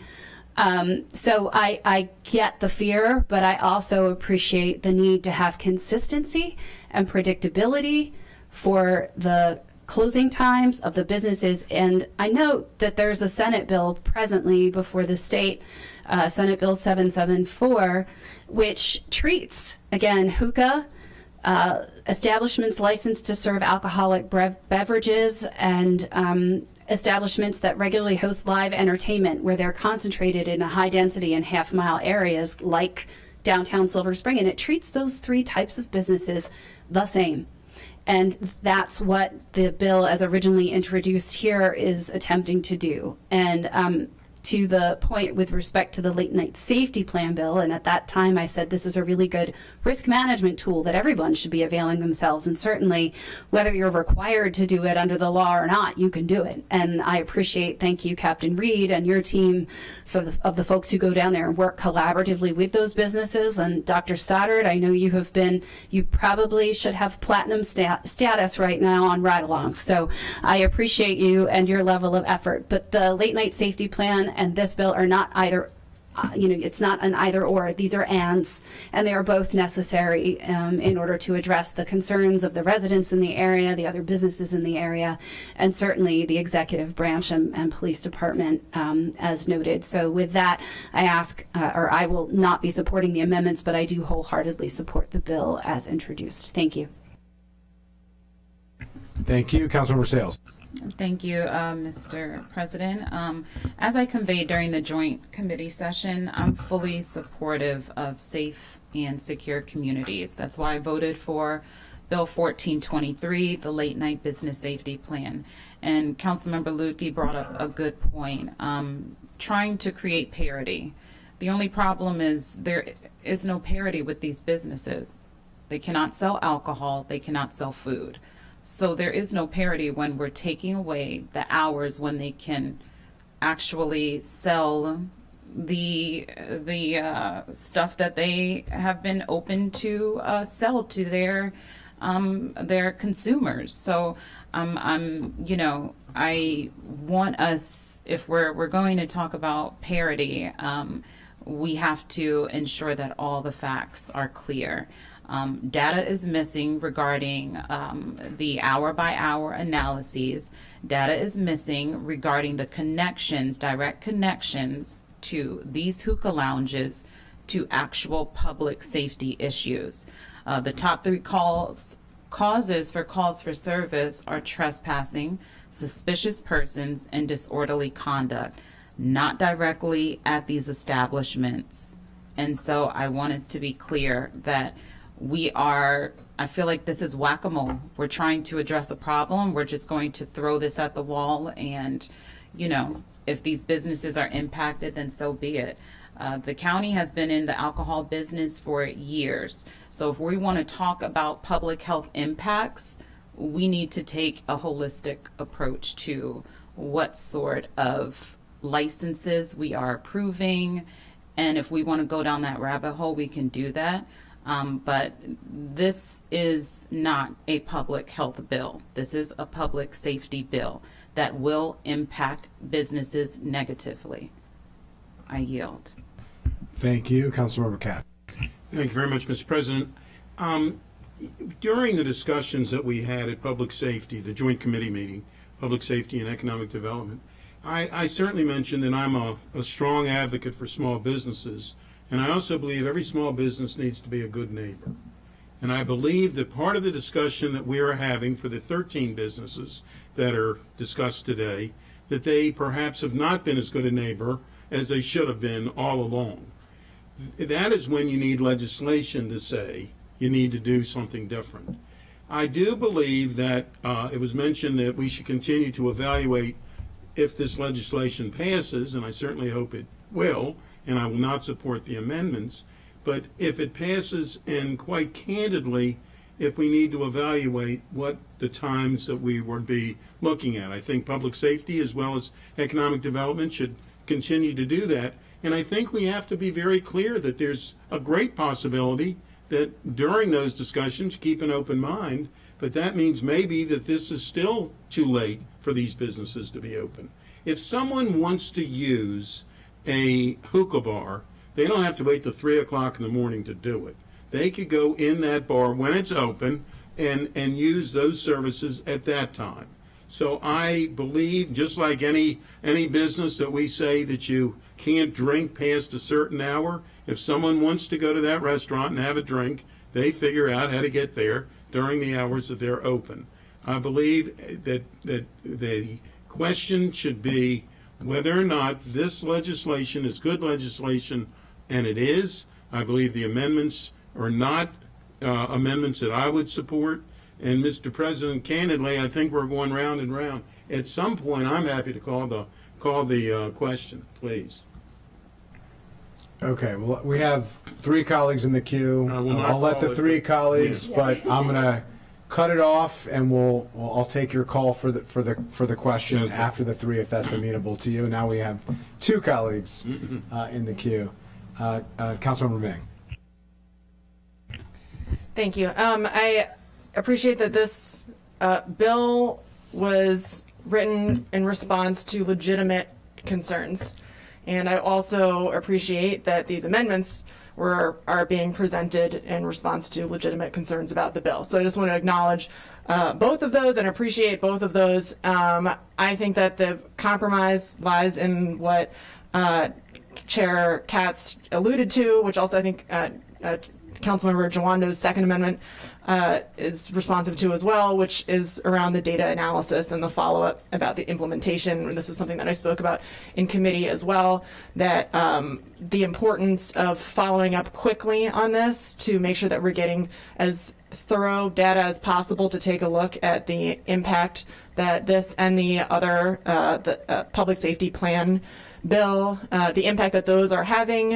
Speaker 22: So I get the fear, but I also appreciate the need to have consistency and predictability for the closing times of the businesses. And I note that there's a Senate bill presently before the state, Senate Bill 774, which treats, again, hookah, establishments licensed to serve alcoholic beverages, and establishments that regularly host live entertainment where they're concentrated in a high density and half-mile areas like downtown Silver Spring, and it treats those three types of businesses the same. And that's what the bill as originally introduced here is attempting to do. And to the point with respect to the late night safety plan bill, and at that time I said this is a really good risk management tool that everyone should be availing themselves, and certainly whether you're required to do it under the law or not, you can do it. And I appreciate, thank you Captain Reed and your team of the folks who go down there and work collaboratively with those businesses. And Dr. Stoddard, I know you probably should have platinum status right now on ride-alongs, so I appreciate you and your level of effort. But the late night safety plan and this bill are not either, it's not an either or. These are ands, and they are both necessary in order to address the concerns of the residents in the area, the other businesses in the area, and certainly the executive branch and police department, as noted. So with that, I will not be supporting the amendments, but I do wholeheartedly support the bill as introduced. Thank you.
Speaker 1: Thank you. Councilmember Sales.
Speaker 11: Thank you, Mr. President. As I conveyed during the joint committee session, I'm fully supportive of safe and secure communities. That's why I voted for Bill 1423, the Late Night Business Safety Plan. And Councilmember Lutke brought up a good point, trying to create parity. The only problem is there is no parity with these businesses. They cannot sell alcohol, they cannot sell food. So there is no parity when we're taking away the hours when they can actually sell the stuff that they have been open to sell to their consumers. So I want us, if we're going to talk about parity, we have to ensure that all the facts are clear. Data is missing regarding the hour-by-hour analyses. Data is missing regarding the connections, direct connections to these hookah lounges to actual public safety issues. The top three causes for calls for service are trespassing, suspicious persons, and disorderly conduct, not directly at these establishments. And so I want us to be clear that I feel like this is whack-a-mole. We're trying to address a problem. We're just going to throw this at the wall, and, if these businesses are impacted, then so be it. The county has been in the alcohol business for years. So if we want to talk about public health impacts, we need to take a holistic approach to what sort of licenses we are approving. And if we want to go down that rabbit hole, we can do that. But this is not a public health bill. This is a public safety bill that will impact businesses negatively. I yield.
Speaker 1: Thank you. Councilmember Katz.
Speaker 2: Thank you very much, Mr. President. During the discussions that we had at Public Safety, the Joint Committee meeting, Public Safety and Economic Development, I certainly mentioned that I'm a strong advocate for small businesses. And I also believe every small business needs to be a good neighbor. And I believe that part of the discussion that we are having for the 13 businesses that are discussed today, that they perhaps have not been as good a neighbor as they should have been all along. That is when you need legislation to say you need to do something different. I do believe that it was mentioned that we should continue to evaluate if this legislation passes, and I certainly hope it will, and I will not support the amendments, but if it passes, and quite candidly, if we need to evaluate what the times that we would be looking at. I think public safety as well as economic development should continue to do that, and I think we have to be very clear that there's a great possibility that during those discussions, keep an open mind, but that means maybe that this is still too late for these businesses to be open. If someone wants to use a hookah bar, they don't have to wait till 3 o'clock in the morning to do it. They could go in that bar when it's open and use those services at that time. So I believe, just like any business that we say that you can't drink past a certain hour, if someone wants to go to that restaurant and have a drink, they figure out how to get there during the hours that they're open. I believe that the question should be whether or not this legislation is good legislation, and it is. I believe the amendments are not amendments that I would support. And Mr. President, candidly, I think we're going round and round. At some point, I'm happy to call the question, please.
Speaker 1: Okay, well, we have 3 colleagues in the queue. I'll let the 3 colleagues, but I'm gonna cut it off, and I'll take your call for the question after the 3, if that's amenable to you. Now we have 2 colleagues in the queue. Councilmember Ming.
Speaker 6: Thank you. I appreciate that this bill was written in response to legitimate concerns. And I also appreciate that these amendments are being presented in response to legitimate concerns about the bill. So I just want to acknowledge both of those and appreciate both of those. I think that the compromise lies in what Chair Katz alluded to, which also I think Councilmember Jawando's second amendment is responsive to as well, which is around the data analysis and the follow-up about the implementation. And this is something that I spoke about in committee as well, that the importance of following up quickly on this to make sure that we're getting as thorough data as possible to take a look at the impact that this and the other public safety plan bill, the impact that those are having,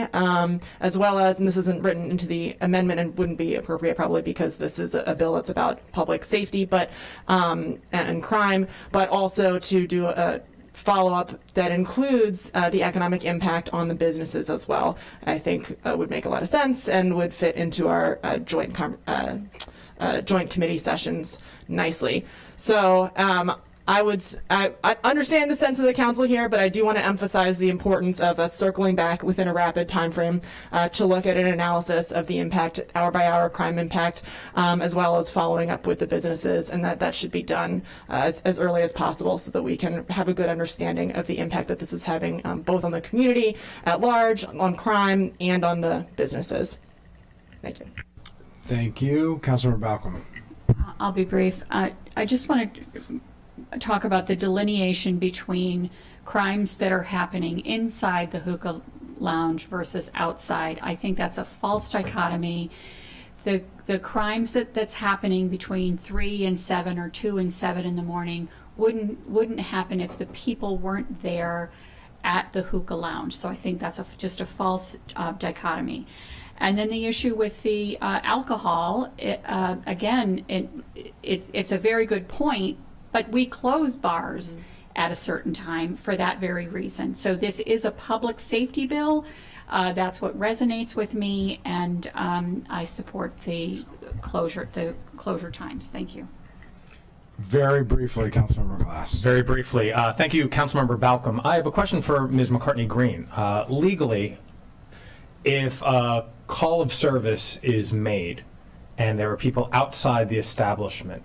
Speaker 6: as well as, and this isn't written into the amendment and wouldn't be appropriate probably because this is a bill that's about public safety, but and crime, but also to do a follow-up that includes the economic impact on the businesses as well. I think would make a lot of sense and would fit into our joint committee sessions nicely. So I understand the sense of the council here, but I do want to emphasize the importance of us circling back within a rapid time frame to look at an analysis of the impact, hour by hour crime impact, as well as following up with the businesses, and that should be done as early as possible so that we can have a good understanding of the impact that this is having both on the community at large, on crime, and on the businesses. Thank you.
Speaker 1: Thank you. Councilmember Balcom.
Speaker 7: I'll be brief. I just want to talk about the delineation between crimes that are happening inside the hookah lounge versus outside. I think that's a false dichotomy. The crimes that's happening between 3 and 7 or 2 and 7 in the morning wouldn't happen if the people weren't there at the hookah lounge. So I think that's just a false dichotomy. And then the issue with the alcohol, again, it's a very good point, but we close bars at a certain time for that very reason. So this is a public safety bill. That's what resonates with me, and I support the closure times. Thank you.
Speaker 1: Very briefly, Councilmember Glass.
Speaker 4: Very briefly. Thank you, Councilmember Balcom. I have a question for Ms. McCartney-Green. Legally, if a call of service is made and there are people outside the establishment,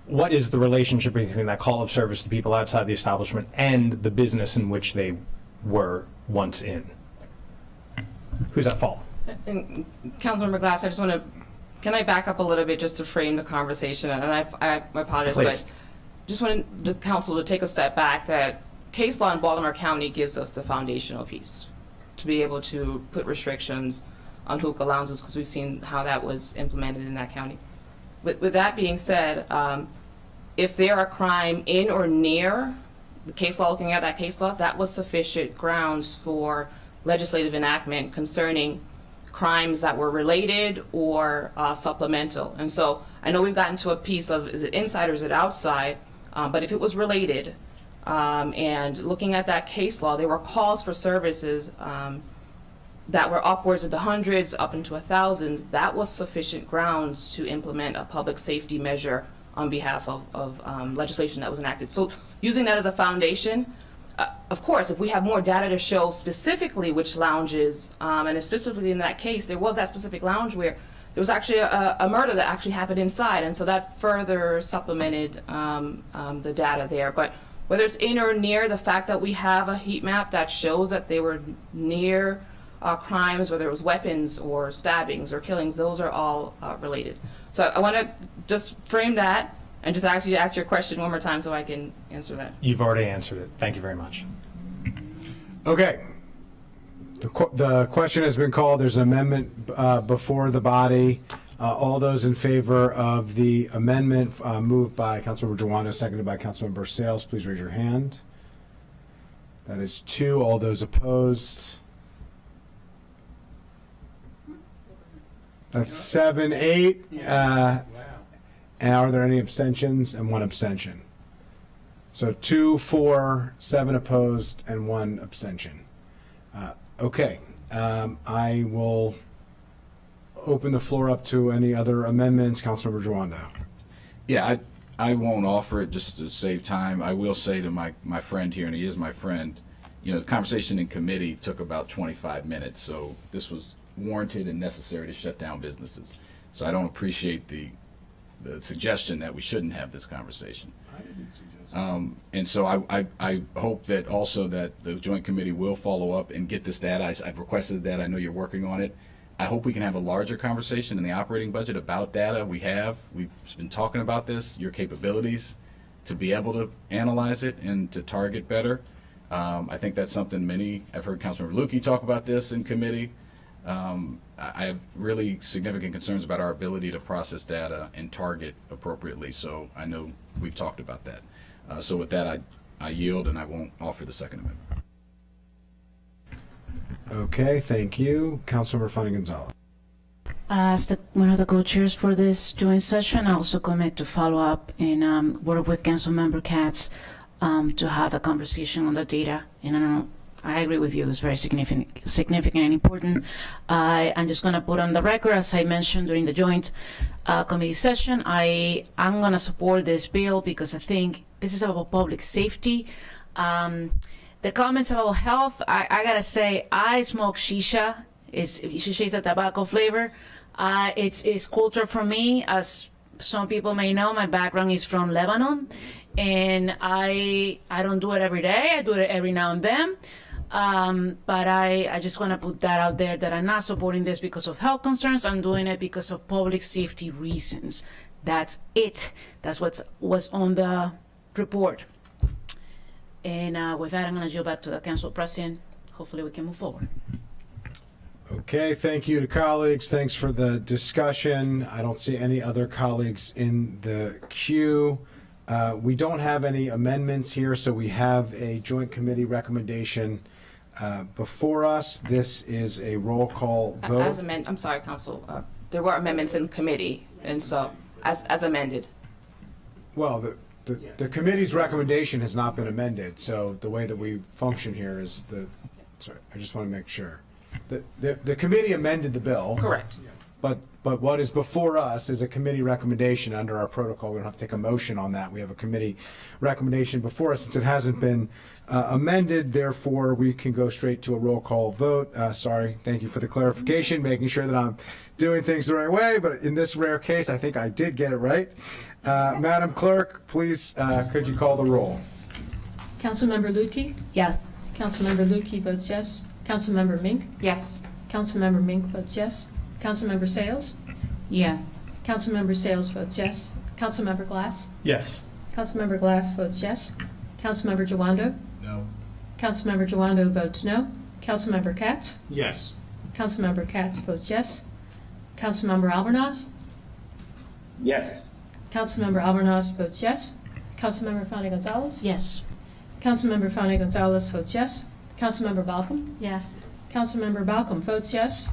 Speaker 4: what is the relationship between that call of service to people outside the establishment and the business in which they were once in? Who's at fault?
Speaker 14: And Councilmember Glass, I just want to, can I back up a little bit just to frame the conversation? And I apologize,
Speaker 4: Please.
Speaker 14: but just wanted the council to take a step back, that case law in Baltimore County gives us the foundational piece to be able to put restrictions on hookah lounges, because we've seen how that was implemented in that county. With that being said, if there are crime in or near the case law, looking at that case law, that was sufficient grounds for legislative enactment concerning crimes that were related or supplemental. And so I know we've gotten to a piece of, is it inside or is it outside? But if it was related, and looking at that case law, there were calls for services that were upwards of the hundreds, up into 1,000. That was sufficient grounds to implement a public safety measure on behalf of legislation that was enacted. So using that as a foundation, of course, if we have more data to show specifically which lounges, and specifically in that case, there was that specific lounge where there was actually a murder that actually happened inside, and so that further supplemented the data there. But whether it's in or near, the fact that we have a heat map that shows that they were near crimes, whether it was weapons or stabbings or killings, those are all related. So I want to just frame that And just ask you to ask your question one more time so I can answer that.
Speaker 4: You've already answered it. Thank you very much.
Speaker 1: Okay. The question has been called. There's an amendment before the body. All those in favor of the amendment moved by Councilmember Jawando, seconded by Councilmember Sales, please raise your hand. That is 2. All those opposed? That's 7, 8. And are there any abstentions? And 1 abstention. So 2, 4, 7 opposed, and 1 abstention. Okay. I will open the floor up to any other amendments. Councilmember Jawando.
Speaker 17: Yeah, I won't offer it just to save time. I will say to my friend here, and he is my friend, you know, the conversation in committee took about 25 minutes, so this was warranted and necessary to shut down businesses. So I don't appreciate the suggestion that we shouldn't have this conversation. And so I hope that also that the Joint Committee will follow up and get this data. I've requested that. I know you're working on it. I hope we can have a larger conversation in the operating budget about data. We've been talking about this, your capabilities to be able to analyze it and to target better. I think that's something I've heard Councilmember Lukey talk about this in committee. I have really significant concerns about our ability to process data and target appropriately. So I know we've talked about that. So with that, I yield and I won't offer the second amendment.
Speaker 1: Okay, thank you. Councilmember Fanny Gonzalez.
Speaker 8: As one of the co-chairs for this joint session, I also commit to follow up and work with Councilmember Katz to have a conversation on the data. And I agree with you; it's very significant and important. I'm just going to put on the record, as I mentioned during the joint committee session, I'm going to support this bill because I think this is about public safety. The comments about health, I gotta say, I smoke shisha. Shisha is a tobacco flavor. It's culture for me. As some people may know, my background is from Lebanon, and I don't do it every day. I do it every now and then. But I just want to put that out there that I'm not supporting this because of health concerns. I'm doing it because of public safety reasons. That's it. That's what's on the report. And with that, I'm going to yield back to the Council President. Hopefully we can move forward.
Speaker 1: Okay, thank you to colleagues. Thanks for the discussion. I don't see any other colleagues in the queue. We don't have any amendments here, so we have a joint committee recommendation before us. This is a roll call vote.
Speaker 14: I'm sorry, Council. There were amendments in committee, and so as amended.
Speaker 1: Well, the committee's recommendation has not been amended, so the way that we function here is sorry, I just want to make sure. The committee amended the bill.
Speaker 14: Correct.
Speaker 1: But what is before us is a committee recommendation under our protocol. We don't have to take a motion on that. We have a committee recommendation before us. Since it hasn't been amended, therefore we can go straight to a roll call vote. Sorry, thank you for the clarification, making sure that I'm doing things the right way. But in this rare case, I think I did get it right. Madam Clerk, please, could you call the roll?
Speaker 9: Councilmember Lutke?
Speaker 22: Yes.
Speaker 9: Councilmember Lutke votes yes. Councilmember Mink?
Speaker 14: Yes.
Speaker 9: Councilmember Mink votes yes. Councilmember Sales?
Speaker 11: Yes.
Speaker 9: Councilmember Sales votes yes. Councilmember Glass?
Speaker 4: Yes.
Speaker 9: Councilmember Glass votes yes. Councilmember Jawando?
Speaker 2: No.
Speaker 9: Councilmember Jawando votes no. Councilmember Katz?
Speaker 2: Yes.
Speaker 9: Councilmember Katz votes yes. Councilmember Albornoz?
Speaker 13: Yes.
Speaker 9: Councilmember Albornoz votes yes. Councilmember Fanny Gonzalez?
Speaker 8: Yes.
Speaker 9: Councilmember Fanny Gonzalez votes yes. Councilmember Balcom?
Speaker 22: Yes.
Speaker 9: Councilmember Balcom votes yes.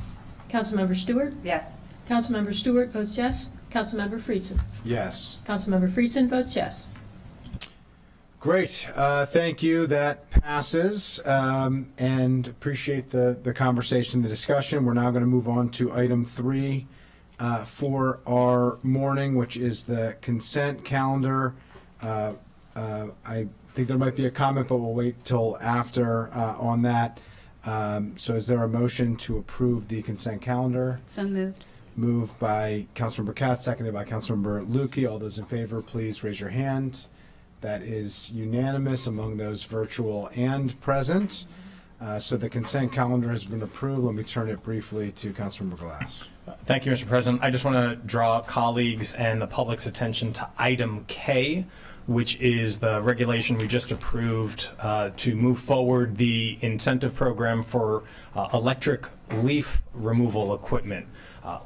Speaker 9: Councilmember Stewart?
Speaker 21: Yes.
Speaker 9: Councilmember Stewart votes yes. Councilmember Friedson?
Speaker 1: Yes.
Speaker 9: Councilmember Friedson votes yes.
Speaker 1: Great. Thank you. That passes. And appreciate the conversation, the discussion. We're now going to move on to item 3 for our morning, which is the consent calendar. I think there might be a comment, but we'll wait till after on that. So is there a motion to approve the consent calendar?
Speaker 22: So moved.
Speaker 1: Moved by Councilmember Katz, seconded by Councilmember Lukey. All those in favor, please raise your hand. That is unanimous among those virtual and present. So the consent calendar has been approved. Let me turn it briefly to Councilmember Glass.
Speaker 4: Thank you, Mr. President. I just want to draw colleagues and the public's attention to item K, which is the regulation we just approved to move forward the incentive program for electric leaf removal equipment.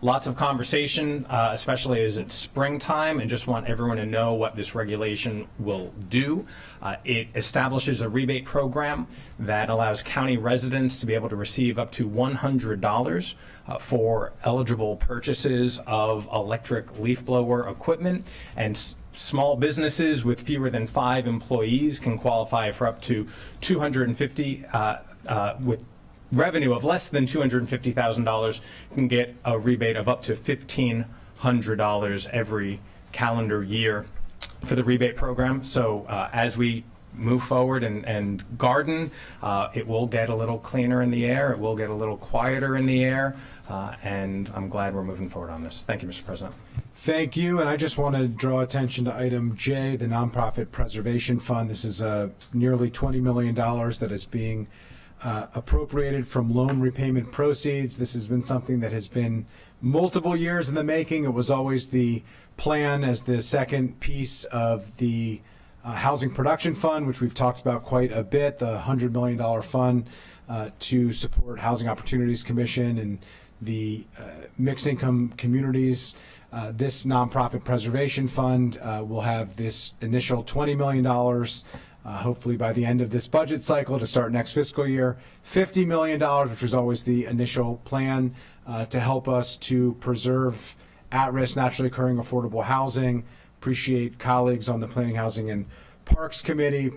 Speaker 4: Lots of conversation, especially as it's springtime, and just want everyone to know what this regulation will do. It establishes a rebate program that allows county residents to be able to receive up to $100 for eligible purchases of electric leaf blower equipment, and small businesses with fewer than 5 employees can qualify for up to $250 with revenue of less than $250,000 can get a rebate of up to $1,500 every calendar year for the rebate program. So as we move forward and garden, it will get a little cleaner in the air, it will get a little quieter in the air, and I'm glad we're moving forward on this. Thank you, Mr. President.
Speaker 1: Thank you, and I just want to draw attention to item J, the Nonprofit Preservation Fund. This is nearly $20 million that is being appropriated from loan repayment proceeds. This has been something that has been multiple years in the making. It was always the plan as the second piece of the Housing Production Fund, which we've talked about quite a bit, the $100 million fund to support Housing Opportunities Commission and the mixed income communities. This Nonprofit Preservation Fund will have this initial $20 million hopefully by the end of this budget cycle to start next fiscal year, $50 million, which was always the initial plan to help us to preserve at-risk, naturally occurring affordable housing. Appreciate colleagues on the Planning, Housing, and Parks Committee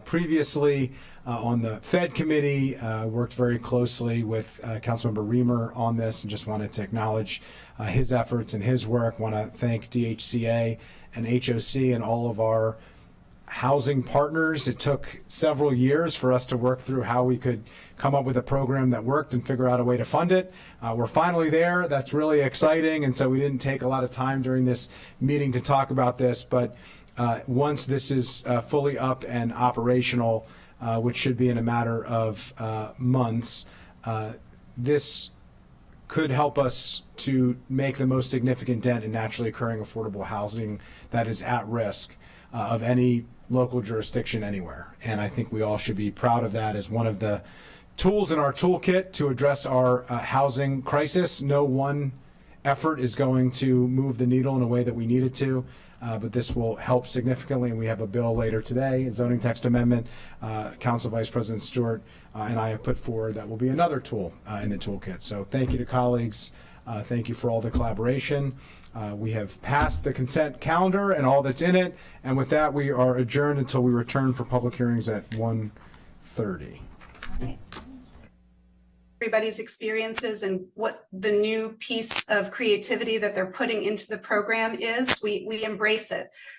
Speaker 1: previously on the Fed Committee, worked very closely with Councilmember Reamer on this, and just wanted to acknowledge his efforts and his work. Want to thank DHCA and HOC and all of our housing partners. It took several years for us to work through how we could come up with a program that worked and figure out a way to fund it. We're finally there. That's really exciting, and so we didn't take a lot of time during this meeting to talk about this, but once this is fully up and operational, which should be in a matter of months, this could help us to make the most significant dent in naturally occurring affordable housing that is at risk of any local jurisdiction anywhere. And I think we all should be proud of that as one of the tools in our toolkit to address our housing crisis. No one effort is going to move the needle in a way that we need it to, but this will help significantly. And we have a bill later today, a zoning text amendment, Council Vice President Stewart and I have put forward that will be another tool in the toolkit. So thank you to colleagues. Thank you for all the collaboration. We have passed the consent calendar and all that's in it. And with that, we are adjourned until we return for public hearings at 1:30.
Speaker 15: Everybody's experiences and what the new piece of creativity that they're putting into the program is, we embrace it.